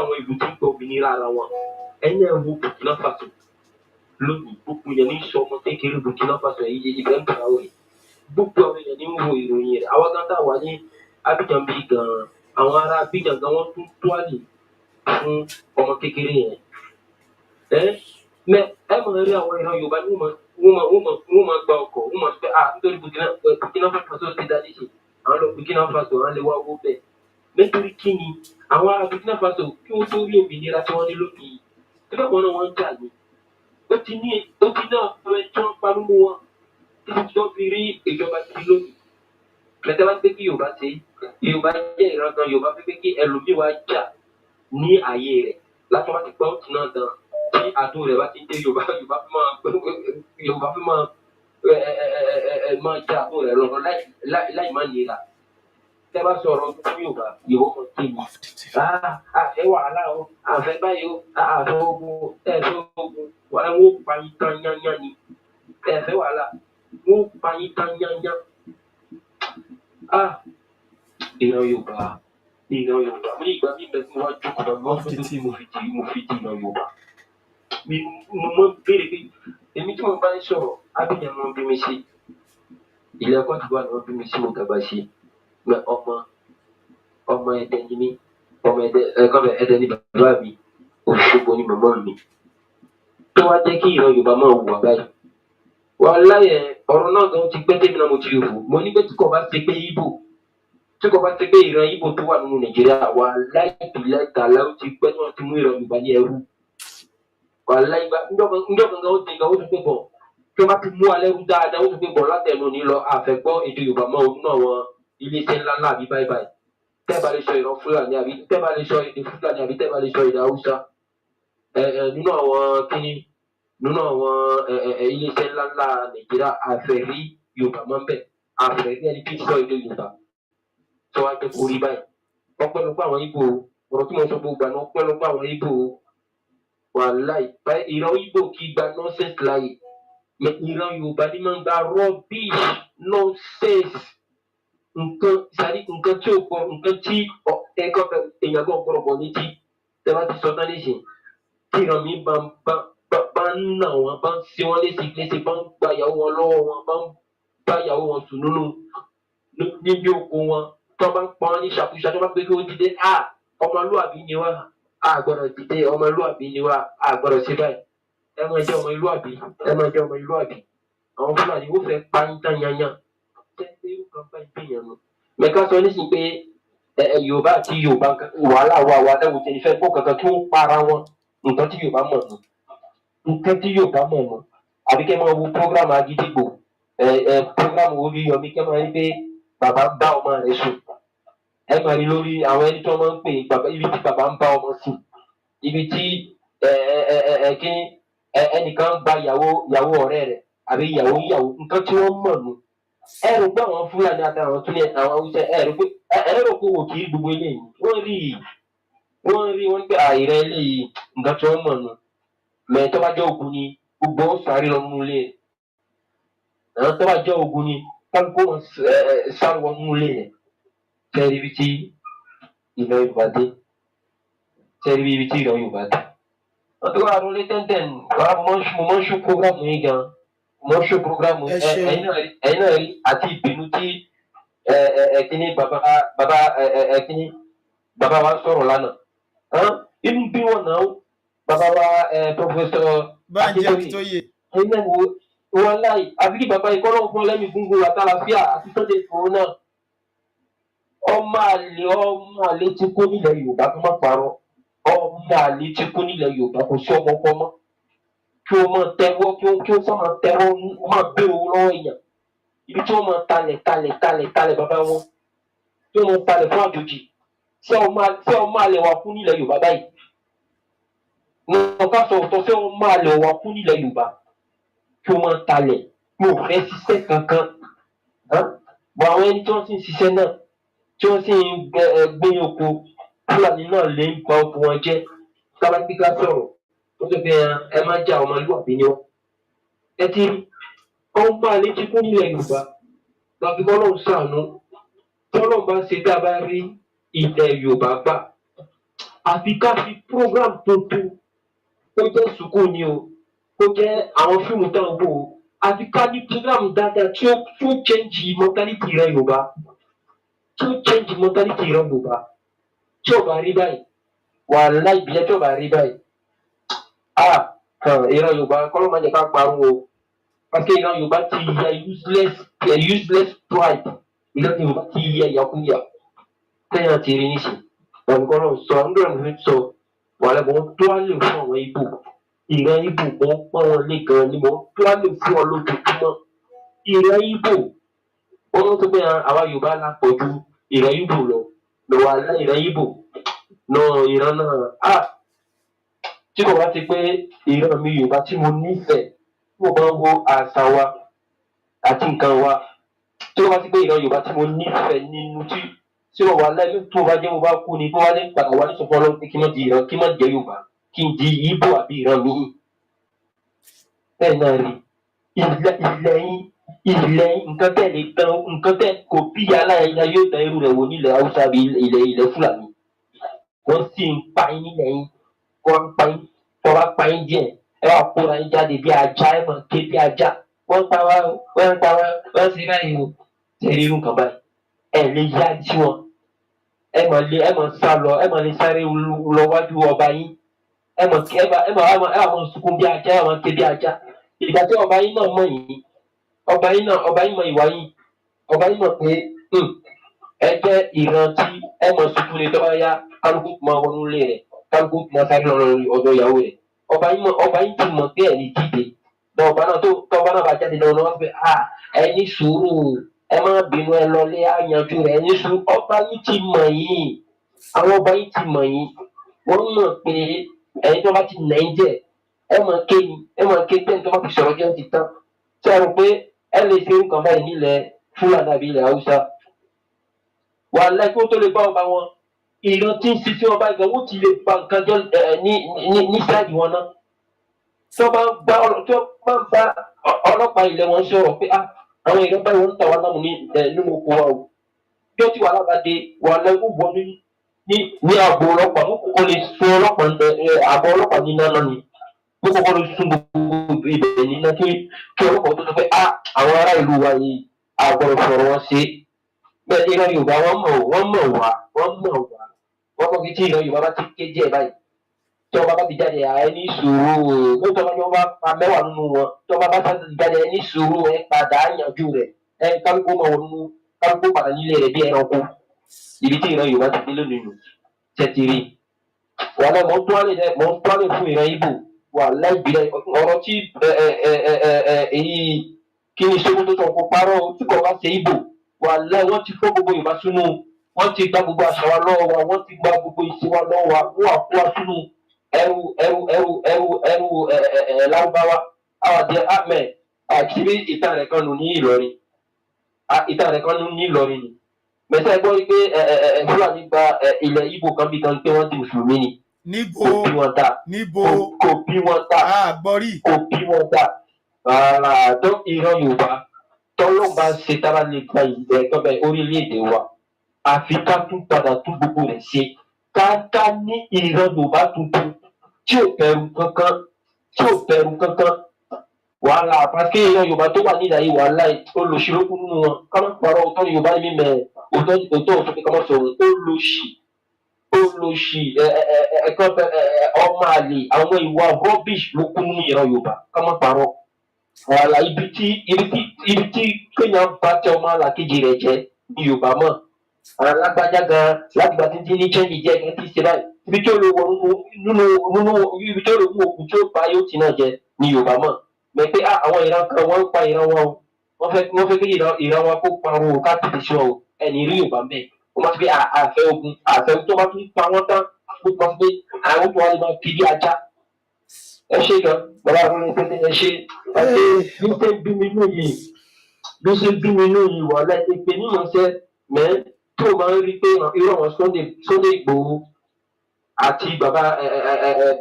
àwọn ìlú tí ń gbọ́ òmìnira ara wọn. Ẹni ẹ̀ wo Burkina Faso lónìí gbogbo yẹn ní sọ ọmọ kékeré Burkina Faso yìí ibẹ̀ ń bá wẹ̀. Gbogbo àwọn èèyàn ní ń wo ìròyìn rẹ̀. Àwọn kan tá wà ní Abidjan bíi gan-an àwọn ará Abidjan gan wọ́n tún tó àlè fún ọmọ kékeré yẹn. Mẹ ẹ mọ̀ rí àwọn ìran Yorùbá ní wọ́n máa gba ọkọ̀ wọ́n máa fẹ́ nítorí Burkina Faso ti dá léṣe àwọn lọ Burkina Faso àwọn lè wá owó bẹ́ẹ̀. Nítorí kí ni àwọn ará Burkina Faso kí wọ́n tó rí òmìnira tí wọ́n ní lónìí tí bẹ́ẹ̀ wọn náà wọ́n ń jà ní. Ó ti náà fẹ́ tí wọ́n parú mọ́ wọn títí tí wọ́n fi rí ìjọba ti lónìí. Lẹ́tẹ̀ bá gbé kí Yorùbá ṣe Yorùbá jẹ́ ìran kan Yorùbá pé kí ẹlòmíì wá jà ní ààyè rẹ̀ láti wá ti gbọ́ òtún náà dán tí àdó rẹ̀ bá ti dé Yorùbá fi máa jà àdó rẹ̀ lọ́rọ̀ láì má nira. Tẹ́ bá sọ̀rọ̀ fún Yorùbá kan kí ni àfẹ́ wàhálà o àfẹ́ báyìí o àfẹ́ ogun wọ́n ó pa yín tán yányá ni ẹ̀fẹ́ wàhálà wọ́n ó pa yín tán yányá. Ìran Yorùbá mo ní ìgbà míì bẹ́ẹ̀ tí wọ́n jókòó lọ wọ́n fún tí mo fi di ìran Yorùbá. Mo mọ̀ béèrè pé èmi tí mo bá ń sọ̀rọ̀ Abidjan ni wọ́n bí mi sí ilẹ̀ ẹ̀kọ́ àdúgbò ni wọ́n bí mi sí mo dàgbà sí ọmọ Ẹdẹ ni mí ọmọ Ẹdẹ ni bàbá mi Òṣogbo ni màmá mi tó wá jẹ́ kí ìran Yorùbá máa wùwà báyìí. Wàláhì ọ̀rọ̀ náà gan ti pẹ́ tèmi náà mo ti rí òfò mo ní pé tí kò bá ṣe pé ìran Ìgbò tó wà nínú Nàìjíríà wàláhì ìpìlẹ̀ tààlà ó ti pẹ́ tí wọ́n ti mú ìran Yorùbá ní ẹrú. Wàláhì ńjọ́ gangan ó ti gan ó tún pé bọ̀ tí wọ́n bá ti mú alẹ́ rú dáadáa ó tún pé bọ̀ látẹnu ní lọ àfẹ́gbọ́ èdè Yorùbá mọ́ nínú àwọn iléeṣẹ́ ńláńlá àbí báyìí tẹ́ bá lè sọ ìran Fúlàní àbí tẹ́ bá lè sọ èdè Fúlàní àbí tẹ́ bá lè sọ èdè Haúsá nínú àwọn iléeṣẹ́ ńláńlá Nàìjíríà àfẹ́rí Yorùbá máa ń bẹ̀ àfẹ́rí ẹni tí ń sọ èdè Yorùbá tó wá jẹ́ kó rí báyìí. Ọpẹ́lọpẹ́ àwọn Ìgbò ọ̀rọ̀ tí mo sọ gbogbo àná ọpẹ́lọpẹ́ àwọn Ìgbò wàláhì ìran Ìgbò kì í gba nọ́ọ̀sẹ̀sì láàyè ìran Yorùbá ní máa ń gba rubbish nonsense nǹkan tí ò gbọ́ nǹkan tí èèyàn kan gbọ́dọ̀ bọ̀ ní tí tẹ́ bá ti sọ tán nísìnyí tí ìran mi bá ń nà wọ́n bá ń ṣe wọ́n léṣe bá ń gba ìyàwó wọn lọ́wọ́ wọn bá ń bá ìyàwó wọn sùn níbi oko wọn tó bá ń pọn ní ṣàkóso tó bá gbé kí ó dìde ọmọlúwàbí ni wá gbọ́dọ̀ dìde ọmọlúwàbí ni wá gbọ́dọ̀ ṣe báyìí ẹ máa jẹ́ ọmọlúwàbí ẹ máa jẹ́ ọmọlúwàbí àwọn Fúlàní ó fẹ́ pa yín tán yanyan jẹ́ pé ó kàn bá ìgbé yẹn lọ. mẹ́ka sọ nísìnyí pé Yorùbá àti Yorùbá wàhálà wà lẹ́wọ̀n tẹ̀lé fẹ́ gbọ́ kankan tí ó ń para wọn nǹkan tí Yorùbá mọ̀ nù nǹkan tí Yorùbá mọ̀ nù àbí kẹ́ máa wo program Agídígbò program Oríyọmí kẹ́ máa rí pé bàbá ń bá ọmọ rẹ̀ sùn ẹ máa rí lórí àwọn ẹni tí wọ́n máa ń pè ibi tí bàbá ń bá ọmọ sùn ibi tí ẹnìkan gba ìyàwó ọ̀rẹ́ rẹ̀ àbí ìyàwó nǹkan tí wọ́n mọ̀ nù ẹ rò pé àwọn Fúlàní àtàwọn kílẹ̀ àwọn Haúsá ẹ rò pé wò kí gbogbo eléyìí wọ́n rí wọ́n gbé àìrẹ́ eléyìí nǹkan tí wọ́n mọ̀ nù mẹ tó bá jẹ́ ogun ni gbogbo ó sáré lọ nínú ilé àwọn tó bá jẹ́ ogun ni kálukú wọn sáré wọ nínú ilé rẹ̀ tẹ́rí ibi tí ilẹ̀ Yorùbá dé tẹ́rí ibi tí ilẹ̀ Yorùbá dé. wọ́n ti wá lórí tẹ́ntẹ́n mo máa ń ṣó programu yìí gan mo ń ṣó programu ẹ̀yin náà rí àti ìbínú tí kíní bàbá wa sọ̀rọ̀ lánàá inú bí wọn náà bàbá wa Professor
Banji Akintoye
ẹ̀yin náà wọ́n láì àbí kí bàbá ìkọ́lọ́ fún lẹ́mìí gúngún àtàlàfíà àti Sunday fún náà ọmọ àlè ti kú nílẹ̀ Yorùbá tó má parọ́ ọmọ àlè ti kú nílẹ̀ Yorùbá kò sí ọmọ ọkọ mọ́ kí o máa tẹ́wọ́ kí o sọ máa tẹ́wọ́ máa gbé owó lọ́wọ́ èèyàn ibi tí wọ́n máa talẹ̀ bàbá wọn tí wọ́n máa talẹ̀ fún àjòjì ṣé ọmọ àlè wà kú nílẹ̀ Yorùbá báyìí wọn ká sọ ọ̀tọ̀ ṣé ọmọ àlè wà kú nílẹ̀ Yorùbá kí o máa talẹ̀ kí o fẹ́ ṣiṣẹ́ kankan bọ̀ àwọn ẹni tí wọ́n ti ń ṣiṣẹ́ náà tí wọ́n sì ń gbé oko Fúlàní náà lè ń gba oko wọn jẹ́ kábàtíkà sọ̀rọ̀ ó tó fi ẹ má jà ọmọlúwàbí ni wọn. ẹ ti rí ọ̀hún máa lè ti kú nílẹ̀ Yorùbá lọ́bí bọ́lọ́hún ṣàánú bọ́lọ́hún bá ṣe tá a bá rí ilẹ̀ Yorùbá gbà àfi ká fi program tuntun ó jẹ́ sùkúù ni o ó jẹ́ àwọn fíìmù tó ń wò ó àfi ká ní program dáadáa tí ó change mentality rẹ Yorùbá tí ó change mentality rẹ Yorùbá tí ò bá rí báyìí wàhálà ìbílẹ̀ tí ò bá rí báyìí ìran Yorùbá kọ́lọ́ máa jẹ́ ká parun o parce que ìran Yorùbá ti ya useless pride ìran Yorùbá ti ya ìyàkúnyà tẹ́yàn ti rí níṣẹ́ wọn kọ́lọ́ sọ àńdọ̀rọ̀ mi sọ wàhálà wọn tó á lè fún àwọn Ìgbò ìran Ìgbò wọn pọ́n wọn lé gan ni wọn tó á lè fún ọ lójoojúmọ́ ìran Ìgbò wọn tó bẹ́ẹ̀ àwa Yorùbá lápọ̀ ju ìran Ìgbò lọ lọ́wọ́ alẹ́ ìran Ìgbò náà ìran náà tí kò bá ti pé ìran mi Yorùbá tí mo nífẹ̀ẹ́ tí mo bá ń wo àṣà wa àti nǹkan wa tí kò bá ti pé ìran Yorùbá tí mo nífẹ̀ẹ́ nínú tí mo wà lẹ́yìn tó bá jẹ́ mo bá kú ni tó wá lé padà wá ní sọ̀fọ́ lọ́wọ́ pé kí má di ìran kí má jẹ́ Yorùbá kí n di Ìgbò àbí ìran mi. bẹ́ẹ̀ náà rí ilẹ̀ nǹkan tẹ̀ lè tán nǹkan tẹ̀ kò bí aláìyá yóò tẹ irú rẹ̀ wò nílẹ̀ Haúsá bí ilẹ̀ Fúlàní wọ́n sì ń pa yín nílẹ̀ yín wọ́n ń pa yín wọ́n bá pa yín díẹ̀ ẹ wá kóra yín jáde bí ajá ẹ máa ké bí ajá wọ́n ń pa wá wọ́n sì báyìí o ṣe rí irú nǹkan báyìí ẹ lè yá jí wọn ẹ máa sá lọ ẹ máa lè sáré lọ wájú ọba yín ẹ máa sunkún bí ajá ẹ máa ké bí ajá ìgbà tí ọba yín náà mọ̀ yín ọba yín mọ̀ ìwà yín ọba yín mọ̀ pé ẹ jẹ́ ìran tí ẹ máa sunkún ní tọ́ba yá kálukú máa wọnú ilé rẹ̀ kálukú máa sáré lọ ọ̀dọ̀ ìyàwó rẹ̀ ọba yín ti mọ̀ pé ẹ̀ ní dìde ọba náà tọ́ba náà bá jáde lọ́wọ́ lọ́wọ́ pé ẹ ní sùúrù ẹ má bínú ẹ lọlé àyànjú rẹ̀ ẹ ní sùúrù ọba yín ti mọ̀ yín àwọn ọba yín ti mọ̀ yín wọ́n mọ̀ pé ẹ̀yin tó bá ti nà ń jẹ́ ẹ máa ké tẹ́ni tó bá fi sọ̀rọ̀ jẹ́ ti tán tí a rò pé ẹ lè ṣe nǹkan báyìí nílẹ̀ Fúlàní àbí ilẹ̀ Haúsá wàhálà kí wọ́n tó lè bá ọba wọn ìran tí ń ṣiṣẹ́ ọba ìgbà wọ́n ti lè ba nǹkan jọ ní sáàdì wọn náà tí wọ́n bá ń bá ọlọ́pàá ilẹ̀ wọn sọ̀rọ̀ pé àwọn ìran báyìí wọ́n ń tà wá láàmú nínú oko wa o bí ó ti wà lábàdé wàhálà ikú wọ ní ààbò ọlọ́pàá mú kókó lè sun ààbò ọlọ́pàá ní náà ni mú kókó lè sun gbogbo ibẹ̀ níná kí ọlọ́pàá tó sọ pé àwọn ará ìlú wa yìí àgbọ̀rọ̀ fọ̀rọ̀ wọn ṣe bẹ́ẹ̀ ìran Yorùbá wọ́n mọ̀ wá wọ́n mọ̀ kí tí ìran Yorùbá bá ti kéjì ẹ̀ báyìí tí ọba bá ti jáde ẹ ní sùúrù ló tọ́ bá bá pa mẹ́wàá nínú wọn tí ọba bá ti jáde ẹ ní sùúrù ẹ padà yanjú rẹ̀ ẹ kálukú mọ̀ wọn nínú kálukú padà nílé rẹ̀ bí ẹranko ibi tí ìran Yorùbá ti dé lónìí nù tẹ́tìrì wà náà mọ̀ ń tó àlè fún ìran Ìgbò wà láìbílẹ̀ ọ̀rọ̀ tí èyí kí ni Sókótó tó kó parọ́ tí kò bá ṣe Ìgbò wà láì wọ́n ti fọ́ gbogbo Yorùbá sínú wọ́n ti gba gbogbo àṣà wa lọ́wọ́ wa wọ́n ti gba gbogbo ìṣe wa lọ́wọ́ wa wọ́n wà kó wa sínú ẹrù Lárúbáwá àwọn àti ahmed àti ìtàn rẹ̀ kan nù ní Ìlọrin ni mẹsẹ̀ gbọ́ pé Fúlàní gba ilẹ̀ Ìgbò kan bí kan pé wọ́n ti mùsùlùmí ni
níbo
kò bí wọn dà kò bí wọn dà tó ìran Yorùbá tọ́lọ́ bá ṣe tára lè gba ìgbẹ́ orílẹ̀-èdè wa àfi ká tún padà tún gbogbo rẹ̀ ṣe ká ní ìran Yorùbá tuntun tí ò bẹ̀rù kankan wàhálà pàṣẹ ìran Yorùbá tó wà nílẹ̀ yìí wàhálà olùsirokú nínú wọn ká má parọ́ òótọ́ ni Yorùbá ní mímẹ́ òótọ́ òfin ká má sọ̀rọ̀ olùsì ọmọ àlè àwọn ìwà rubbish ló kún nínú ìran Yorùbá ká má parọ́ wàhálà ibi tí kéèyàn bá tẹ ọmọ àlàkejì rẹ̀ jẹ́ ní Yorùbá mọ̀ alágbájá gan láti gba títí ní chẹ́ńdì jẹ́ kí n ti ṣe báyìí ibi tí ó lè wọ nínú ibi tí ó lè mú òkú tí ó bá yóò ti náà jẹ ní Yorùbá mọ̀ mẹ́ pé àwọn ìran kan wọ́n ń pa ìran wọn o wọ́n fẹ́ kí ìran wọn kó parun o ká tètè sọ o ẹni rí Yorùbá mẹ́ wọ́n máa ti pé àfẹ́ ogun àfẹ́ tó bá tún pa wọ́n tán ó máa ti pé àwọn tó wà lè máa fi bí ajá ẹ ṣe gan bàbá àwọn ẹni pé ẹ ṣe bí ṣe bí mi nù yìí wà láì pé nínú iṣẹ́ mẹ́ tó máa ń rí pé irú àwọn Sunday Igboho àti bàbá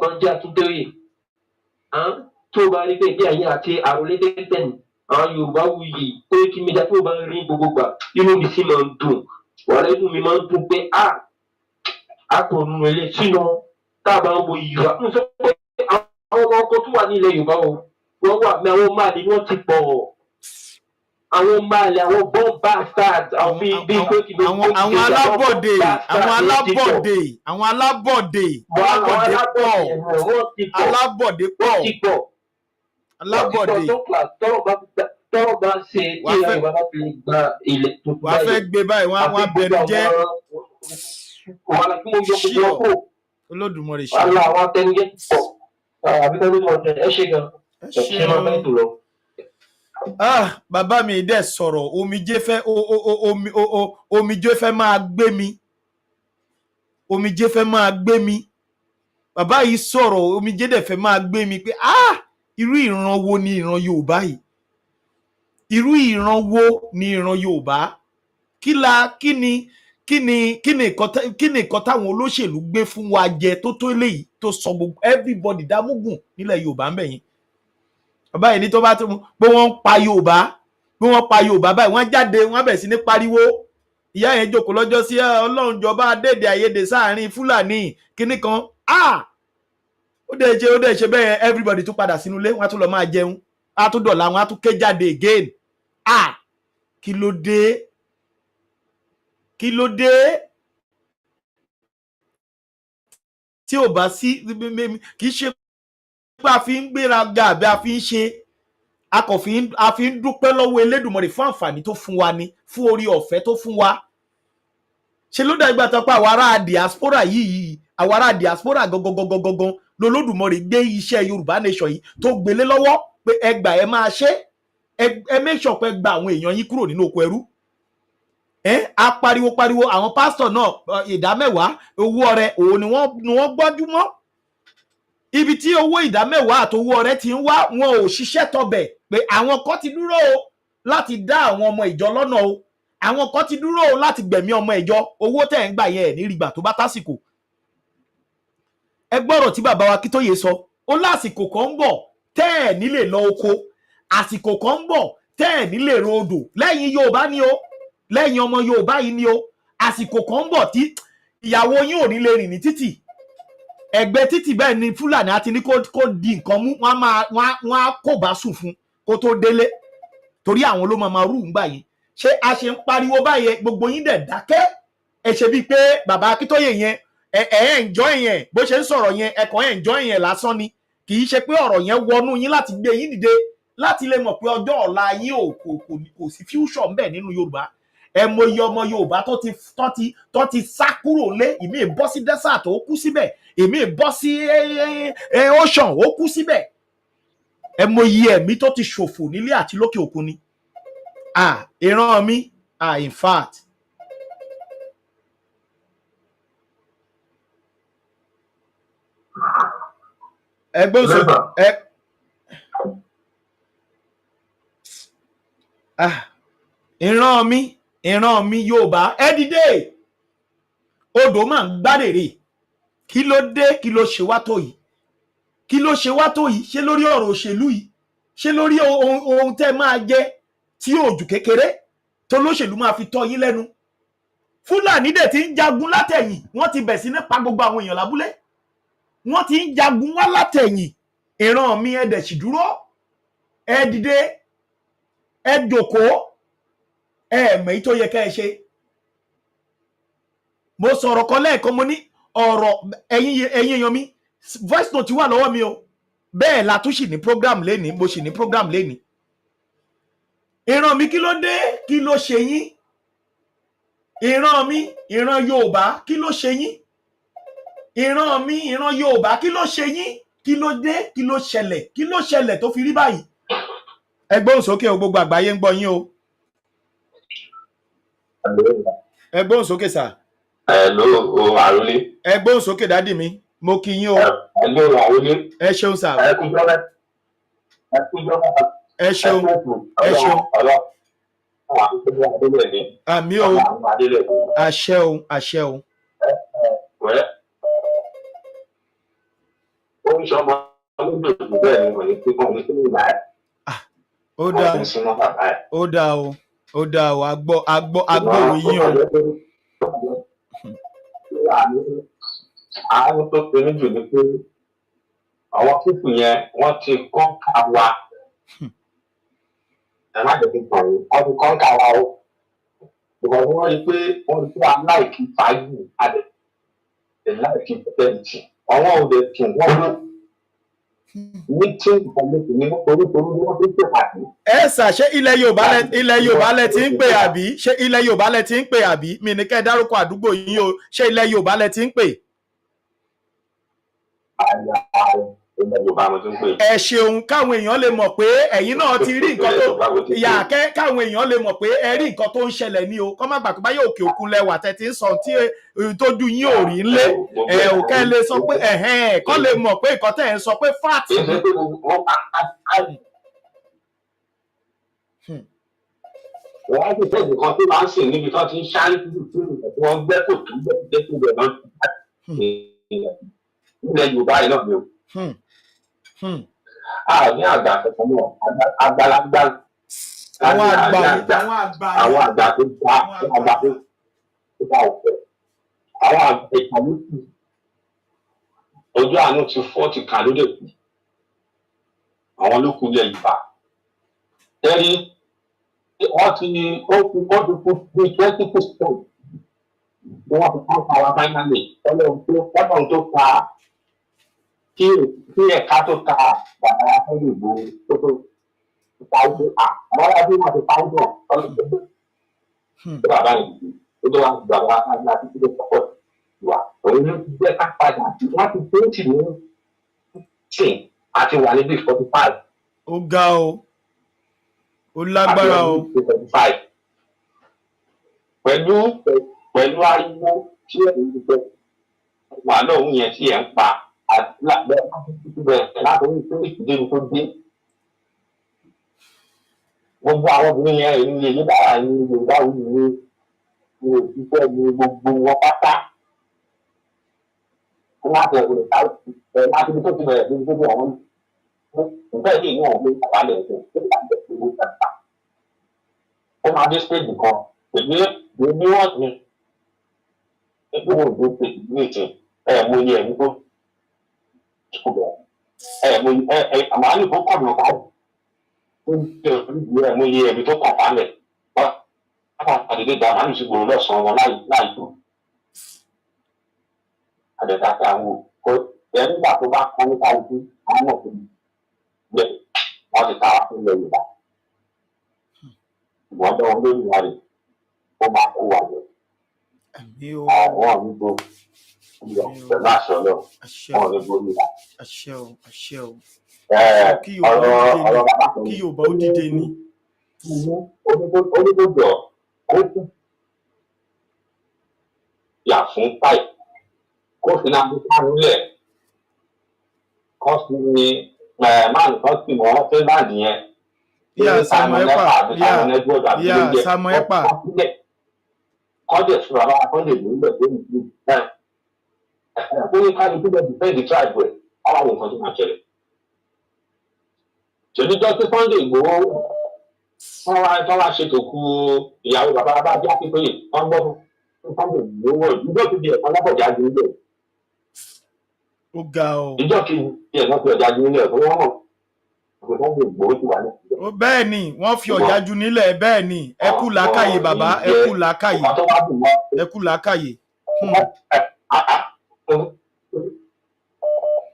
Banji Akintoye tó bá rí pé bí ẹ̀yin àti àròlé tẹ́tẹ́ni àwọn Yorùbá wuyì pé kí mi dá tó bá rí gbogbo gbà inú mi sì máa ń dùn wàhálà inú mi máa ń dùn pé kò nù ilé sínú táàbà ń wo ìyá ń sọ pé àwọn ọmọ ọkọ tó wà ní ilẹ̀ Yorùbá o wọ́n wà mí àwọn máàlì ni wọ́n ti pọ̀ àwọn máàlì àwọn bomb bastards àwọn bíi pé kí ló ń gbé
àwọn alábọ̀dé pọ̀
tọ́rọ̀ bá ṣe kí Yorùbá bá fi gba ilẹ̀ tó
wà á fẹ́ gbé báyìí wọ́n á bẹ̀rẹ̀ jẹ́
wàhálà kí mo yọ gbogbo ọkọ̀
Olódùmarè ṣe
wàhálà àwọn atẹnujẹ́ pọ̀ àbíkọ́ ló tẹ̀ ẹ ṣe gan ẹ máa bá ètò lọ.
Bàbá mi dẹ̀ sọ̀rọ̀ omijé fẹ́ máa gbé mi bàbá yìí sọ̀rọ̀ omijé dẹ̀ fẹ́ máa gbé mi pé irú ìran wo ni ìran Yorùbá yìí irú ìran wo ni ìran Yorùbá kí ni nǹkan táwọn olóṣèlú gbé fún wa jẹ tó eléyìí tó sọ gbogbo everybody dámúgùn nílẹ̀ Yorùbá ń bẹ̀ yín bàbá yìí ní tó bá tó pé wọ́n pa Yorùbá báyìí wọ́n jáde wọ́n bẹ̀ sí ní pariwo ìyá yẹn jókòó lọ́jọ́ sí Ọlọ́run jọba dédé àyèdè sáàrin Fúlàní kíní kan ó dẹ̀ ṣe bẹ́ẹ̀ everybody tún padà sínú ilé wọ́n á tún lọ máa jẹun á tún dọ̀la wọ́n á tún ké jáde again kí ló dé tí ò bá sí kì í ṣe pé a fi ń gbéraga àbí a fi ń ṣe a fi ń dúpẹ́ lọ́wọ́ Elédùmarè fún àǹfààní tó fún wa ni fún orí ọ̀fẹ́ tó fún wa ṣe ló dá ìgbà tó pé àwọn ará diaspora yìí àwọn ará diaspora gangan lolódùmarè gbé iṣẹ́ Yorùbá nation yìí tó gbélé lọ́wọ́ pé ẹgbà ẹ máa ṣe ẹ make sure pé gba àwọn èèyàn yín kúrò nínú oko ẹrú a pariwo àwọn pásítọ̀ náà ìdámẹ́wàá owó ọrẹ òun ni wọ́n gbọ́jú mọ́ ibi tí owó ìdámẹ́wàá àtowó ọrẹ ti ń wá wọn ò ṣiṣẹ́ tọbẹ̀ pé àwọn kan ti dúró o láti dá àwọn ọmọ ìjọ lọ́nà o àwọn kan ti dúró o láti gbẹ̀mí ọmọ ìjọ owó tẹ̀ ń gbà yẹn ní rígbà tó bá tásìkò ẹ gbọ́rọ̀ tí bàbá wa Akintoye sọ ó lásìkò kan ń bọ̀ tẹ́ ẹ̀ nílè lọ oko àsìkò kan ń bọ̀ tẹ́ ẹ̀ nílè ro odò lẹ́yìn Yorùbá ni o lẹ́yìn ọmọ Yorùbá yìí ni o àsìkò kan ń bọ̀ tí ìyàwó yín ò ní lè rìn ní títì ẹgbẹ́ títì bẹ́ẹ̀ ni Fúlàní àti ní kó di nǹkan mú wọ́n á kó bá sùn fún kó tó délé torí àwọn ló máa rú ńgbà yìí ṣé a ṣe ń pariwo báyẹn gbogbo yín dẹ̀ dákẹ́ ẹ ṣe bíi pé bàbá Akíntóyè yẹn ẹ enjoy yẹn bó ṣe ń sọ̀rọ̀ yẹn ẹ kàn enjoy yẹn lásán ni kì í ṣe pé ọ̀rọ̀ yẹn wọnú yín láti gbé yín dìde láti lè mọ̀ pé ọjọ́ ọ̀la yín kò sí future ńbẹ̀ nínú Yorùbá ẹ mọyì ọmọ Yorùbá tó ti sá kúrò lé ìmí bọ́ sí desert ó kú síbẹ̀ ìmí bọ́ sí ocean ó kú síbẹ̀ ẹ mọyì ẹ̀mí tó ti ṣòfò nílé àti lókè òkun ni ìran mi in fact ẹgbọ́n sọ ìran mi Yorùbá ẹ dìde odò máa ń gbárèrè kí ló dé kí ló ṣe wá tó yìí kí ló ṣe wá tó yìí ṣé lórí ọ̀rọ̀ òṣèlú yìí ṣé lórí ohun tẹ́ máa jẹ tí òjò kékeré tó lóṣèlú máa fi tọ́ yín lẹ́nu Fúlàní dẹ̀ ti ń jagun látẹ̀yìn wọ́n ti bẹ̀ sí ní pa gbogbo àwọn èèyàn lábúlé wọ́n ti ń jagun wá látẹ̀yìn ìran mi ẹ dẹ̀ sì dúró ẹ dìde ẹ jókòó ẹ mọ̀ tó yẹ ká ẹ ṣe mo sọ̀rọ̀ kan lẹ́ẹ̀kan mo ní ọ̀rọ̀ ẹ̀yin èèyàn mi voice note wà lọ́wọ́ mi o bẹ́ẹ̀ la tún sì ní program lénìí mo sì ní program lénìí ìran mi kí ló dé kí ló ṣe yín ìran mi ìran Yorùbá kí ló ṣe yín ìran mi ìran Yorùbá kí ló ṣe yín kí ló dé kí ló ṣẹlẹ̀ tó fi rí báyìí ẹ gbóhùn sókè o gbogbo àgbáyé ń gbọ́ yín o ẹ gbóhùn sókè sà
Hello, Arule.
ẹ gbóhùn sókè dádì mi mo kí yín o
Hello, Arule.
ẹ ṣeun sà
ẹ ṣeun
ẹ ṣeun àmì o àṣẹ o àṣẹ o. ó dáa o agbóhùn yín o.
àwọn tó pinnu jù ni pé àwọn fífù yẹn wọ́n ti kọ́ńkà wa ẹ má jẹ́ kí n pọ̀ wọ́n ti kọ́ńkà wa o ìwọ̀n wọ́n rí pé aláìkí fàájì adẹ̀ aláìkí pẹ̀tẹ́ǹtì àwọn òde tún wọ́n ló ní tí ìfọ̀mọ́tò ní torítorí wọ́n fi pàdé.
ẹ sà ṣé ilẹ̀ Yorùbá lẹ ti ń pè àbí ṣé ilẹ̀ Yorùbá lẹ ti ń pè àbí mi ní kẹ́ ẹ dárúkọ àdúgbò yín o ṣé ilẹ̀ Yorùbá lẹ ti ń pè. ẹ ṣeun káwọn èèyàn lè mọ̀ pé ẹ̀yin náà ti rí nǹkan tó yàkẹ́ káwọn èèyàn lè mọ̀ pé ẹ rí nǹkan tó ń ṣẹlẹ̀ ní o kọ́ má gbàgbé báyọ̀ òkè òkun lẹ́wà tẹ́ ti ń sọ tí tójú yín ò rí ńlé ò kẹ́ lè sọ pé kọ́ lè mọ̀ pé nǹkan tẹ́ ẹ̀ ń sọ pé fáàtì.
wọ́n á ti fẹ́ nǹkan tó máa ń sìn níbi tó ti ń ṣáré tí wọ́n gbẹ́ kò tó gbẹ́ tó gbẹ́ náà ilẹ̀ Yorùbá yìí náà ni o. ní àgbà kankan náà àgbàlagbà àwọn àgbà tó bá ọ̀fẹ́ àwọn àgbà ìkàlùkù ojú àánú ti fọ́ ti kà lóde kù àwọn ló kú ilẹ̀ Yorùbá tẹ́rí wọ́n ti kú bí 20% ni wọ́n fi kọ́ àwọn fáínálì ọlọ́run tó ka kí ẹ̀ka tó ka bàbá akẹ́lẹ̀ ìbò tó ta ojú àwọn alábí wọn ti pa ojú ọlọ́run tó bàbá yìí tó tó wà bàbá akẹ́lẹ̀ àti tó pọ̀ wà òun ló ti jẹ́ ká padà wọ́n ti tó tì ní sìn àti wà níbi 45.
ó ga o ó lágbára o.
pẹ̀lú ariwo tí ẹ̀ ń gbẹ wà lóhùn yẹn tí ẹ̀ ń pa látòrí tó ìdílé tó dé. gbogbo àwọn obìnrin yẹn èyí lè yíbára ní Yorùbá òun ní òṣìṣẹ́ ní gbogbo wọn pátá. wọ́n á tẹ̀ ẹ̀ láti ibi tó ti bẹ̀rẹ̀ sí gbogbo àwọn ìfẹ́ yìí ní ọ̀hún pé àbálẹ̀ ẹ̀sẹ̀ tó bá jẹ́ pé ó kàtà. ó máa dé stage kan pẹ̀lú ní wọ́n ní ẹgbẹ́ òdo pé ní ìtì mo yẹ ẹ̀mí tó àmàlù tó kọ̀ ní ọ̀pá ó ń tẹ̀ ìlú mo yẹ ẹ̀mí tó kọ̀ pálẹ̀ àdédé da màálù sí gbòòrò lọ́sàn-án wọn láì tó àdẹ̀ta tí àwọn òkú ẹ̀ nígbà tó bá kọ́ ní káàkiri àwọn náà tó gbẹ wọ́n ti ká fún ilẹ̀ Yorùbá ìwọ́n bẹ́ wọn lórí ìwà rẹ̀ ó máa kó wa lọ àwọn òyìnbó pẹ̀lú àṣọ náà wọn ní borí wa. ọ̀rọ̀ bàbá kan
kí Yorùbá ó dìde ni.
onígbòjọ ó kú yà fún páì kó fi náà fi ká nílẹ̀ kó fi ní máàlù kan sì mọ́ fẹ́bàdì yẹn.
Samuel Epa.
Kọ́ dẹ̀ fún ara kọ́ dẹ̀ lórí ẹ̀ lórí ìlú náà. Ó ní káàdì tó bẹ̀rẹ̀ fẹ́ẹ́ di tribe rẹ̀ àwọn nǹkan tó máa ṣẹlẹ̀. Ṣèdíjọ́ tí Sunday Igboho wọ́n wá ṣètò ku ìyàwó bàbá Banji Akintoye wọ́n gbọ́ fún Sunday Igboho ìjọ́ kejì ẹ̀kan lápọ̀jà ju ilé.
Ó ga o.
Ìjọ́ kejì ẹ̀kan fi ọ̀jà ju ilé ẹ̀ fún wọn hàn.
Bẹ́ẹ̀ ni wọ́n fi ọ̀já ju nílẹ̀ bẹ́ẹ̀ ni ẹ kú làákàyè bàbá ẹ kú làákàyè ẹ kú làákàyè.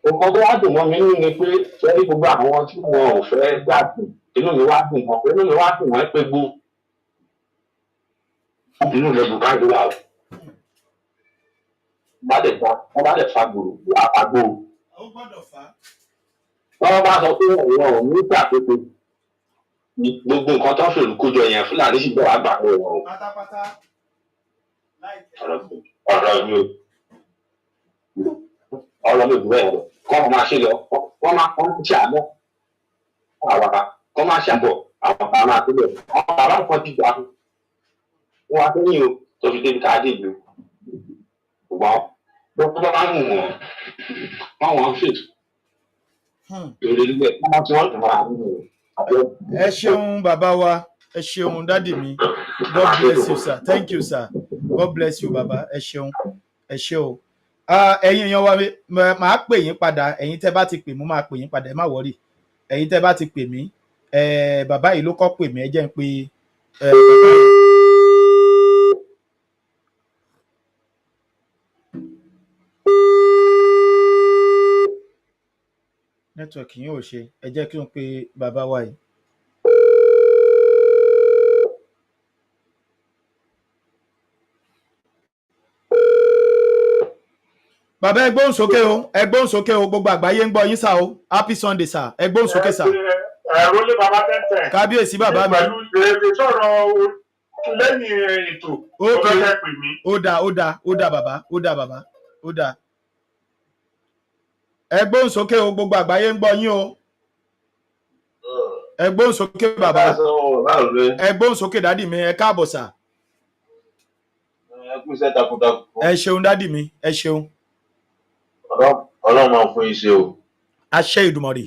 Nǹkan tó wá dùn mọ́ mi nínú ni pé sẹ́rí gbogbo àwọn tí wọn ò fẹ́ gbàgbé inú mi wá dùn mọ́ inú mi wá dùn mọ́ pé gbó inú mi dùn káàdì wà ó. Wọ́n bá dẹ̀ fa gbòòrò àpagbó.
Ó gbọ́dọ̀ fà á.
Wọ́n bá sọ pé ọ̀rọ̀ òun ní àkókò gbogbo nǹkan tó ń fèrè kójọ yẹn Fúlàní sì gbọ́ àgbà pé wọn o. ọ̀rọ̀ mi ò bẹ́ẹ̀ lọ kọ́ ọ máa ṣe lọ wọ́n máa kọ́ ṣe àmọ́ àwàrà kọ́ máa ṣàbọ̀ àwọn kan máa tó bẹ̀ wọ́n bàbá nǹkan ti gbà fún wọn wá tó ní o tó fi débi káàdì ìlú ṣùgbọ́n gbogbo bá máa ń mú wọn wọ́n fètò.
Ẹ ṣeun bàbá wa ẹ ṣeun dádì mi God bless you sir thank you sir God bless you bàbá ẹ ṣeun ẹ ṣe o. Ẹ̀yin èèyàn wa máa pè yín padà ẹ̀yin tẹ́ bá ti pè mí máa pè yín padà ẹ má wọrí ẹ̀yin tẹ́ bá ti pè mí bàbá yìí ló kọ́ pè mí ẹ jẹ́ ń pe bàbá yìí. Nẹ́tíwọ̀kì yín ò ṣe ẹ jẹ́ kí n pe bàbá wa yìí. Bàbá ẹ gbóhùn sókè o ẹ gbóhùn sókè o gbogbo àgbáyé ń gbọ́ yín sà o happy Sunday sà ẹ gbóhùn sókè sà.
ẹ̀rọ lé bàbá tẹ́tẹ̀.
Kábíyèsí bàbá mi.
pẹ̀lú èrè sọ̀rọ̀ lẹ́yìn ètò ó fẹ́ pè mí.
Ó dà bàbá ó dà. Ẹ gbóhùn sókè o gbogbo àgbáyé ń gbọ́ yín o. Ẹ gbóhùn sókè bàbá ẹ gbóhùn sókè dádì mi ẹ káàbọ̀ sà. Ẹ ṣeun dádì mi ẹ ṣeun.
Ọlọ́run máa fún yín ṣe o.
Àṣẹ Ìdùmarè.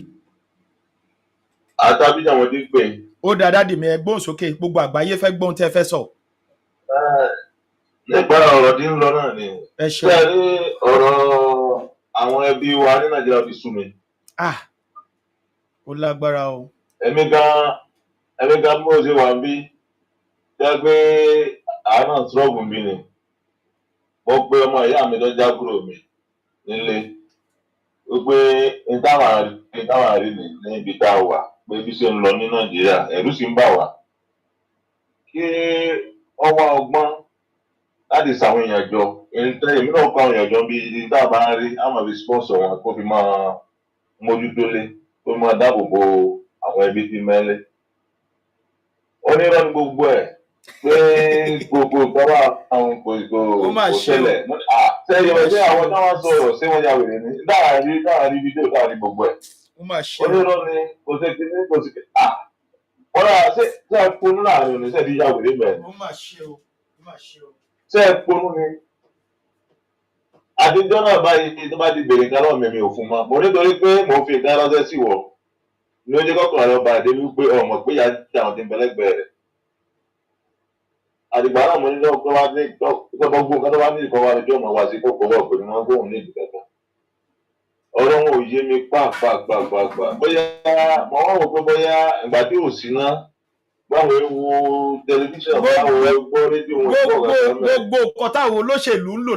Àtàbíjà wọn ti pè.
Ó dá dádì mi ẹ gbóhùn sókè gbogbo àgbáyé fẹ́ gbóhùn tẹ́ fẹ́ sọ.
Lágbára ọ̀rọ̀ tí ń lọ náà ni.
Ẹ ṣeun.
Ṣé ẹ rí ọ̀rọ̀ àwọn ẹbí wa ní Nàìjíríà ti sú mi.
Ó lágbára o.
Èmi gan bí mo ṣe wà ń bí jẹ́ pé àánà ṣọ́ọ̀bù mi ni. Mo pe ọmọ ìyá mi tó jákúrò mi nílé. Ó pé ìtawà rí ní ibi tá a wà pé bí ṣe ń lọ ní Nàìjíríà ẹ̀rù sì ń bà wá. Kí ọwọ́ ọgbọ́n láti ṣàwọn èèyàn jọ èmi náà kọ àwọn èèyàn jọ bí tá a bá ń rí àmọ́ bí sponsor wọn kó fi máa mójútó lé kó fi máa dáàbò bo àwọn ẹbí tí mẹ́lẹ́. Onírọ́ ní gbogbo ẹ̀ pé gbogbo ìtọ́wà àwọn kò ṣẹlẹ̀. Sẹ́yìn ọjọ́ àwọn tí wọ́n sọ̀rọ̀ sí wọ́n ya wèrè ní dáàrí fídíò dáàrí gbogbo ẹ̀. Onírọ́ ní kò sí kí ní kò sí kí wọ́n rà ṣé ẹ ponú láàrin òní sẹ́ẹ̀dí ya wèrè bẹ̀rẹ̀. Ṣé ẹ ponú ni àtijọ́ náà báyìí tó bá ti bèrè nǹkan lọ́wọ́ mi ò fún ma mo nítorí pé mo fi nǹkan ránṣẹ́ sí wọ̀ ní ó jẹ́ kọ́kànlá lọ́ba àdé wípé ọmọ pé ìyá ti àwọn tí ń bẹ̀lẹ́gbẹ̀ẹ́ rẹ̀ àdìgbà náà mo ní lọ́wọ́ tó bá ní ìtọ́gbọ́n nǹkan tó bá ní ìkọ́ wa ní ọmọ wa sí kókó wọ̀ pé wọ́n gbóhùn ní ìdìbò ọ̀rọ̀ wọn ò yé mi pàápàá bóyá mo wá wò pé bóyá ìgbà tí ò sí ná báwo wo tẹlifíṣàn báwo gbọ́ rédíò wọn gbọ́ ọ̀gá mẹ́rin.
gbogbo nǹkan táwọn olóṣèlú ń lò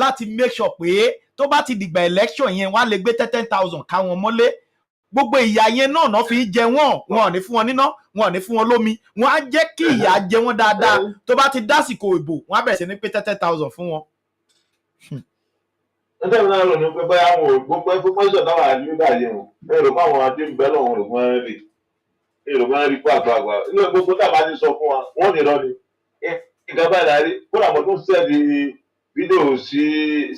láti make sure pé tó bá ti dìgbà election yẹn wọ́n á lè gbé 10,000 káwọn mọ́lé gbogbo ìyà yẹn náà fi jẹ wọn ò ní fún wọn níná wọn ò ní fún wọn lómi wọn á jẹ́ kí ìyà jẹ wọn dáadáa tó bá ti dásìkò ìbò wọn á bẹ̀rẹ̀ sí ní pé 10,000 fún wọn.
nítorí náà lò ní pé báyà wọn ò gbogbo information táwọn àdúgbò yẹn o èrò fún àwọn adé ń bẹ lọ́wọ́ rò wọ́n rí èrò máa ń rí pàtó àgbà ilé gbogbo tá a bá ti sọ fún wa wọ́n ní lọ ni ìjọba ìdarí kódà mo tún sẹ́ẹ̀dì fídíò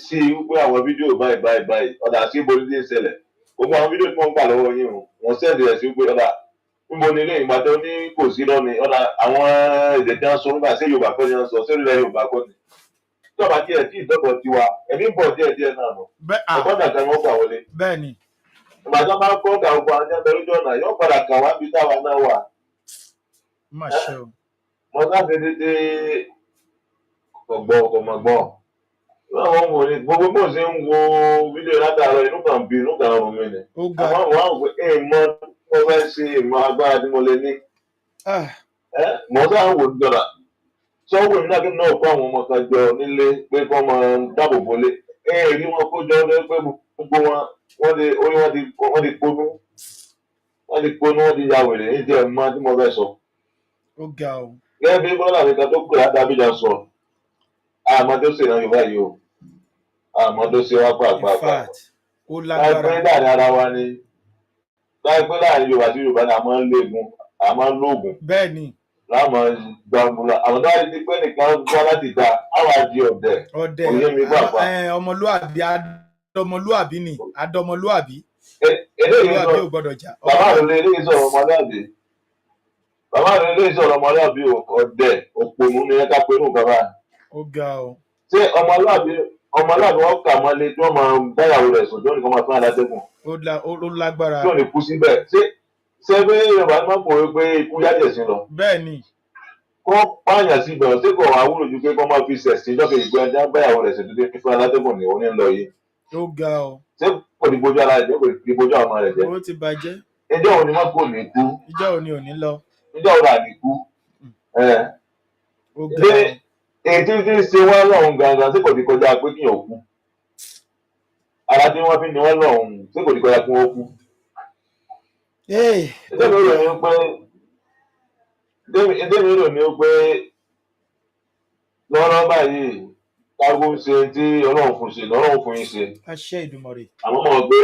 sí wípé àwọn fídíò báyìí ọ̀dà sí ibo ní ìṣẹ̀lẹ̀ gbogbo àwọn fídíò tí wọ́n ń gbà lọ́wọ́ yín o wọ́n sẹ́ẹ̀dì rẹ̀ sí wípé ọ̀dà níbo ni ilé ìgbà tó ní kò sí lọ́ni ọ̀dà àwọn èdè tí wọ́n sọ nígbà sí Yorùbá kọ́ ni wọ́n sọ sí orílẹ̀ Yorùbá kọ́ ni tọ́ba díẹ̀ tí ìdọ́gbọ̀ tiwa ẹ̀mí ń bọ̀ díẹ̀ náà lọ ọ̀gbọ́n dàgbà wọn gbà wọlé.
bẹ́ẹ̀ni.
ìgbà tó máa ń kọ́ ọ̀gá ogun àwọn ẹgbẹ́ lójú ọ̀nà yóò padà kà wá bí táwa náà wà.
má ṣe o.
mo sáfẹ́ dédé ọ̀gbọ̀n láwọn wò ní gbogbo bó ṣe ń wo fídíò látàárọ̀ inú kan bí inú kan rùn mí ni. àmọ́ wọ́n á wò pé èèmọ̀ mo fẹ́ ṣe ìmọ̀ agbára tí mo lè ní. mo sáà wò ní dọ̀là sọ́wọ́ ìlú náà kí náà kó àwọn ọmọ kan jọ nílé pé kí wọ́n máa dáàbò bolé rí wọn kó jọ pé gbogbo wọn ti ponú wọ́n ti ya wèrè ní jẹ́ mọ́ tí mo fẹ́ sọ.
ó ga o.
gẹ́gẹ́ bí bọ́lá mi kan tó pè látàbíjà sọ àmọ́ tó ṣe ìrànlọ́wọ́ báyìí o àmọ́ tó ṣe wá pàápàá
ó lágbára
láìpẹ́ láàrin ara wa ni láìpẹ́ láàrin Yorùbá sí Yorùbá ni a máa ń léegun a máa ń lóògùn.
bẹ́ẹ̀ ni
láwọn gbàngbùlà àwọn náà ti pẹ́ nìkan gbọ́ láti ta àwọn àdì ọ̀dẹ̀ òye mi pàápàá.
ọmọlúàbí adọmọlúàbí ni adọmọlúàbí.
eléyìí sọ bàbá rẹ eléyìí sọ̀rọ̀ ọmọlúàbí bàbá rẹ eléyìí sọ̀rọ̀ ọmọlúàbí ọ̀dẹ̀ òpònú ni ẹ ká pé nù bàbá.
ó ga o.
ṣé ọmọlúàbí wọn kà mọ́lé tí wọ́n máa ń báyàwó rẹ̀ sùn tí wọ́n nìkan máa fún àdátẹ́gùn.
ó lágbára.
tí wọ́n lè kú síbẹ̀ ṣé bí Yorùbá máa ń pòwe pé ikú yájẹ̀ sí lọ.
bẹ́ẹ̀ ni.
kó pààyàn sí ìbẹ̀rù tí kò wá wúlò ju pé kó máa fi ṣẹ̀sìn lọ́kẹ́ ìgbẹ́ ẹja báyàwó rẹ̀ sì dúdú fífún alátẹ́gùn ní òní lọ yìí.
ó ga o.
ṣé kò ní bójú ara rẹ̀ jẹ́ kò ní bójú àwọn ọmọ rẹ̀ jẹ́.
ó ti bàjẹ́.
ìjọ òní má kò ní kú.
ìjọ òní ò ní lọ.
ìjọ òní à ní kú.
ó ga o.
èyí tí ń ṣe wọ́n lọ́hùn gangan ṣé kò ní kọjá pé kíyàn kú. ara tí wọ́n fi ní wọ́n lọ́hùn ṣé kò ní kọjá kí wọ́n kú. Ìdẹ́mi rò ní ó pé lọ́rọ́ báyìí kágbó ń ṣe tí Ọlọ́run fún ṣe lọ́rọ̀ fún yín ṣe.
àṣẹ Ìdùmarè.
àmọ́ mọ̀ pé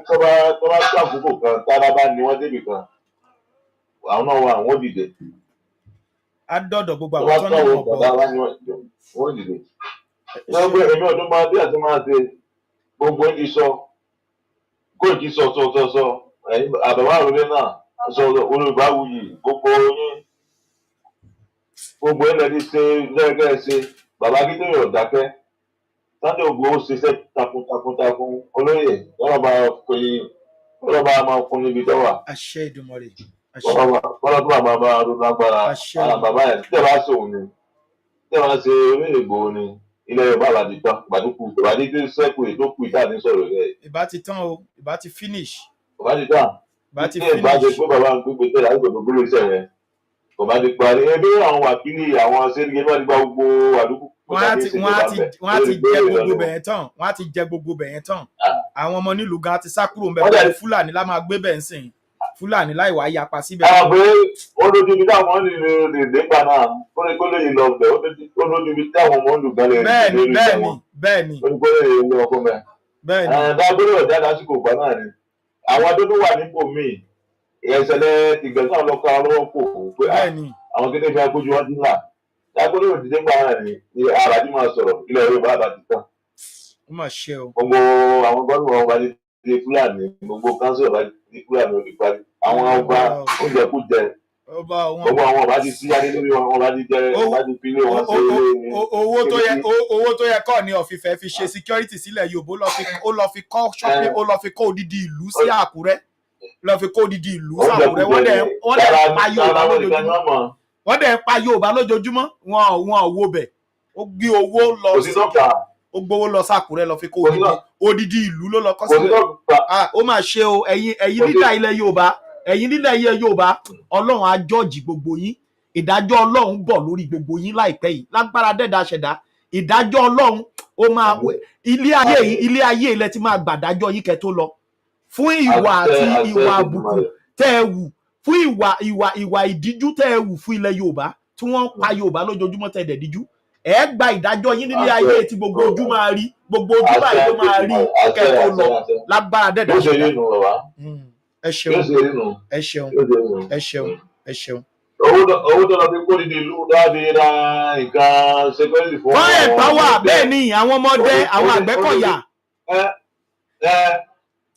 tó bá tó àkókò kan tára bá ní wọ́n débì kan àwọn náà wà wọ́n dìde.
á dọ̀dọ̀ gbogbo àwọn tó ń lọ bọ̀.
wọ́n dìde. lọ́gbẹ́ èmi ọdún máa bí àti máa ṣe gbogbo ẹni sọ kóòtù sọ àbẹ̀wò àròlé náà sọ olùbá wuyì gbogbo yín gbogbo ẹlẹ́ni ṣe lẹ́gẹ́ ṣe bàbá Akíntọ́yè ọ̀dákẹ́ Sunday Igboho ṣiṣẹ́ takuntakun olóyè lọ́rọ̀ bá máa fún níbi tọ́wà.
àṣẹ Ìdùmarè.
kọ́lọ́ tó máa máa ronú agbára bàbá ẹ̀ tí ẹ bá ṣe òun ni tí ẹ bá ṣe olóyè Igboho ni ilẹ̀ Yorùbá àlàdì tán gbàdúkù ìbàdí tó sẹ́kù ètò kù ìdáàdì sọ̀rọ̀ rẹ̀.
ìbá ti tán o ìbá ti finish.
ìbá ti tán.
ìbá ti finish.
ìbá ti pé bàbá ń gbégbé tẹ́lẹ̀ àti gbogbo gbólóhùn iṣẹ́ yẹn kò bá ti parí ẹbí àwọn wákìlì àwọn sẹ́ríkẹ́ bá ti gba gbogbo àdúgbò.
wọ́n á ti jẹ gbogbo bẹ̀yẹn tán wọ́n á ti jẹ gbogbo bẹ̀yẹn tán àwọn ọmọ nílùú gan ti sá kúrò ńbẹ̀ pẹ̀lú Fúlàní lá máa gbé bẹ̀ ń sìn Fúlàní láì wá yapa síbẹ̀.
àgbẹ̀ olójú ibi táwọn lè gbà náà kólé yìí lọ bẹ̀ olójú ibi táwọn ọmọ olùgbà lè
bẹ́ẹ̀ni
olùkọ́lé yìí lọ ọkọ mẹ́. dágbére ọ̀dà lásìkò ìgbà náà ni àwọn tó wà nípò míì ìṣẹ̀lẹ̀ ìgbẹ̀sán lọ́ka ọlọ́wọ́ kò pé àwọn kéde fi agbójú wọn dín là dágbére òdìdé gbà náà ni àràdí máa sọ̀rọ̀ ilẹ̀ Yorùbá àbàdì tán.
ó mà ṣe o.
gbogbo àwọn gómìnà wọn bá di Fúlàní gbogbo kánsílọ̀ bá di Fúlàní ò ti parí àwọn ọba oúnjẹ kú jẹ gbogbo àwọn ọba ti síyáde lórí wọn bá ti jẹ bá ti fi lé wọn ṣe
owó tó yẹ kọ́ ni ọ̀fìfẹ́ fi ṣe security sílẹ̀ Yorùbá ó lọ fi kọ́ shopping ó lọ fi kọ́ odidi ìlú sí Àkúrẹ́ lọ fi kó odidi ìlú sàkúrẹ́ wọ́n dẹ̀ pa Yorùbá lójoojúmọ́ wọn ò wo bẹ̀ ó gbé owó lọ ó gbowó lọ sàkúrẹ́ lọ fi kó odidi ìlú ló lọ kọ́ sílẹ̀ ó mà ṣe o ẹ̀yin lídà ilẹ̀ Yorùbá ẹ̀yin nílẹ̀ ayé Yorùbá Ọlọ́run á jọ́ọ̀jì gbogbo yín ìdájọ́ Ọlọ́run bọ̀ lórí gbogbo yín láìpẹ́ yìí lágbára dẹ́dà ṣẹ̀dá ìdájọ́ Ọlọ́run ó máa ilé ayé ilẹ̀ ti máa gbàdájọ́ yín kẹ́ tó lọ fún ìwà àti ìwà àbùkù tẹ́ ẹ wù fún ìwà ìdíjú tẹ́ ẹ wù fún ilẹ̀ Yorùbá tí wọ́n ń pa Yorùbá lójoojúmọ́ tẹ́ ẹ dẹ̀ díjú ẹ gba ìdájọ́ yín nílé ayé tí gbogbo ojú máa rí gbogbo ojú báyìí ló máa rí kẹ́ tó lọ lágbára dẹ́dà ṣẹ̀dá ẹ ṣeun ẹ ṣeun ẹ ṣeun ẹ ṣeun.
owó tó lọ fi kó dídì ìlú dábì ra nǹkan security fún
wọ́n ẹ̀ bá wà bẹ́ẹ̀ ni àwọn ọmọdé àwọn Àgbẹ̀kọ̀yà.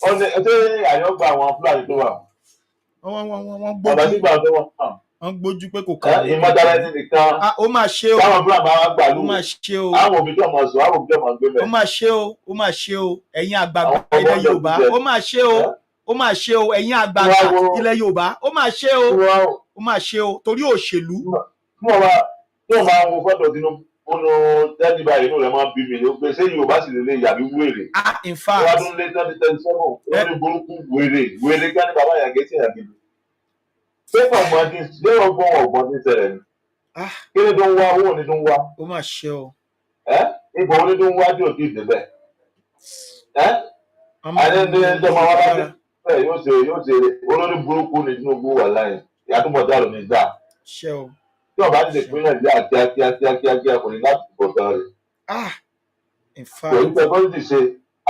ọ̀nà ẹ̀ṣẹ́ àyọ̀gbà àwọn Fúlàní tó wà.
wọ́n
ọ̀nà nígbà tó wọ́n kàn.
wọ́n gbójú pé kò kàn.
ìmọ̀dára ẹni nìkan.
ó máa ṣe o.
táwọn Fúlàní máa gbà lù.
ó máa ṣe o.
àwọn òbí tó máa sọ àwọn òbí tó máa gbé bẹ́ẹ̀.
ó máa ṣe o ó máa ṣe o ẹ̀yin àgbààgbà ilẹ̀ Yorùbá ó máa ṣe o ó máa ṣe o ẹ̀yin àgbààgbà ilẹ̀ Yorùbá ó máa ṣe o ó máa ṣe o torí òṣèlú.
tí wọ́n máa ń wo fọ́tò Tinubu nínú tẹ́lifí báyìí inú rẹ̀ máa ń bí mi ó gbé ṣé Yorùbá sì lè lè yàbí wèrè.
In fact
wọ́n á tún lé 2037 lórí burúkú wèrè gánì bàbá yàgé tí yàgé mi. ṣé ọgbọ́n ti ṣẹlẹ̀ ni kí ni tó ń wá owó ni tó ń wá.
ó máa ṣe o.
ipò oní tó ń wá tí ò tí ì débẹ̀. àdéhùn máa wá láti bẹ́ẹ̀ yóò ṣe olórí burúkú ni Tinubu wà láyé ìyàtúbọ̀ dá lómi dá.
ṣe o.
tí ọba ti lè pín Nàìjíríà kíákíá kò ní láti bọ̀ tán rẹ̀.
In fact
kò ní pẹ́ kọ́ńtì ṣe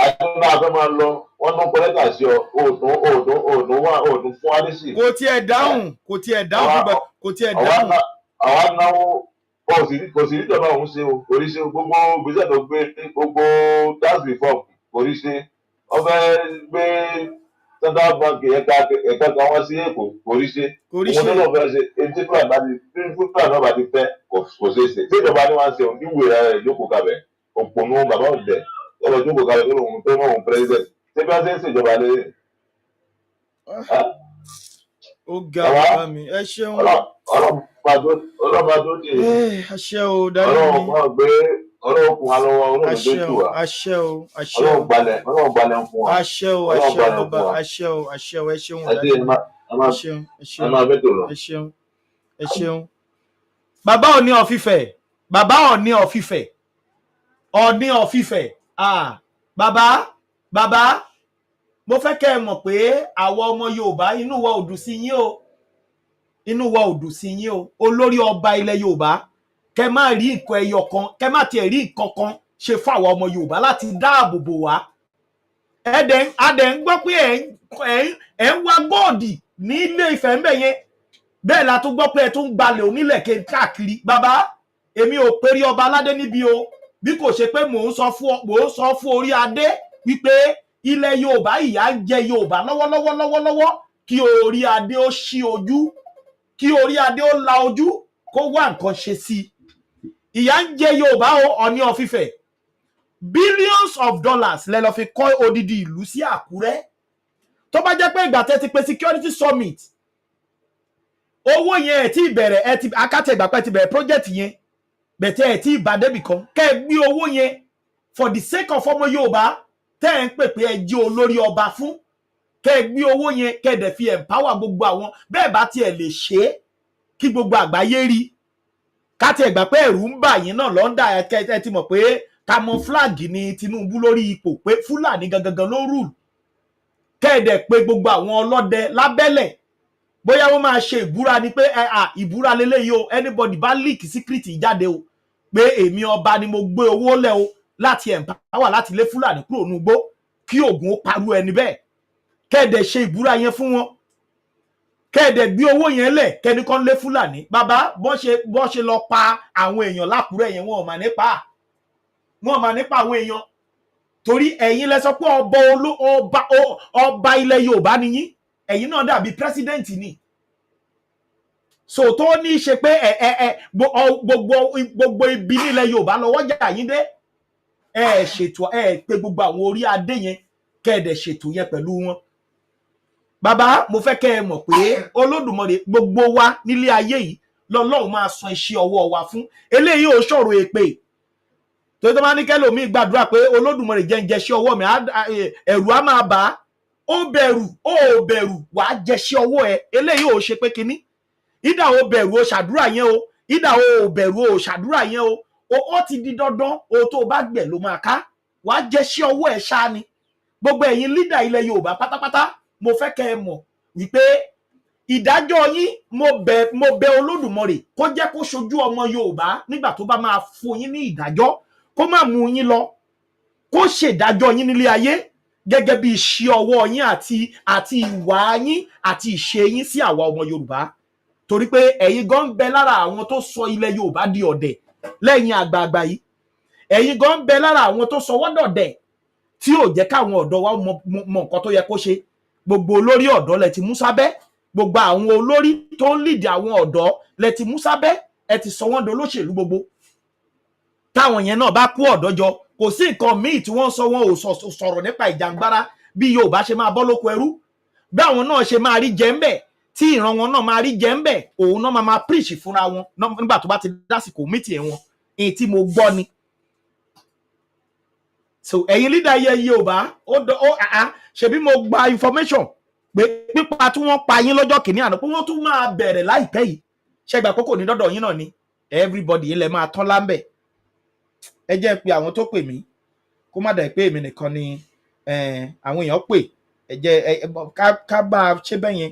àtúntò àfẹ́ máa lọ wọ́n tún kọ́lẹ́tà sí ọ òòdùn fún adésì.
kò tiẹ̀ dáhùn kò tiẹ̀ dáhùn.
àwa náwó kò sí níjọba òun ṣe o kò rí ṣe gbogbo gbèsè tó gbé gbogbo tax reform kò rí ṣe ọbẹ̀ gbé central bank ẹ̀ka kan wá sí Èkó kò rí ṣe òun náà fẹ́ ṣe etí fúlàní náà bá ti fẹ́ kò ṣeé ṣe tí ìjọba ni wọ́n ṣe òun níwèé rẹ̀ jókòó kabẹ̀ òpònú bàbá ọ̀dẹ̀ ọ̀rọ̀ jókòó kabẹ̀ tó lòun tó mọ̀ òun president ṣé bí wọ́n ṣe ń ṣèjọba lé.
ó ga bàbá mi ẹ ṣeun.
ọlọ́ba tó dé.
ẹ ṣe o dájú mi.
ọlọ́run máa gbé ọlọ́run kún wa lọ́wọ́ ọlọ́run tó tù wá.
àṣẹ o àṣẹ o.
ọlọ́run gbalẹ̀ ń fún wa.
àṣẹ o àṣẹ o bàbá àṣẹ o àṣẹ o ẹ ṣeun dájú mi. ẹ ṣeun ẹ ṣeun ẹ ṣeun ẹ ṣeun. bàbá Ọọ̀ni of Ifẹ̀ bàbá Ọọ̀ni of Ifẹ̀ Ọọ̀ni of Ifẹ̀ bàbá mo fẹ́ kẹ́ ẹ mọ̀ pé àwọn ọmọ Yorùbá inú wa ò dùn sí yín o inú wa ò dùn sí yín o olórí ọba ilẹ̀ Yorùbá kẹ́ má rí nǹkan ẹyọ kan kẹ́ má tiẹ̀ rí nǹkan kan ṣe fún àwọn ọmọ Yorùbá láti dáàbò bò wá adẹ̀ ń gbọ́ pé ẹ̀ ń wá góòdì ní Ilé Ifẹ̀ ń bẹ̀ yẹn bẹ́ẹ̀ la tún gbọ́ pé ẹ tún gbalẹ̀ onílẹ̀ káàkiri bàbá èmi ò perí ọba aládé níbi o bí kò ṣe pé mò ń sọ fún orí adé wípé ilẹ̀ Yorùbá ìyà ń jẹ Yorùbá lọ́wọ́lọ́wọ́ kí orí adé ó ṣí ojú kí orí adé ó la ojú kó wá nǹkan ṣe sí i ìyà ń jẹ Yorùbá o Ọọ̀ni of Ifẹ̀ billions of dollars lẹ lọ fi kọ́ odidi ìlú sí Àkúrẹ́ tó bá jẹ́ pé ìgbà tẹ́ ti pé security summit owó yẹn ẹ̀ tí ìbẹ̀rẹ̀ ẹ̀ ti akátẹ̀ ìgbà pẹ́ ti bẹ̀rẹ̀ project yẹn bẹ̀tẹ̀ ẹ̀ tí ìbá débì kan kẹ́ ẹ gbé owó yẹn for the sake of ọmọ Yorùbá tẹ́ ẹ̀ ń pè pé ẹ jẹ́ olórí ọba fún kẹ́ ẹ gbé owó yẹn kẹ́ ẹ dẹ̀ fi empower gbogbo àwọn bẹ́ẹ̀ bá tiẹ̀ lè ṣe é kí gbogbo àgbáyé rí ká tiẹ̀ gbà pé ẹ̀rù ń bà yín náà lọ́ndà ẹ ti mọ̀ pé camouflage ni Tinubu lórí ipò pé Fúlàní gangan ló rule kẹ́ ẹ dẹ̀ pé gbogbo àwọn ọlọ́dẹ lábẹ́lẹ̀ bóyá wọ́n máa ṣe ìbúra ni pé ìbúra lélẹ́yìí o anybody bá leak secret jáde o pé èmi ọba ni mo gbé owó lẹ̀ o láti empower láti lé Fúlàní kúrò nùgbó kí Ògún ó parú ẹni bẹ́ẹ̀ kẹ́ẹ̀dẹ̀ ṣe ìbúra yẹn fún wọn kẹ́ẹ̀dẹ̀ gbé owó yẹn lẹ̀ kẹ́nìkan lé Fúlàní bàbá bọ́n ṣe lọ pa àwọn èèyàn lákùúrẹ́ yẹn wọn ò mà nípa àwọn èèyàn torí ẹ̀yin lẹ sọ pé ọba ilẹ̀ Yorùbá ni yín ẹ̀yin náà dàbí president ni so tó ní í ṣe pé gbogbo ibi nílẹ̀ Yorùbá lọ́wọ́ jà yín dé ṣètò pé gbogbo àwọn orí adé yẹn kẹ́ẹ̀dẹ̀ ṣètò yẹn pẹ̀lú wọn bàbá mo fẹ́ kẹ́ ẹ mọ̀ pé Olódùmarè gbogbo wa nílé ayé yìí lọ́lọ́run máa san iṣẹ́ ọwọ́ wa fún eléyìí ò ṣòro èpè tó tó máa ní kẹ́lòmíì gbàdúrà pé Olódùmarè jẹ́ ń jẹ́ iṣẹ́ ọwọ́ mi ẹ̀rù á máa bà á ó bẹ̀rù wàá jẹṣẹ́ ọwọ́ ẹ eléyìí ò ṣe pé kinní ìdá ó bẹ̀rù ó ṣàdúrà yẹn o ìdá ó bẹ̀rù ó ṣàdúrà yẹn o ó ti di dandan o tó bá gbẹ̀ ló máa ká wàá jẹṣẹ́ ọwọ́ ẹ ṣáá ni gbogbo ẹ̀yin lídà ilẹ̀ Yorùbá pátápátá mo fẹ́ kẹ́ ẹ mọ̀ wípé ìdájọ́ yín mo bẹ̀ Olódùmarè kó jẹ́ kó ṣojú ọmọ Yorùbá nígbà tó bá máa fún yín ní ìdájọ́ kó má mú yín lọ kó ṣèdájọ́ yín nílé ayé gẹ́gẹ́ bí iṣẹ́ ọwọ́ yín àti ìwà yín àti ìṣe yín sí àwa ọmọ Yorùbá torí pé ẹ̀yin gan ń bẹ lára àwọn tó sọ ilẹ̀ Yorùbá di ọ̀dẹ̀ lẹ́yìn àgbààgbà yìí ẹ̀yin gan ń bẹ lára àwọn tó sọ wọ́n dọ̀dẹ̀ tí ò jẹ́ káwọn ọ̀dọ́ wa mọ nǹkan tó yẹ kó ṣe gbogbo olórí ọ̀dọ́ lẹ ti mú sábẹ́ gbogbo àwọn olórí tó ń lìdí àwọn ọ̀dọ́ lẹ ti mú sábẹ́ ẹ ti sọ wọ́n dolóṣèlú gbogbo táwọn yẹn náà bá kó ọ̀dọ́ jọ kò sí nǹkan míì tí wọ́n sọ wọn ò sọ̀rọ̀ nípa ìjàngbara bí Yorùbá ṣe máa bọ́ lóko ẹrú bí àwọn náà ṣe máa rí jẹ ń bẹ̀ tí ìran wọn náà máa rí jẹ ń bẹ̀ òun náà máa preach fúnra wọn nígbà tó bá ti dásìkò mítì ẹ̀ wọn èyí tí mo gbọ́ ni. So ẹ̀yin leader yẹ Yorùbá ṣebí mo gba information pé pípa tí wọ́n pa yín lọ́jọ́ kìíní àná pé wọ́n tún máa bẹ̀rẹ̀ láìpẹ́ yìí ṣẹ́gbà kókò ní dọ́dọ̀ yín náà ni everybody ilẹ̀ máa tán láńbẹ̀ ẹ jẹ́ pé àwọn tó pè mí kó má dà pé èmi nìkan ni àwọn èèyàn pè ẹ jẹ́ ká bá a ṣe bẹ́yẹn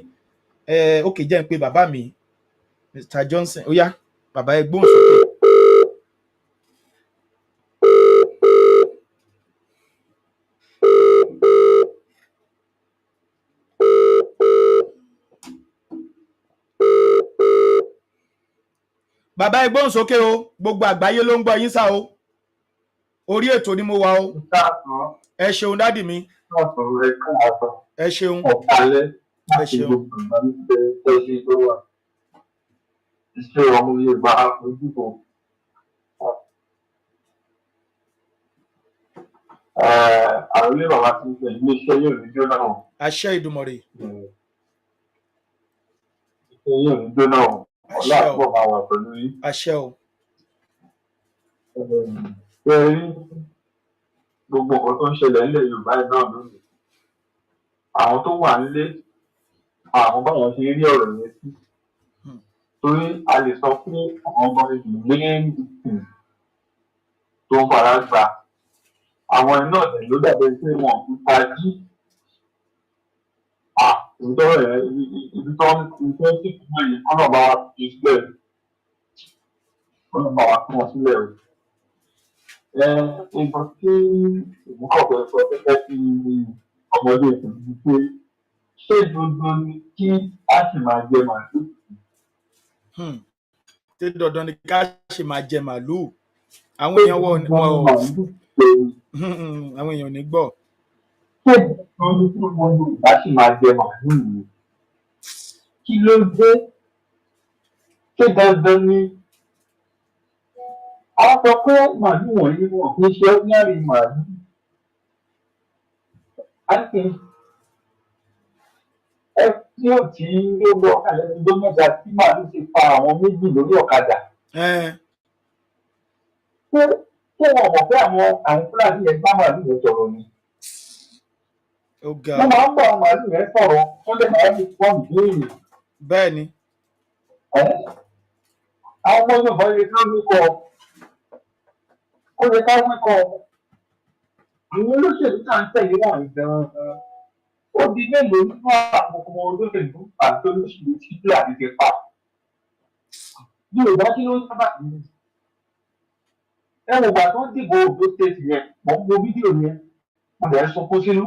ókè jẹ́ pé bàbá mi Mr. Johnson ó yá bàbá ẹ gbóhùn sókè. bàbá ẹ gbóhùn sókè o gbogbo àgbáyé ló ń gbọ́ yín sá o orí ètò ni mo wà o ẹ ṣeun dádì mi ẹ ṣeun ẹ ṣeun.
Iṣẹ́ ọmọ Yorùbá ojúbọ. Àwọn ilé bàbá ti ń pè ní iṣẹ́ yóò ní jóná o.
Àṣẹ Ìdùmarè.
Iṣẹ́ yóò ní jóná o. Ọlá àbọ̀ máa wà pẹ̀lú yín.
Àṣẹ o.
Ṣé rí gbogbo nǹkan tó ń ṣẹlẹ̀ nílẹ̀ Yorùbá yìí náà lónìí? Àwọn tó wà nílé àwọn báwọn ṣe rí ọ̀rọ̀ yẹn sí. Torí a lè sọ pé àwọn ọmọ ìlú tó ń fara gbà àwọn iná ọ̀sẹ̀ ló dàbẹ̀ pé wọn kò tají. Ìtọ́rọ̀ yẹn ibi tó ń tí kò mọ̀ yìí kọ́nà bá wa fi sílẹ̀ kọ́nà bá wa fún wọn sílẹ̀ o. Nǹkan tí ìmúkọ̀ọ́fẹ́ sọ pẹ́pẹ́ sí ọmọdé ìpínlẹ̀ pé ṣé dandan ni kí a sì máa jẹ màálù?
Ṣé dandan ni ká ṣe máa jẹ màálù? Àwọn èèyàn àwọn èèyàn ò ní gbọ́.
Ṣé dandan ni kí wọ́n Yorùbá sì máa jẹ màálù ni? Kí ló dé? Ṣé dandan ni? A sọ pé màálù wọ̀nyí wọn kì í ṣe ordinary màálù. Tí ó tí ló lọ ọ̀kadà ẹgbẹ́ mẹ́ta tí màálù ti pa àwọn méjì lórí ọ̀kadà. Ṣé wọn mọ̀ pé àwọn Fúlàní yẹn bá màálù yẹn sọ̀rọ̀ ni? Wọ́n máa ń bá àwọn màálù yẹn sọ̀rọ̀ wọ́n lè máa ń pọ́n ìbéèrè.
Bẹ́ẹ̀ ni.
Àwọn ọmọ Yorùbá yẹ ká wíkọ̀ ó yẹ ká wíkọ̀ àwọn olóṣèlú tá à ń tẹ̀lé wọn gan-an. Ó di mélòó nínú àwọn ọmọ olóṣèlú àti olóṣèlú tí Fúlàní ti pa? Yorùbá kí ló ń sábà ní? Ẹ wò gbà tó ń dìbò Ondo State yẹn, mò ń wo fídíò yẹn, mo lè sunkún sínú.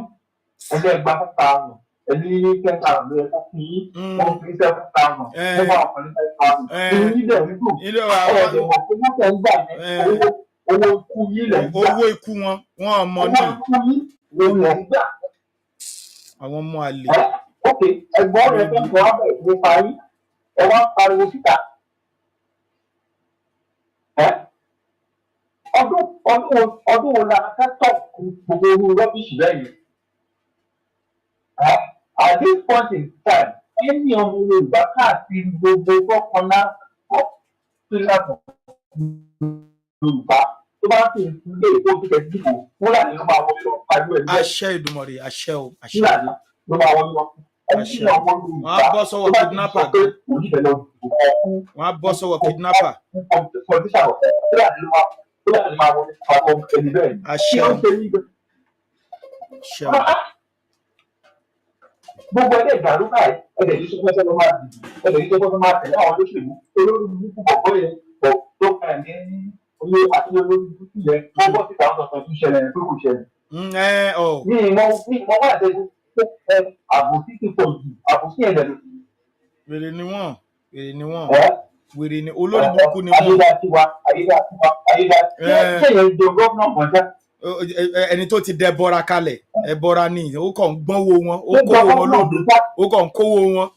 Ẹgbẹ́ ẹgbà 5,000, ẹni 10,000 ló yẹ kó fi yín, wọ́n fi 7,000, wọ́n bá ọkùnrin 5,000. Ìlú nílẹ̀ nígbò, ọ̀rọ̀ ìmọ̀ pé wọ́n tẹ̀ ń gbà yẹn, owó ikú yín lẹ̀ ń gbà.
Owó ikú wọn mọ ní.
Owó ikú yín lẹ̀ ń gbà.
Àwọn ọmọ àlè.
Ok, ẹ̀gbọ́n rẹ̀ tó ń bọ̀ wábẹ̀ ìwé parí, ẹ wá ń pariwo síta. Ọdún wo la ká tọ̀ gbogbo orú rọ́bìṣì lẹ́yìn? At this point in time, ẹni ọmọ Yorùbá káàkiri gbogbo fọ́kànlá pílà Yorùbá tó bá sì ń lé èkó tó tẹ̀ dìbò Fúlàní ló máa wọlé lọ pariwo ẹgbẹ́.
Àṣẹ Ìdùmarè, àṣẹ o.
Fúlàní ló máa wọ́n lọ. Ẹni tí ìyá ọmọ lu
wọ́n á
ìgbà
bọ́
tó
sọ́wọ́
bá ti
kidnapper
sọ pé
gan.
òun ìbẹ̀ lọ
wọ́n á bọ́ sọ́wọ́ kidnapper.
kọ̀ǹtíṣà ọ̀fẹ́ fúlàní máa wọlé àwọn ẹni bẹ́ẹ̀ ni. kí ló ń ṣe ní gbogbo ẹgbẹ́ ìdàrú báyìí ẹgbẹ́ yìí sọ́kọ́ sọ́kọ́ máa dìbò ẹgbẹ́ yìí sọ́kọ́ máa tẹ̀lé àwọn olóṣèlú olórí burúkú bọ̀bọ̀ yẹn bọ̀ tó kà ní oyè àti olórí burúkú yẹn wọ́n bọ́ síta ọ̀sán tó ṣẹlẹ̀ tó kù ṣẹlẹ̀. mi ìmọ̀ wà lẹ́nu àbòsí ti pọ̀ jù àbòsí ẹ̀ lẹ́nu.
wèrè ni wọ́n wèrè ni olórí burúkú ni wọ́n.
ayédátiwa ṣé yẹn jọ gómìnà mọ̀já.
ẹni tó ti dẹbọra kalẹ̀ ẹbọra ni ó kàn ń gbọ́nwó wọn ó kówó wọn lódò ó kàn ń kówó wọn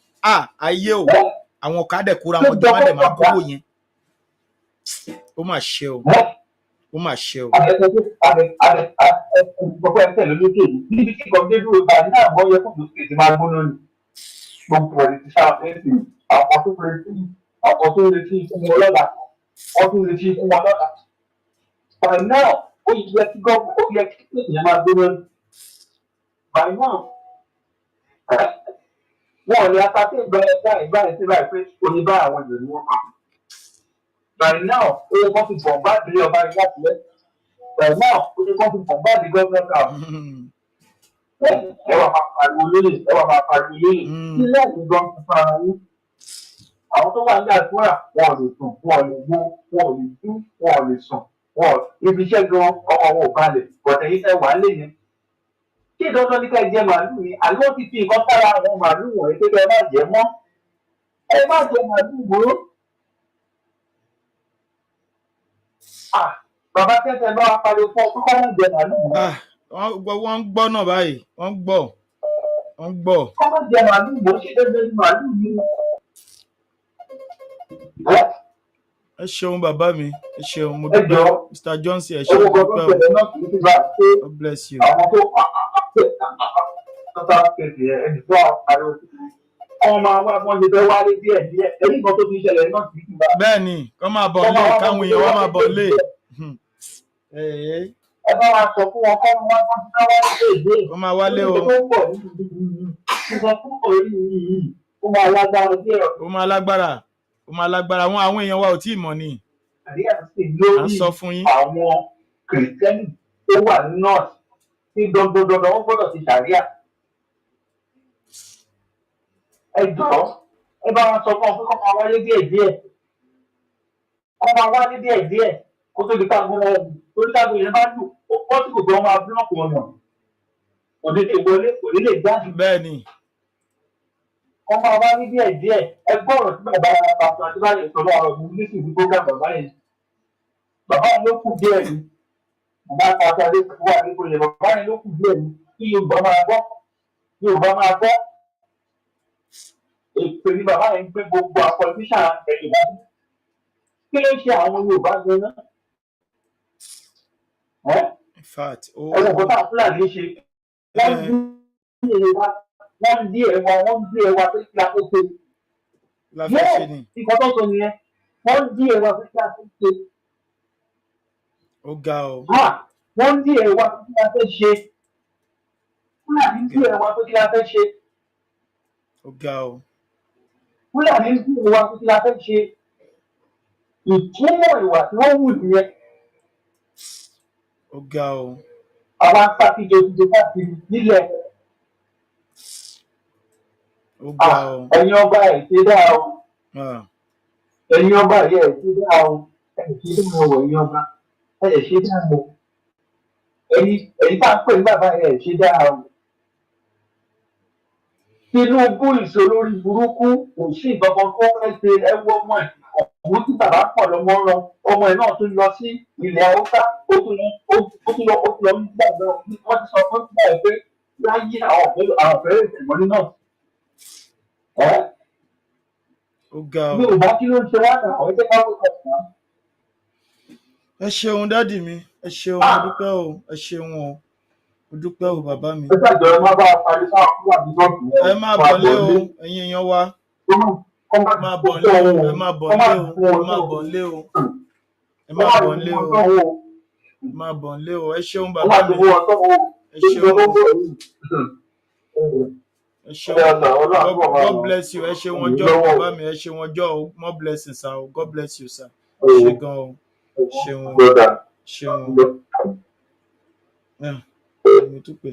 ayé o àwọn kádẹ kóra wọn jọ má dẹ̀ máa kówó yẹn ó mà ṣe o ó mà ṣe o.
gbogbo ẹsẹ̀ ló lókè yìí níbi tí kò dé dúró bá ní àbọ̀ yẹ kó lókè tí máa gbóná ni gbogbo ẹ̀ ti sáà fẹ́ẹ̀sì àwọn tó retí fún wọn lọ́la wọ́n tún retí fún wọn lọ́la. by now ó yẹ kí gọ́ọ̀mù ó yẹ kí èèyàn máa gbóná ni by now wọn ò ní apáté ìgbà ẹ̀ sí báyìí pé oníbà àwọn èèyàn ni wọ́n pa. by now ó yẹ kó fi bọ̀ bá délé ọba ilé àtìlẹ́ by now ó yẹ kó fi bọ̀ bá dé gọ́ọ̀mù náà. ẹ wà máa pariwo lóye ilé ẹ̀sìn gan ti fara yín. àwọn tó wà ní àdúrà wọn ò lè sùn wọn ò lè wo wọn ò lè dún wọn ò lè sùn ibi iṣẹ́ gan ọmọ wọn ò balẹ̀ bọ̀dẹ̀ yìí fẹ́ wà lé yẹn. kí dandan ní ká jẹ màálù ni àlọ́ ti fi nǹkan sára àwọn màálù wọ̀nyí pé kẹ́ ẹ má jẹ mọ́ ẹ má jẹ màálù gbòó. bàbá tẹ́tẹ́ bá wa pariwo fún ọ pé kọ́ má jẹ màálù mọ́.
wọ́n ń gbọ́ náà báyìí wọ́n ń gbọ́.
kọ́ má jẹ màálù gbòó ṣe dandan ní màálù yìí.
ẹ ṣeun bàbá mi ẹ ṣeun mo dúpẹ́ Mr. Johnson ẹ ṣeun mo dúpẹ́ o God bless you.
àwọn tó kẹsì ẹni tó àpariwo ọmọ máa wá bọ́n ṣe fẹ́ wálé díẹ̀ ẹni kan tó fi ṣẹlẹ̀ náà kì í bá.
bẹ́ẹ̀ ni kọ́ máa bọ̀ lé káwọn èèyàn wá máa bọ̀ lé.
ẹ bá wa sọ fún wọn kọ́ wọn wá sí káwá lé èdè.
kọ́ máa wálé o.
nígbà tó pọ̀ yìí ó máa lágbára díẹ̀.
ó máa lágbára àwọn èèyàn wa ò tí ì mọ̀ ni.
àríyá sì lórí àwọn kìrìtẹ́nì tó wà ní north tí dandandandan wọ́n gbọ́dọ̀ ti ṣàríà. ẹ jọ̀ọ́ ẹ bá wọn sọ fún ọ pé kọ́ máa wálé díẹ̀díẹ̀ kó tó di káàgbó wọn torí káàgbó yẹn bá lù wọ́n tí kò gbọ́ máa búlọ́ọ̀kì ọ̀nà òní lè wọlé òní lè jáde.
bẹ́ẹ̀ ni.
wọ́n máa wá ní díẹ̀díẹ̀ ẹ gbọ́ ọ̀rọ̀ tí bàbá pàṣẹ àdébáyé sọ lọ́rọ̀ mi nísìnyí tó gbà bàbá yẹn ló kù díẹ̀ ni bàbá pàṣẹ àdébáyé wà nípò yẹn bàbá yẹn ló kù díẹ̀ ni kí Yorùbá máa gbọ́ èpè ní bàbá yẹn ń gbé gbogbo àpọ̀lísà ẹ̀yìn bá kí ló ń ṣe àwọn Yorùbá gan-an ẹ̀rọ kọ́tà Fúlàní ṣe wọ́n ń dí ẹwà pé kí a tó ṣe. Ìkọ́ tó sọ nìyẹn wọ́n ń dí ẹwà pé kí a tó ṣe.
ó ga o.
wọ́n ń dí ẹwà pé kí a tó ṣe. Fúlàní ń dí ẹwà pé kí a tó ṣe.
ó ga o.
Fúlàní ń dí ẹwà pé kí a tó ṣe. ìtumọ̀ ìwà tí wọ́n wù nìyẹn.
ó ga o.
àwọn apákíjọ ti káàkiri nílẹ̀.
ó ga o.
ẹ̀yin ọba ẹ̀ ṣe dáa o. ẹ̀yin ọba ẹ̀ ṣe dáa o. ẹ̀ ṣe dáa o ẹ̀yin ọba ẹ̀ ṣe dáa o. ẹ̀yin tá a pè ní bàbá ẹ̀ ṣe dáa o. Tinubu ìṣòlórí burúkú kò sí ìgbọ̀ngàn tó fẹ́ ṣe ẹwọ́ ọmọ ẹ̀ òun tí bàbá pọ̀ lọ́mọ ń lọ ọmọ ẹ̀ náà tún lọ sí ilẹ̀ Haúsá ó tún lọ nígbàgbọ́ wọ́n ti sọ fún ìgbà ẹ̀ pé láyé àwọn ọ̀fẹ́rẹ́ ìtẹ̀mọ́lé náà.
ó ga ọ.
Yorùbá kí ló ń ṣe wá náà àwọn ẹgbẹ́ káwọ́ ìtọ́jú.
ẹ ṣeun dádì mi ẹ ṣeun mo dúpẹ́ o ẹ ṣeun o mo dúpẹ́ o bàbá mi.
ẹ ṣàjọ ẹ má bá a parí sáà fún àdúgbò yẹn.
ẹ má bọ̀lé o ẹ̀yin èèyàn wa má bọ̀lé o ẹ má bọ̀lé o ẹ má bọ̀lé o ẹ má bọ̀lé o ẹ má bọ̀lé o ẹ ṣeun bàbá mi ẹ ṣeun ẹ ṣeun God bless you ẹ ṣe wọn jọ bàbá mi ẹ ṣe wọn jọ o more blessings sir o God bless you sir ṣe gan o ṣeun ṣeun ẹni tó pè.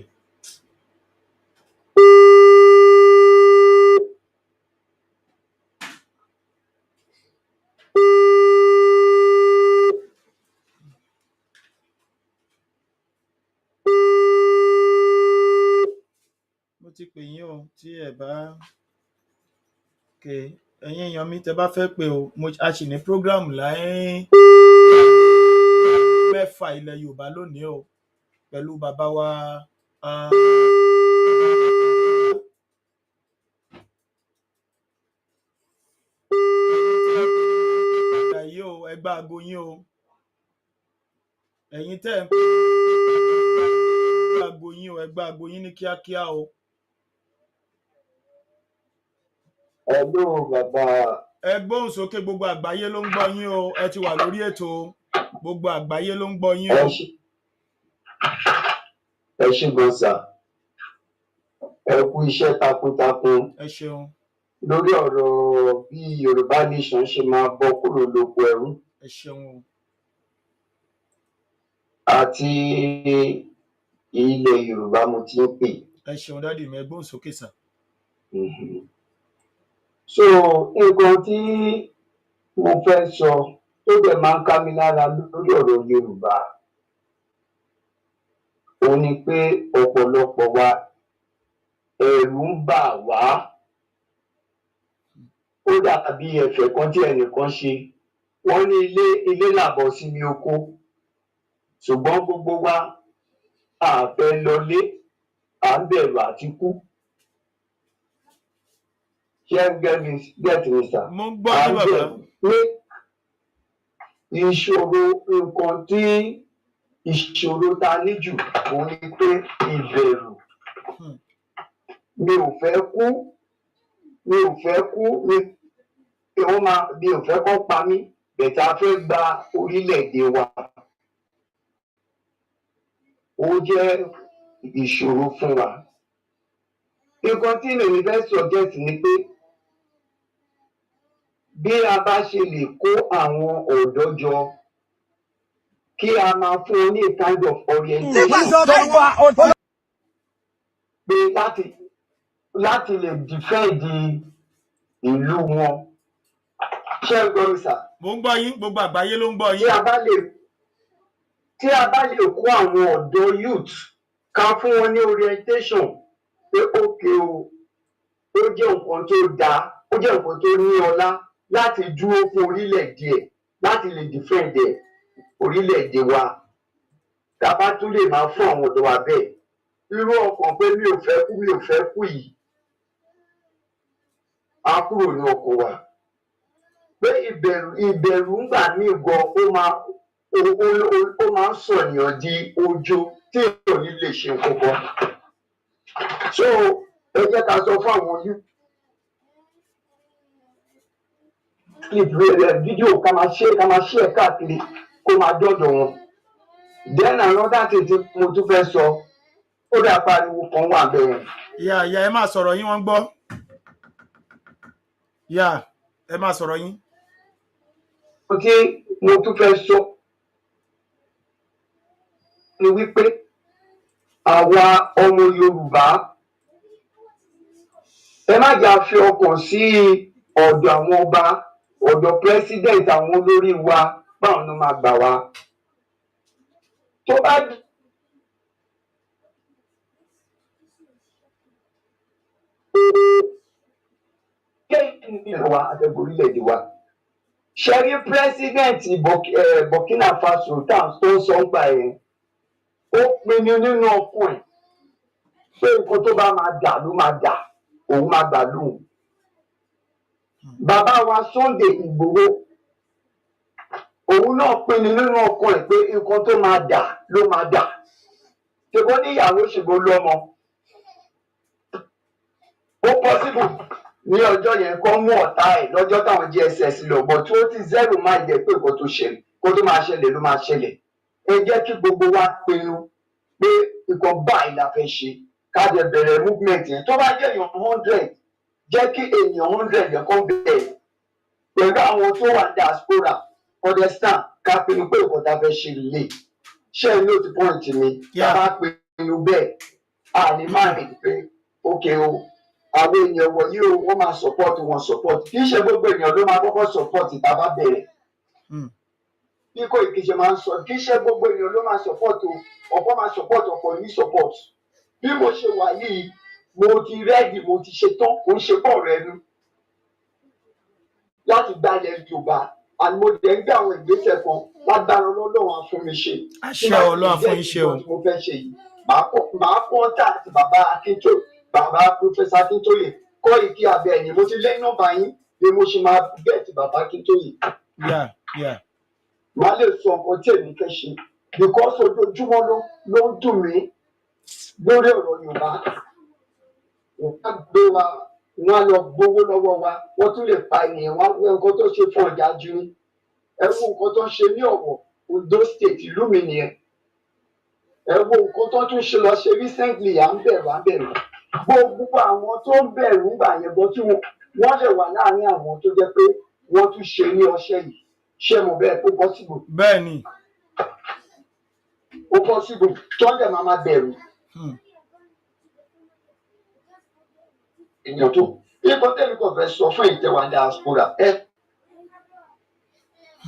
mo ti pè yín o tí ẹ bá ẹ̀yin èèyàn mi tẹ bá fẹ́ pé o a sì ní program láyé 6 ilẹ̀ Yorùbá lónìí o pẹ̀lú bàbá wa yìí o ẹgbẹ́ aago yín o ẹ̀yin tẹ́ ń pè ẹgbẹ́ aago yín ní kíákíá o.
Hello bàbá.
Ẹ gbóhùn sókè, gbogbo àgbáyé ló ń gbọ́ yín o, ẹ ti wà lórí ètò, gbogbo àgbáyé ló ń gbọ́ yín o.
Ẹ ṣé gan sà, ẹ kú iṣẹ́ takuntakun.
Ẹ ṣeun.
Lórí ọ̀rọ̀ bí Yorùbá nation ṣe máa bọ́ kúrò lóko ẹrú.
Ẹ ṣeun o.
Àti ilẹ̀ Yorùbá mo ti ń pè.
Ẹ ṣeun dádì mi, ẹ gbóhùn sókè sà.
So nǹkan tí mo fẹ́ sọ tó dẹ̀ máa ń ká mi lára lórí ọ̀rọ̀ Yorùbá òun ni pé ọ̀pọ̀lọpọ̀ wa ẹ̀rù ń bà wá. Ó dàbí ẹ̀fẹ̀ kan tí ẹnìkan ṣe, wọ́n ní ilé làbọ̀ síbi oko, ṣùgbọ́n gbogbo wa a fẹ́ lọlé, à ń bẹ̀rù àti kú. Ṣé ẹ get me sir?
Mo ń gbọ́ ní bàbá.
Ìṣòro nǹkan tí ìṣòro ta ní jù òun ni pé ìbẹ̀rù. Mi ò fẹ́ kú, mi ò fẹ́ kọ́ pa mí, bẹ̀tà fẹ́ gba orílẹ̀-èdè wa. Ó jẹ́ ìṣòro fún wa. Nǹkan tí èmi fẹ́ suggest ni pé bí a bá ṣe lè kó àwọn ọ̀dọ́ jọ kí a máa fún un ní a kind of orientation pé láti lè defend ìlú wọn. Ṣé ẹ gbọ́ mi sà?
Mo ń gbọ́ yín, gbogbo àgbáyé ló ń gbọ́ yín.
Tí a bá lè kó àwọn ọ̀dọ́ youth ká fún wọn ní orientation pé ókè o, ó jẹ́ nǹkan tó dáa, ó jẹ́ nǹkan tó ní ọlá láti dúró fún orílẹ̀-èdè ẹ̀, láti lè defend orílẹ̀-èdè wa. Tá a bá tún lè máa fún àwọn ọ̀dọ́ wa bẹ́ẹ̀, irú ọkàn pé mi ò fẹ́ kú yìí á kúrò ní ọkàn wa. Pé ìbẹ̀rù ńgbà míì gan ó máa ń sọ̀yàn di ojo tí èèyàn ní lè ṣe nǹkan kan. So ẹ jẹ́ ká sọ fún àwọn fídíò ká máa ṣe káàkiri kó máa dọ́dọ̀ wọn. Then another thing tí mo tún fẹ́ sọ, ó dà pariwo kan wà bẹ́ẹ̀.
Ìyá ẹ máa sọ̀rọ̀ yín, wọ́n gbọ́. Ìyá ẹ máa sọ̀rọ̀ yín.
Tí mo tún fẹ́ sọ ni wípé àwa ọmọ Yorùbá ẹ má jà fi ọkàn sí ọ̀dọ̀ àwọn ọba, ọ̀dọ̀ president, àwọn olórí wa báwọn ló máa gbà wá. Tó bá wa àtẹ̀gùn orílẹ̀-èdè wa. Ṣé rí president Burkina Faso tó ń sọ ń gbà yẹn, ó pinnu nínú ọkàn ẹ̀ pé nǹkan tó bá máa dà ló máa dà, òun máa gbà lóhùn. Bàbá wa Sunday Igboho, òun náà pinnu nínú ọkàn ẹ̀ pé nǹkan tó máa dà ló máa dà. Ṣèbó níyàwó ṣèbó lọ́mọ. Ó possible ní ọjọ́ yẹn kó mú ọ̀tá ẹ̀ lọ́jọ́ táwọn DSS lọ bọ̀ tí ó ti zero máa jẹ́ pé nǹkan tó ṣẹlẹ̀ kó tó máa ṣẹlẹ̀ ló máa ṣẹlẹ̀. Ẹ jẹ́ kí gbogbo wa pinnu pé nǹkan báyìí la fẹ́ ṣe ká dẹ̀ bẹ̀rẹ̀ movement yẹn tó bá jẹ́ èèyàn 100 jẹ́ kí èèyàn 100 yẹn kọ́ bẹ̀rẹ̀ pẹ̀lú àwọn tó wà diaspora understand ká pinnu pé nǹkan tá a fẹ́ ṣe lè ṣe é lóòótọ́ point mi tá a bá pinnu bẹ́ẹ̀ a ní máa rìn pé ókè o àwọn èèyàn wọ̀nyí o wọ́n máa support wọn support kì í ṣe gbogbo èèyàn ló máa kọ́kọ́ support tá a bá bẹ̀rẹ̀ bí kò ìkíṣe máa ń sọ kì í ṣe gbogbo èèyàn ló máa support o ọ̀pọ̀ máa support ọ̀pọ̀ ní support bí mo ṣe wà yìí mo ti rẹ́ẹ̀dì mo ti ṣetán mo ń ṣe bọ́ọ̀ rẹ nu láti gbalẹ̀ Yorùbá àti mo dẹ̀ ń gbé àwọn ìgbésẹ̀ kan lágbára Ọlọ́run á fún mi ṣe.
àṣẹ Ọlọ́run á fún yín ṣe o.
mo fẹ́ ṣe yìí màá kọ́ńtà àti bàbá Akintoye bàbá Professor Akintoye kọ́ ìkí abẹ́ ẹ̀yìn mo ti lẹ́yìn nọ́mbà yín bí mo ṣe máa gẹ̀ẹ́tì bàbá Akintoye. màá lè sọ nǹkan tí èmi fẹ́ ṣe because ojoojúmọ́ ló ń dùn mí lórí ọ̀rọ̀ Yorùbá wọ́n gbé wa wọ́n lọ gbowó lọ́wọ́ wa wọ́n tún lè pa ènìyàn wá wọ́n nǹkan tó ṣe fún ọjà jù ní ẹ wo nǹkan tó ń ṣe ní Ọ̀wọ̀ Ondo State ìlú mi nìyẹn ẹ wo nǹkan tó tún ṣe lọ ṣe recently à ń bẹ̀rù gbogbo àwọn tó ń bẹ̀rù ń gbà yẹn bọ́ tí wọ́n lè wà láàárín àwọn tó jẹ́ pé wọ́n tún ṣe ní ọṣẹ yìí ṣé mo bẹ́ẹ̀ kó possible.
bẹ́ẹ̀ni.
ó possible tó ń dẹ̀ máa bẹ̀rù. èèyàn tó nípa tẹ́lẹ̀ kò fẹ́ sọ fún ìtẹ̀wá diaspora ẹ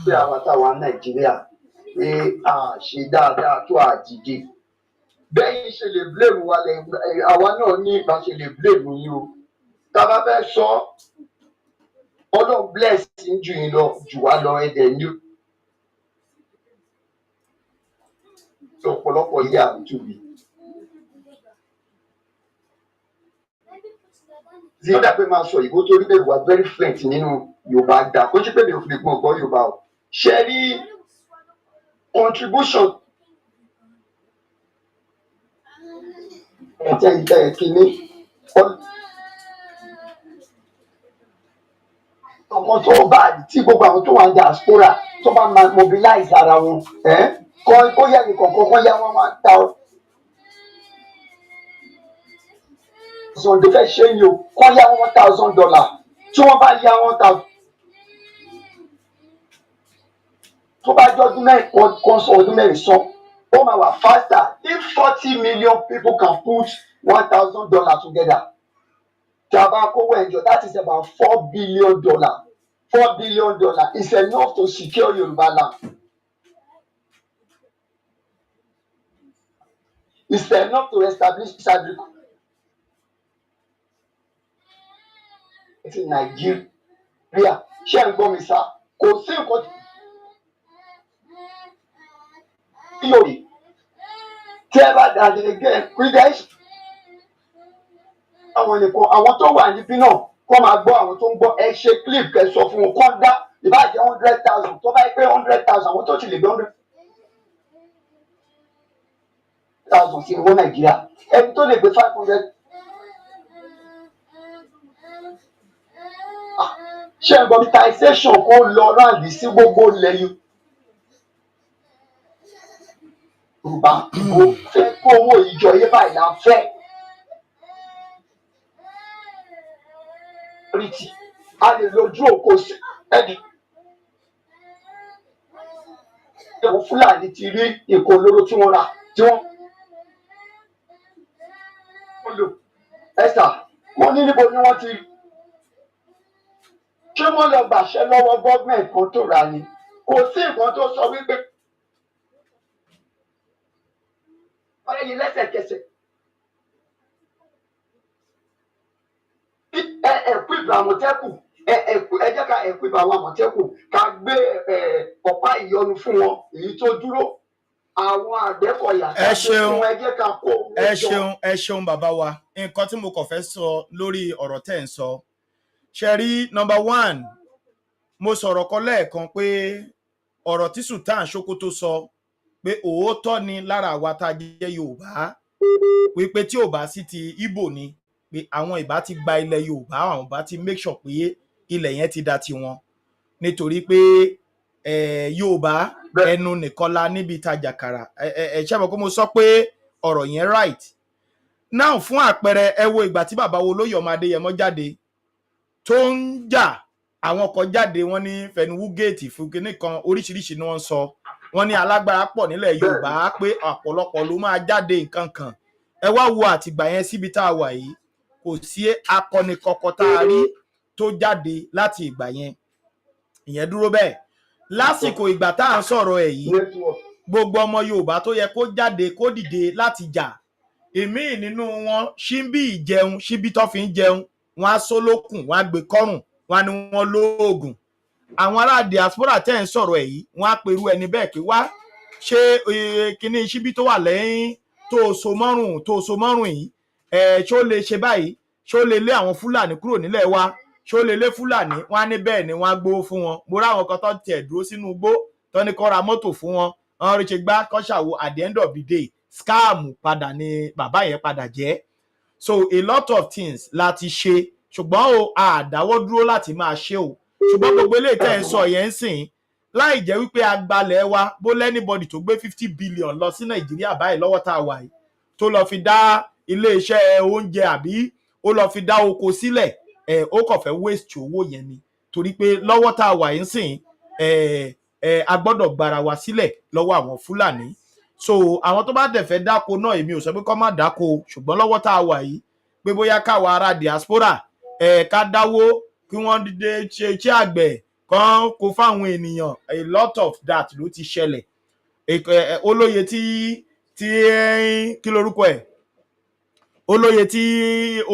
pé àwa táwa Nàìjíríà pé a ṣe dáadáa tó àdìde bẹ́ẹ̀ ṣe lè blame wa àwa náà ní ìgbà ṣe lè blame yín o tá a bá fẹ́ sọ Ọlọ́run bless ń jù yín lọ jù wá lọ ẹ̀dẹ̀ ní ọ̀pọ̀lọpọ̀ yíyá àwùjọbí. tí ó dàgbé máa sọ ìbò torí bẹ́ẹ̀ wà very fluent nínú Yorùbá gbà kó ṣe pé mi ò fi lè gbọ́n ọ̀gbọ́n Yorùbá o ṣe rí contribution ẹ̀jẹ̀ kìíní ọmọ tó bá tí gbogbo àwọn tó wà ní diaspora tó bá máa mobilize ara wọn kó yẹ nìkan kó yá wọn máa ta ọ. tó fẹ́ ṣe yìí o kọ́ yá $1,000 tí wọ́n bá yá $1,000 tó bá jẹ́ ọdún mẹ́rin kan sọ ọdún mẹ́rin sọ ó máa wà faster if 40 million people can put $1,000 together tí a bá kówó ẹ̀jọ̀ that is about $4 billion $4 billion is enough to secure Yorùbá land. It's enough to establish agriculture. Ti Nàìjíríà ṣé ń gbọ́ mi sá kò sí nǹkan tí yóò rí tí ẹ bá dàdé gẹ́ pídẹ́ṣì àwọn nìkan àwọn tó wà níbí náà kọ́ máa gbọ́ àwọn tó ń gbọ́ ẹ ṣe clip kẹ sọ fún wọn kọ́ dá ìbáàjẹ́ 100,000 tó bá yẹ pé 100,000 àwọn tó ti lè gbé 100,000 sí ìwọ Nàìjíríà ẹni tó lè gbé 500. ṣé mobilization kó lọ ráàlì sí gbogbo ilẹ̀ Yorùbá ìbò fẹ́ kó owó ìjọ yé báyìí la fẹ́. a lè lójú òkò sí ẹni. ìwọ Fúlàní ti rí nǹkan olóró tí wọ́n rà tí wọ́n lò ẹ̀sà wọ́n ní níbo ni wọ́n ti rí. ṣé wọ́n lọ gbàṣẹ lọ́wọ́ gọ́ọ̀mẹ̀ntì kan tó rà ni kò sí nǹkan tó sọ wípé ọ̀rẹ́ yìí lẹ́sẹ̀kẹsẹ̀ ẹ̀kúìpù àmọ̀tẹ́kùn ẹ jẹ́ ká ẹ̀kúìpù àwọn àmọ̀tẹ́kùn ká gbé ọ̀pá ìyọnu fún wọn èyí tó dúró àwọn Àgbẹ̀kọ̀yà ká gbé fún ẹ jẹ́ ká kó owó jọ.
ẹ ṣeun bàbá wa nǹkan tí mo kàn fẹ́ sọ lórí ọ̀rọ̀ tẹ́ ń sọ ṣe rí number one mo sọ̀rọ̀ kan lẹ́ẹ̀kan pé ọ̀rọ̀ tí Sultan Sokoto sọ pé òótọ́ ni lára àwa tá a jẹ́ Yorùbá wípé tí ò bá sí ti Ìgbò ni pé àwọn ìbá ti gba ilẹ̀ Yorùbá àwọn ìbá ti make sure pé ilẹ̀ yẹn ti da tiwọn nítorí pé Yorùbá ẹnu nìkan la níbi ìtajà kàrà ṣé mo kó mo sọ pé ọ̀rọ̀ yẹn right now fún àpẹẹrẹ ẹ wo ìgbà tí bàbá wo lóyè ọmọ Adéyẹmọ jáde tó ń jà, àwọn kan jáde wọ́n ní fẹnuwú géètì fún kinní kan oríṣiríṣi ni wọ́n sọ, wọ́n ní alágbára pọ̀ nílẹ̀ Yorùbá pé ọ̀pọ̀lọpọ̀ ló máa jáde nǹkan kan. Ẹ wá wo àtìgbà yẹn síbi tá a wà yìí, kò sí akọni kọ̀ọ̀kan tá a rí tó jáde láti ìgbà yẹn. Ìyẹn dúró bẹ́ẹ̀. Lásìkò ìgbà tá à ń sọ̀rọ̀ ẹ̀ yìí, gbogbo ọmọ Yorùbá tó yẹ kó jáde kó dìde láti jà, èmi nínú wọn ṣíbí ìjẹun, ṣíbí tó fi ń jẹun, wọn á sólókùn, wọn á gbé kọ́rùn, wọn á ní wọn lóògùn. Àwọn ará diaspora tẹ́ ń sọ̀rọ̀ ẹ̀ yìí, wọn á perú ẹni bẹ́ẹ̀ kí wá ṣé kíní ṣíbí tó wà lẹ́yìn tó so mọ́rùn yìí, ṣó lè ṣe báyìí, ṣó lè lé àwọn Fúlàní kúrò nílẹ̀ wa, ṣó lè lé Fúlàní, wọn á ní bẹ́ẹ̀ ni wọ́n á gbowó fún wọn. Mo ráwọn kan tó tiẹ̀ dúró sínú igbó tó ní kó ra mọ́tò fún wọn, wọn rí ṣe gbá kọ́ṣàwó, at the end of the day scam padà ni bàbá yẹn padà jẹ́. So a lot of things láti ṣe, ṣùgbọ́n o àdáwọ́ dúró láti máa ṣe o. Ṣùgbọ́n gbogbo eléyìí tẹ́ ẹ sọ yẹn ń sìn, láì jẹ́ wípé agbalẹ̀ wa bó lẹ́nìbọ̀dì tó gbé 50 billion lọ sí Nàìjíríà báyìí lọ́wọ́ tá a wà yìí, tó lọ fi dá iléeṣẹ́ oúnjẹ àbí ó lọ fi dá oko sílẹ̀, ó kàn fẹ́ waste owó yẹn ni. Torí pé lọ́wọ́ tá a wà yìí ń sìn, a gbọ́dọ̀ gbára wa sílẹ̀ lọ́wọ́ àwọn Fúlàní. So àwọn tó bá dẹ̀ fẹ́ dáko náà, èmi ò sọ pé kó má dáko, ṣùgbọ́n lọ́wọ́ tá a wà yìí pé bóyá káwa ará diaspora ká dáwó kí wọ́n dìde ṣe àgbẹ̀ kan kó fáwọn ènìyàn, a lot of that ló ti ṣẹlẹ̀. Olóye tí kí lorúkọ ẹ̀, olóye tí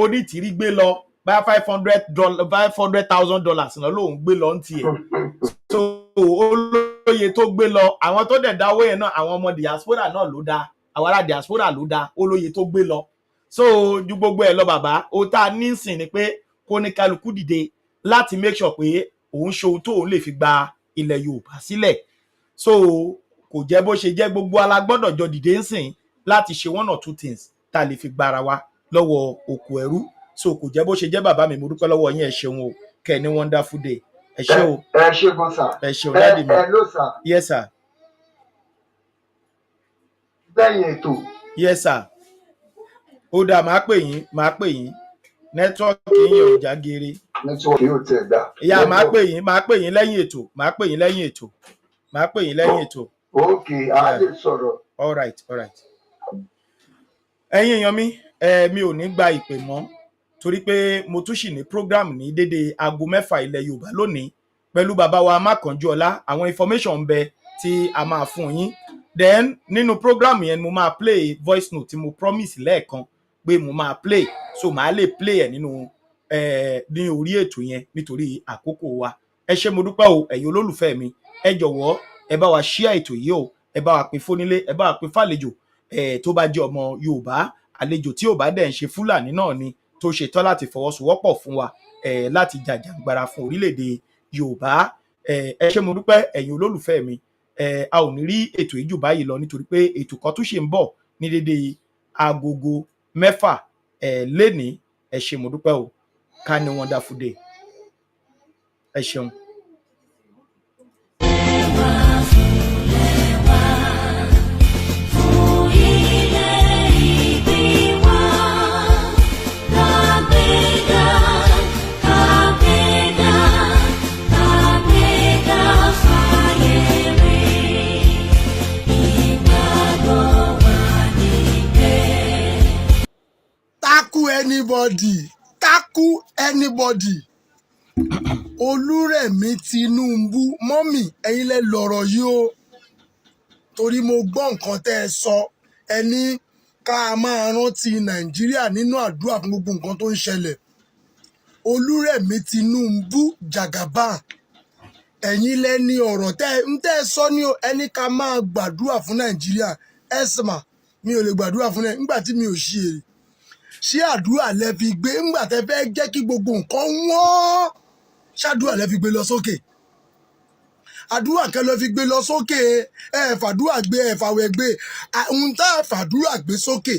Onítìrí gbé lọ bá $500,000 náà lòun gbé lọ ń tiẹ̀. So olóye tó gbé lọ, àwọn tó dẹ̀ dáwó yẹn náà àwọn ọmọ diaspora náà ló dá, àwọn ará diaspora ló dá olóye tó gbé lọ. So ju gbogbo ẹ̀ lọ bàbá, ó tá a ní sìn ni pé kó ní kálukú dìde láti make sure pé òun ṣe ohun tóun lè fi gba ilẹ̀ Yorùbá sílẹ̀. So kò jẹ́ bó ṣe jẹ́, gbogbo alágbọ́dọ̀ jọ dìde ń sìn láti ṣe one or two things tá a lè fi gbára wa lọ́wọ́ òkú ẹrú. So kò jẹ́ bó ṣe jẹ́ bàbá mi, mo dúpẹ́ lọ́wọ́ yín, ẹ ṣeun o, kẹ́ ní wonderful day. Ẹ ṣé o.
Ẹ ṣé gan sà.
Ẹ ṣé o dáàdì mi.
Ẹ ló sà.
Yes sir.
Lẹ́yìn ètò.
Yes sir. Ó dáa, máa pè yín, nẹ́tíwọ́ọ̀kì yín ò já geere.
Nẹ́tíwọ́ọ̀kì yóò tẹ̀ dá.
Ìyá máa pè yín lẹ́yìn ètò,
Okay, a lè sọ̀rọ̀.
All right. Ẹ̀yin èèyàn mi, mi ò ní gba ìpè mọ́ torí pé mo tún ṣì ní program ní dédé aago 6 ilẹ̀ Yorùbá lónìí pẹ̀lú bàbá wa Mákànjúọlá. Àwọn information ń bẹ tí a máa fún yín. Then nínú program yẹn mo máa play voice note tí mo promise lẹ́ẹ̀kan pé mo máa play, so màá lè play ẹ̀ nínú ní orí ètò yẹn nítorí àkókò wa. Ẹ ṣé mo dúpẹ́ o ẹ̀yin olólùfẹ́ mi, ẹ jọ̀wọ́ ẹ bá wa share ètò yìí o, ẹ bá wa pín fónílé, ẹ bá wa pín fàlejò tó bá jẹ́ ọmọ Yorùbá, àlejò tí ò bá dẹ̀ ń ṣe Fúlàní náà ni, tó ṣe tán láti fọwọ́sowọ́pọ̀ fún wa láti jàjàǹgbara fún orílẹ̀-èdè Yorùbá. Ẹ ṣé mo dúpẹ́ ẹ̀yin olólùfẹ́ mi. A ò ní rí ètò yìí jù báyìí lọ nítorí pé ètò kan tún ṣe ń bọ̀ ní dédé agogo 6 lénìí. Ẹ ṣé mo dúpẹ́ o, ká ní wonderful day. Ẹ ṣeun.
Tackle anybody. Olúrẹ̀mí Tinubu, mọ́mì ẹ̀yin lẹ lọ̀rọ̀ yìí o, torí mo gbọ́ nǹkan tẹ́ ẹ sọ, ẹ ní ká máa rántí Nàìjíríà nínú àdúrà fún gbogbo nǹkan tó ń ṣẹlẹ̀. Olúrẹ̀mí Tinubu jàgàbá, ẹ̀yin lẹ ní ọ̀rọ̀ tẹ́ ẹ sọ ní o, ẹni ká máa gbàdúrà fún Nàìjíríà. Ẹ̀sìmà mi ò lè gbàdúrà fún Nàìjíríà nígbà tí mi ò ṣe èrè. Ṣé àdúrà lẹ fi gbé ńgbà tẹ́ fẹ́ jẹ́ kí gbogbo nǹkan wọ́n? Ṣàdúrà lẹ fi gbé lọ sókè? Àdúrà kẹ́ lọ fi gbé lọ sókè? Fàdúrà gbé, fàwẹ̀ gbé. Ohun tá a fàdúrà gbé sókè,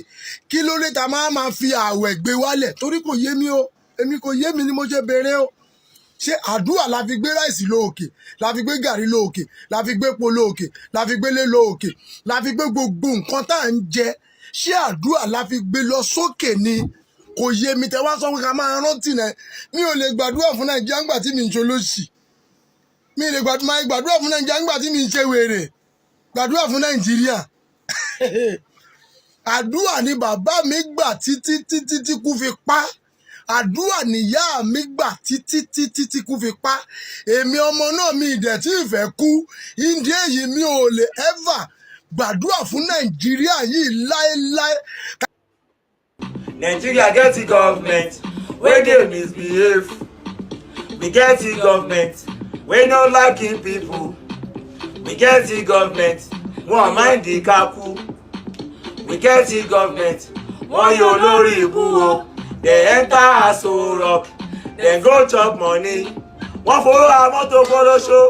kí ló dé ta máa fi àwẹ̀ gbé wálẹ̀? Torí kò yé mi o, èmi kò yé mi ni mo ṣe béèrè o. Ṣé àdúrà la fi gbé ráìsì lóòkè, la fi gbé gàrí lóòkè, la fi gbé epo lóòkè, la fi gbé lé lóòkè, la fi gbé gbogbo nǹkan tá à ń jẹ ṣé àdúrà la fi gbé lọ sókè ni kò yé mi tẹ́ wá sọ pé ká máa rántí náà mi ò lè gbàdúrà fún Nàìjíríà ńgbà tí mi ń ṣolóṣì mi lè gbàdúrà fún Nàìjíríà ńgbà tí mi ń ṣe wèrè gbàdúrà fún Nàìjíríà àdúrà ni bàbá mi gbà títí kú fi pa àdúrà níyà mi gbà títí kú fi pa èmi ọmọ náà mi ìdẹ̀ tí ìfẹ́ kú ìdí èyí mi ò lè ever gbàdúrà fún Nàìjíríà yìí láéláé.
Nigeria get the government wey dey misbehave. We get the government wey no liking people. We get the government wọn mind the kaku. We get the government wọn yóò lórí ibú o. They enter Aso Rock, they go chop money. Wọ́n fowó ra mọ́tò fọlọ́ṣọ́,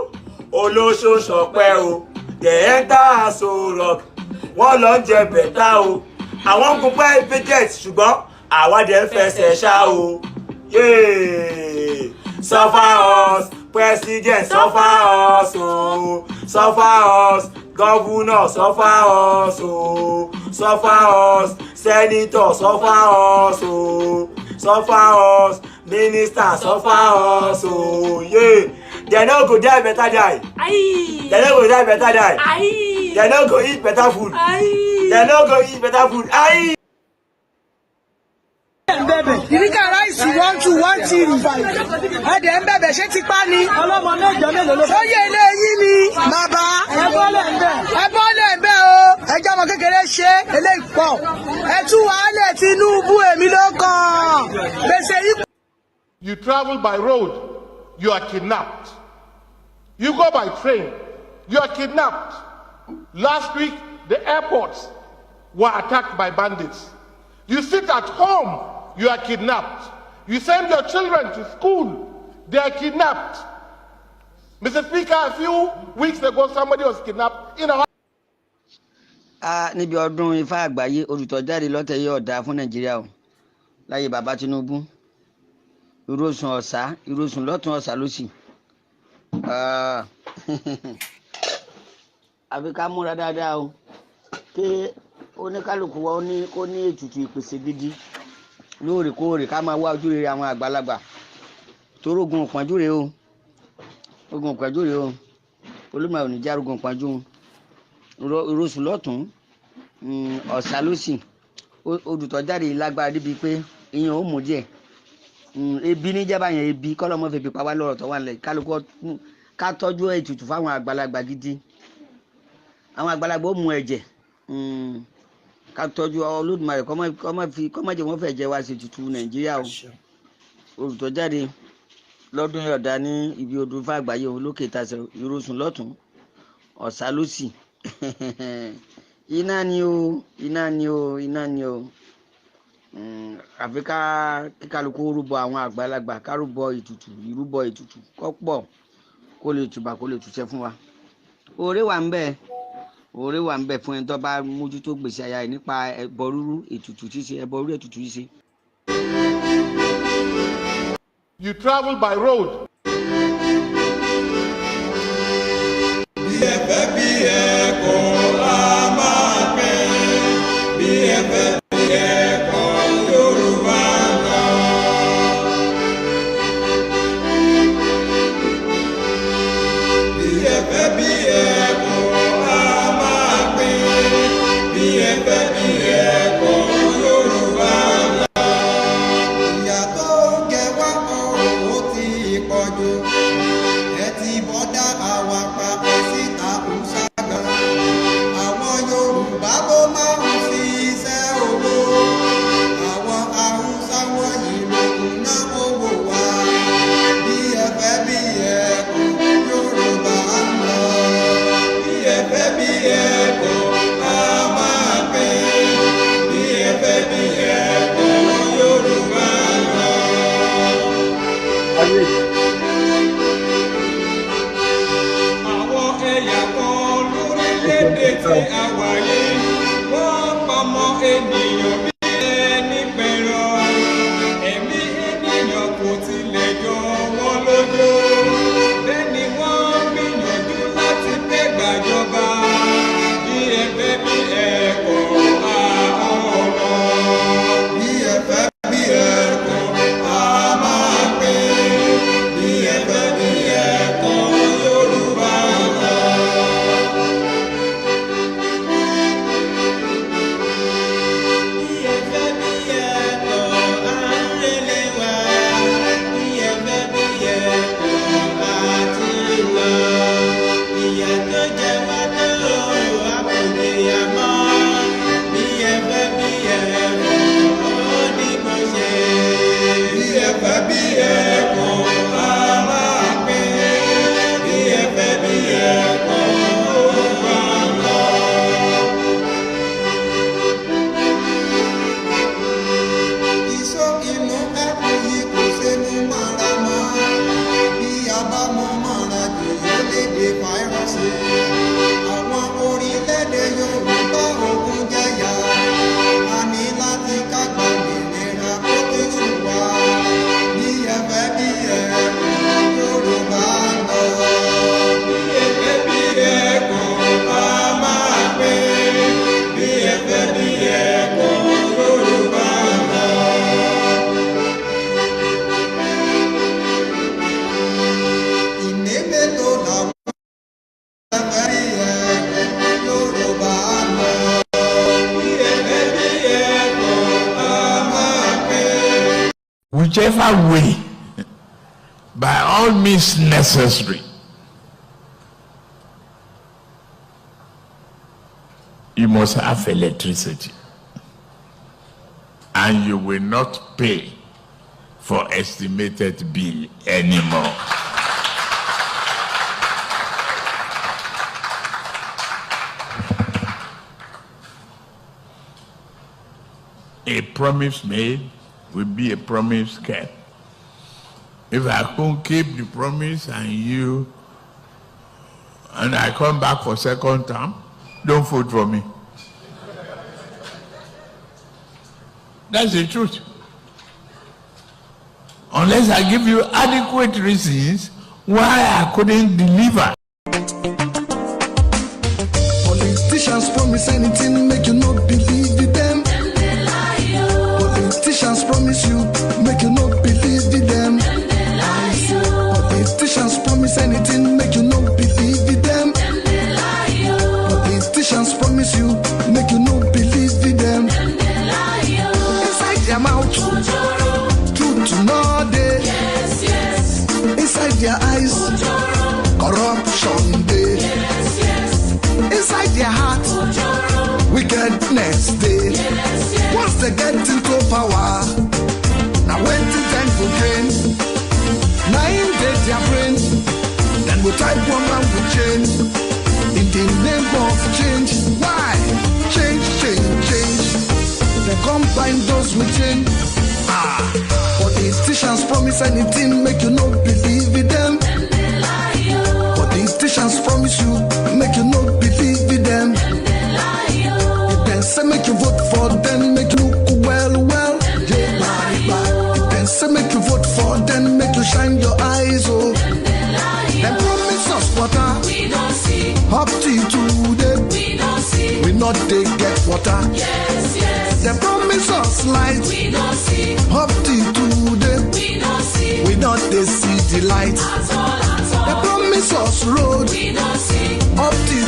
olóṣó ṣọpẹ́ o. They enter Aso Rock, wọ́n lọ jẹ bẹ̀tà o. Àwọn gun private jet ṣùgbọ́n àwa dẹ̀ fẹsẹ̀ ṣá o. Suffer us, president suffer us o. Suffer us, governor suffer us o. Suffer us, senator suffer us o. Suffer us, minister suffer us o. They no go die better die. They no go die better die. They no go eat better food. They no go eat better food.
Ìníkà ráìsì 1-2-1-3 ẹ̀dẹ̀ ń bẹ̀bẹ̀ ṣé ti pa ni ọlọ́mọ mẹ́jọ mélòó ló sóyè ilé yín ni bàbá ẹ̀bọ́lẹ̀ ń bẹ̀ o ẹjọ́ ọmọ kékeré ṣe eléyìí pọ̀ ẹ̀tú wàhálẹ̀ Tinubu èmi ló kàn gbèsè yìí.
You travel by road, you are kidnapped. You go by train, you are kidnapped. Last week, the airports were attacked by bandits. You sit at home, you are kidnapped. You send your children to school, they are kidnapped. Mr. Speaker, a few weeks ago, somebody was kidnapped in a
níbi ọdún Ifá àgbáyé olùtọ́jáde lọ́tẹ̀ yóò dáa fún Nàìjíríà o láyé bàbá Tinubu ìrosùn ọ̀sá ìrosùn lọ́tún ọ̀sá lósì àfi ká múra dáadáa o pé oníkálukú wa kó ní ètùtù ìpèsè gidi lóòrèkóòrè ká máa wá ojú rere àwọn àgbàlagbà torí ogun òpọ́njú rèé o olúmọ ò ní já ogun òpọ́njú ìrosùn lọ́tún ọ̀sá lósì olùtọ́jáde lágbára débi pé ìyẹn ó mú díẹ̀ ebi níjàmbá yẹn ebi kọ́lọ́mọ́ fèbí pa wá lọ́rọ̀ tó wà nílẹ̀ kálukú ká tọ́jú ètùtù fáwọn àgbàlagbà gidi àwọn àgbàlagbà ó mu ẹ̀jẹ̀ ká tọ́jú Olódùmarè kọ́mọ̀jẹ̀ wọ́n fẹ́ jẹ́ wá sí ètùtù Nàìjíríà o olùtọ́jáde lọ́dún yọ̀ọ̀dá ní ibi odò fún àgbáyé olókè tasẹ̀ ìrosùn lọ́tún ọ̀sá lósì iná ni o àfi kíkálukú rúbọ àwọn àgbàlagbà ká rúbọ ìrúbọ ètùtù kọ́pọ̀ kó lè tùbà kó lè túṣẹ́ fún wa oore wà ń bẹ fún ẹni tó bá mójútó gbèsè àyà ẹ̀ nípa ẹbọ rúrú ètùtù ṣíṣe.
You travel by road.
whichever way, by all means necessary, you must have electricity, and you will not pay for estimated bill anymore. A promise made will be a promise kept. If I can't keep the promise and I come back for second term, don't vote for me. That's the truth. Unless I give you adequate reasons why I couldn't deliver.
Politicians promise anything, make you not believe in them. Politicians promise you, make you not believe in them. Politicians promise anything, make you not believe in them. Politicians promise you, make you not believe in them. Inside their mouth, truth to know day. Inside their eyes, corruption day. Inside their heart, wickedness day. Once they get into power, now when the time for gain, 9 days their brain, then we type one man will change. In the name of change, why? Change. They combine those with change. Politicians promise anything, make you not believe in them. Politicians promise you, make you not believe in them. If they say make you vote for them, make you look well. If they say make you vote for them, make you shine your eyes, oh. They promise us water, we don't see. Up to today, we don't see. We not they get water. Yes. They promise us light, we don't see. Up to today, we don't see. We not they see the light. At all. They promise us road, we don't see. Up to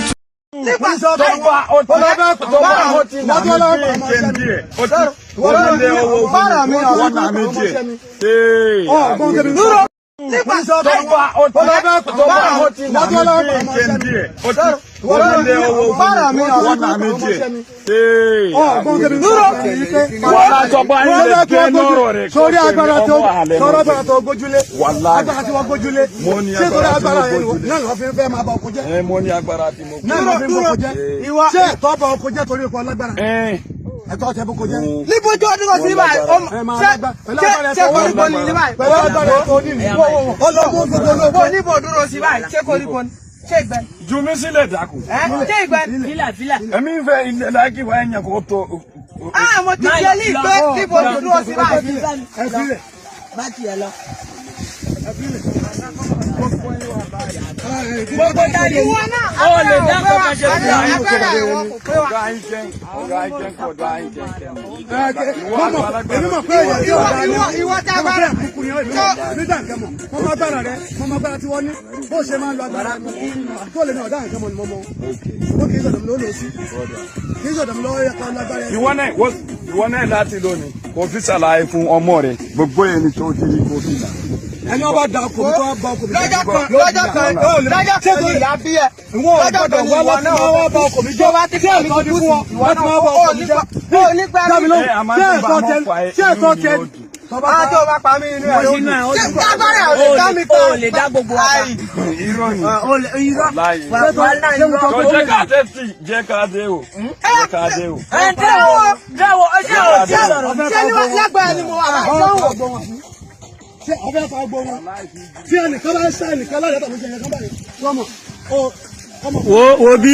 wo bí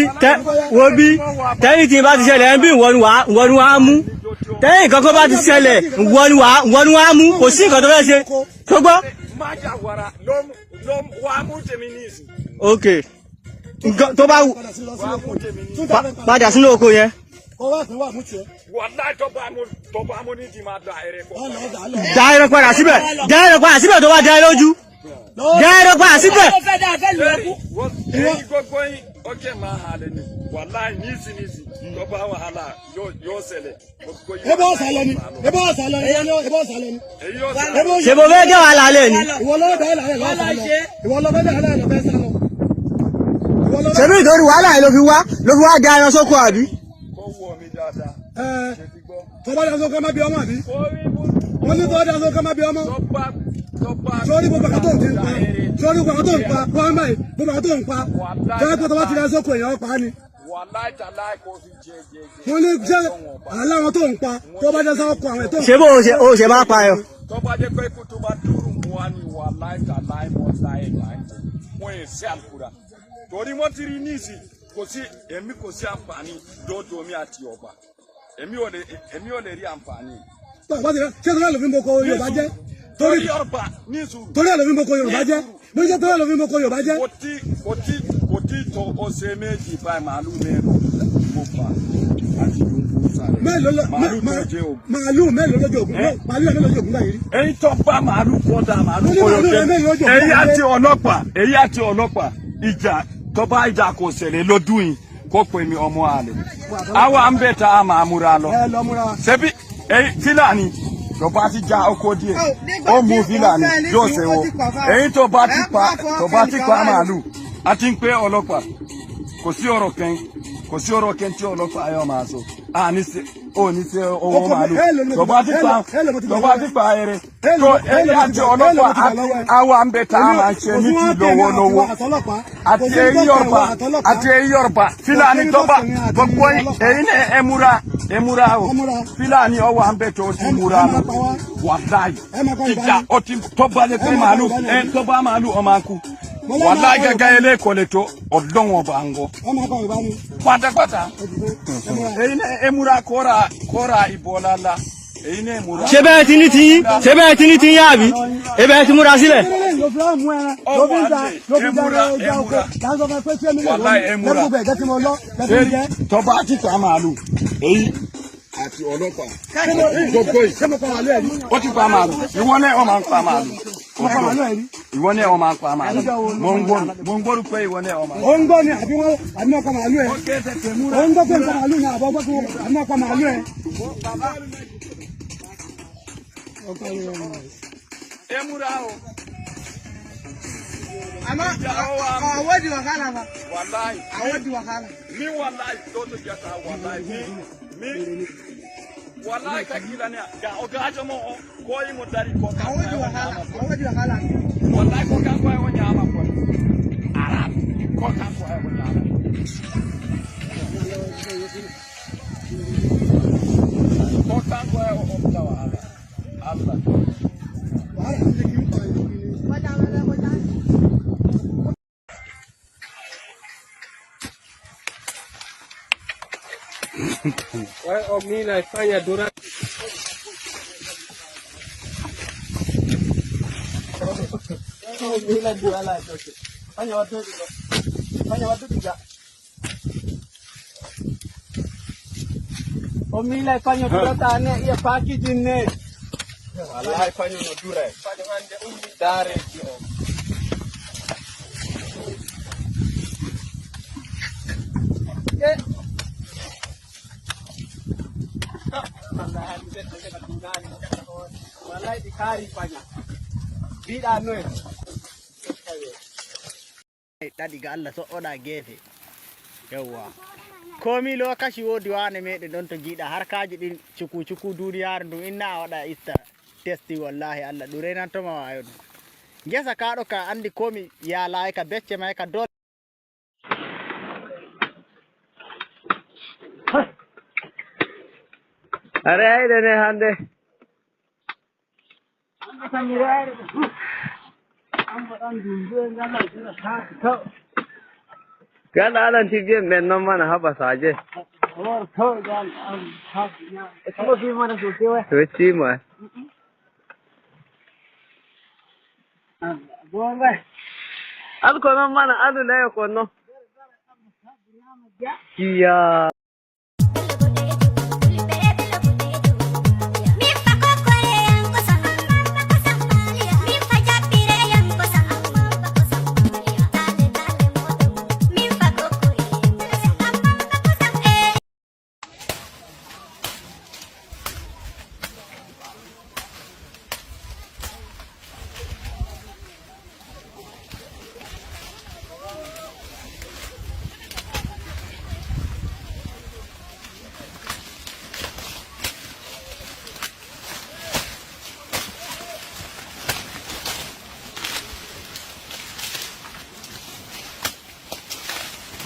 tẹ́yìn tí bá ti ṣẹlẹ̀ ń bí wọ́n wá mú tẹ́yìn kankan bá ti ṣẹlẹ̀ wọ́n wá mú kò sí nǹkan tó fẹ́ ṣe tó gbọ́. ok tó bá padà sínú oko yẹn. dá ẹran padà síbẹ̀ tó bá dá ẹ lójú. Gẹ́rọ pa síbẹ̀.
wallahi nisi to ba wahala yo sele
ebo saloni
ṣe bo fẹ́ gé wàhálà lé ni.
ìwọ ló bẹ́ẹ̀ lálẹ́ lọ bẹ́ẹ̀ sálọ.
ṣebí ìtorí wàhálà yìí ló fi wá gé ayan sóko àbí.
tọ́ba daṣọ ká má bí ọmọ àbí. wọ́n ní tọ́ba daṣọ ká má bí ọmọ. sọ́ọ́rí gbogbo àkàtọ̀ ń pa wọ́n báyìí gbogbo àkàtọ̀ ń pa fẹ́ẹ́ pé tọ́ba ti daṣọ kò èèyàn pa á ni. wọ́n ní ṣé aláwọn tó ń pa tọ́ba daṣọ kọ àwọn ètò.
ṣé bó o ṣe máa pa yọ.
tọ́ba jẹ́ pé kó tó bá dúró mu wá ní wàláì tàláì mọ́sáì láì wọ́n yẹn sí àlùkùrà torí wọ́n ti rí níìsì kò sí àǹfààní dọ́dọ̀ mi àti ọba èmi ò lè rí àǹfààní.
ṣé torí ẹ̀ ló fi ń boko Yorùbá jẹ́ torí ẹ̀ ló fi ń boko Yorùbá jẹ́ bí ṣe torí ẹ̀ ló fi ń boko Yorùbá jẹ́.
kò tí tó ọ̀sẹ̀ méjì báyìí màálù mẹ́rin mo pa àti dùnkù sáré màálù mélòó lójú ògùn báyìí. èyí tó bá màálù kọ́dà màálù kọ́yọ̀kẹ́ èyí àti ọlọ́pàá ìjà tó bá ìjà kò ṣẹlẹ̀ lọ́dún yìí kó pè mí ọmọ àlè àwa ń bẹ̀ tá a máa múra lọ ṣebí Fúlàní tó bá ti já oko díẹ̀ ó mú Fúlàní yóò ṣe wo èyí tó bá ti pa màálù àti ń pé ọlọ́pàá kò sí ọ̀rọ̀ kẹ́ń tí ọlọ́pàá ayọ̀ máa sọ ní ṣe owó màálù tó bá ti pa eré tó èyí àti ọlọ́pàá àwa ń bẹ̀ tá a máa ṣe ní ti lọ́wọ́lọ́wọ́ àti èyí Yorùbá Fúlàní tó bá gbogbo èyí ní emura o Fúlàní ọwọ́ à ń bẹ̀ tó ti múra lọ wàláì ìjà ọtí tó bá lè pé màálù tó bá màálù ọmọ akú wàláì gẹ́gẹ́ ilé ìkọlẹ̀ tó ọ̀dọ́ wọn bá ń gọ pátápátá èyí ní emura kóra ìbọ̀lá la èyí ní emura.
ṣé bẹ́ẹ̀ ti ní tiyín àbí ebe ẹ ti múra sílẹ̀.
wàláì emura tọ́ba ti pa màálù èyí àti ọlọ́pàá gbogbo yìí ó ti pa màálù ìwọ náà ọ máa ń pa màálù ìwọ náà ọ máa ń pa màálù mo ń gbọ́dọ̀ pé ìwọ náà ọ máa ń pa màálù.
ó ń gbọ́ ni àbí wọ́n pa màálù ẹ̀ ó ń gbọ́ pé ń pa màálù ni àbọ̀ gbọ́ pé àbí wọ́n pa màálù ẹ̀.
emura o.
Ama awadi wakala ba.
Wallahi.
Awadi wakala.
Mi wallahi toto jata wallahi mi wallahi kakila ne ga ogajo mo ko yi mo dari ko ka
awadi wakala.
Wallahi ko ka ko ay wonya ama ko. Arab ko ka ko ay wonya ama. Ko ka ko ay o dawa ala. Allah.
Why Omila fanya durante Omila juala itu. Fanya watu tiga. Omila fanya durante ane ia pagi jinne. Wallahi fanya nodura. Fanya ande umi dare yo. Wallahi dikari banyak. Bida noy.
Tadi ga Allah so oda gefe. Yawwa. Komi lokaci wodi wane meɗen ɗon to jiiɗa har kaji ɗin cuku duniyaaru ndum inna waɗa ista testi wallahi Allah ɗum renantoma wayo ɗum. Ngesa kaɗo ka andi komi yaalayi ka becce may ka dole.
Are ayde ne hande. Gala alan tije men non mana haba saje. Weci ma. Al kono mana alu le kono. Iya.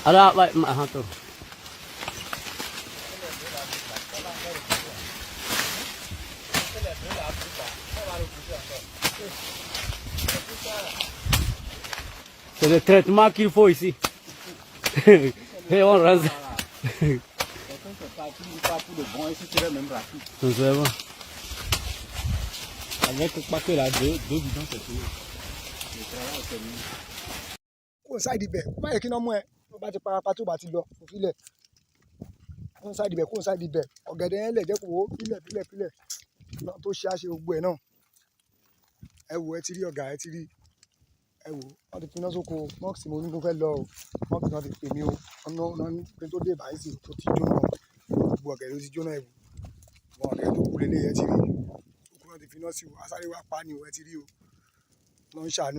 Ada baik mak ha tu. C'est le traitement qu'il faut ici. Et on rase. C'est bon. Avec pas que la deux bidons c'est tout.
Kó sáìdì ibẹ̀ má yẹ kí iná mú ẹ tó bá ti parapa tó bá ti lọ kò filẹ̀ kó sáìdì ibẹ̀ kó sáìdì ibẹ̀ ọ̀gẹ̀dẹ̀ yẹn lẹ̀ jẹ́ kó wó pílẹ̀ náà tó ṣe àṣe gbogbo ẹ̀ náà ẹ wò ẹ ti rí ọ̀gá ẹ ti rí ẹ wò wọ́n ti finá sóko mọ́ọ̀sì mo ní kó fẹ́ lọ o mọ́ọ̀sì náà ti pè mí o ọ̀nà pé tó dé báyìí sì tó ti jóná gbogbo ọ̀gẹ̀dẹ̀ ló ti jóná ẹ wò wọn ọ̀gẹ̀dẹ̀ tó kú lélẹ̀ ẹ ti rí òkú náà ti finá sí o asáré wá pa ni o ẹ ti rí o náà ń ṣàánú.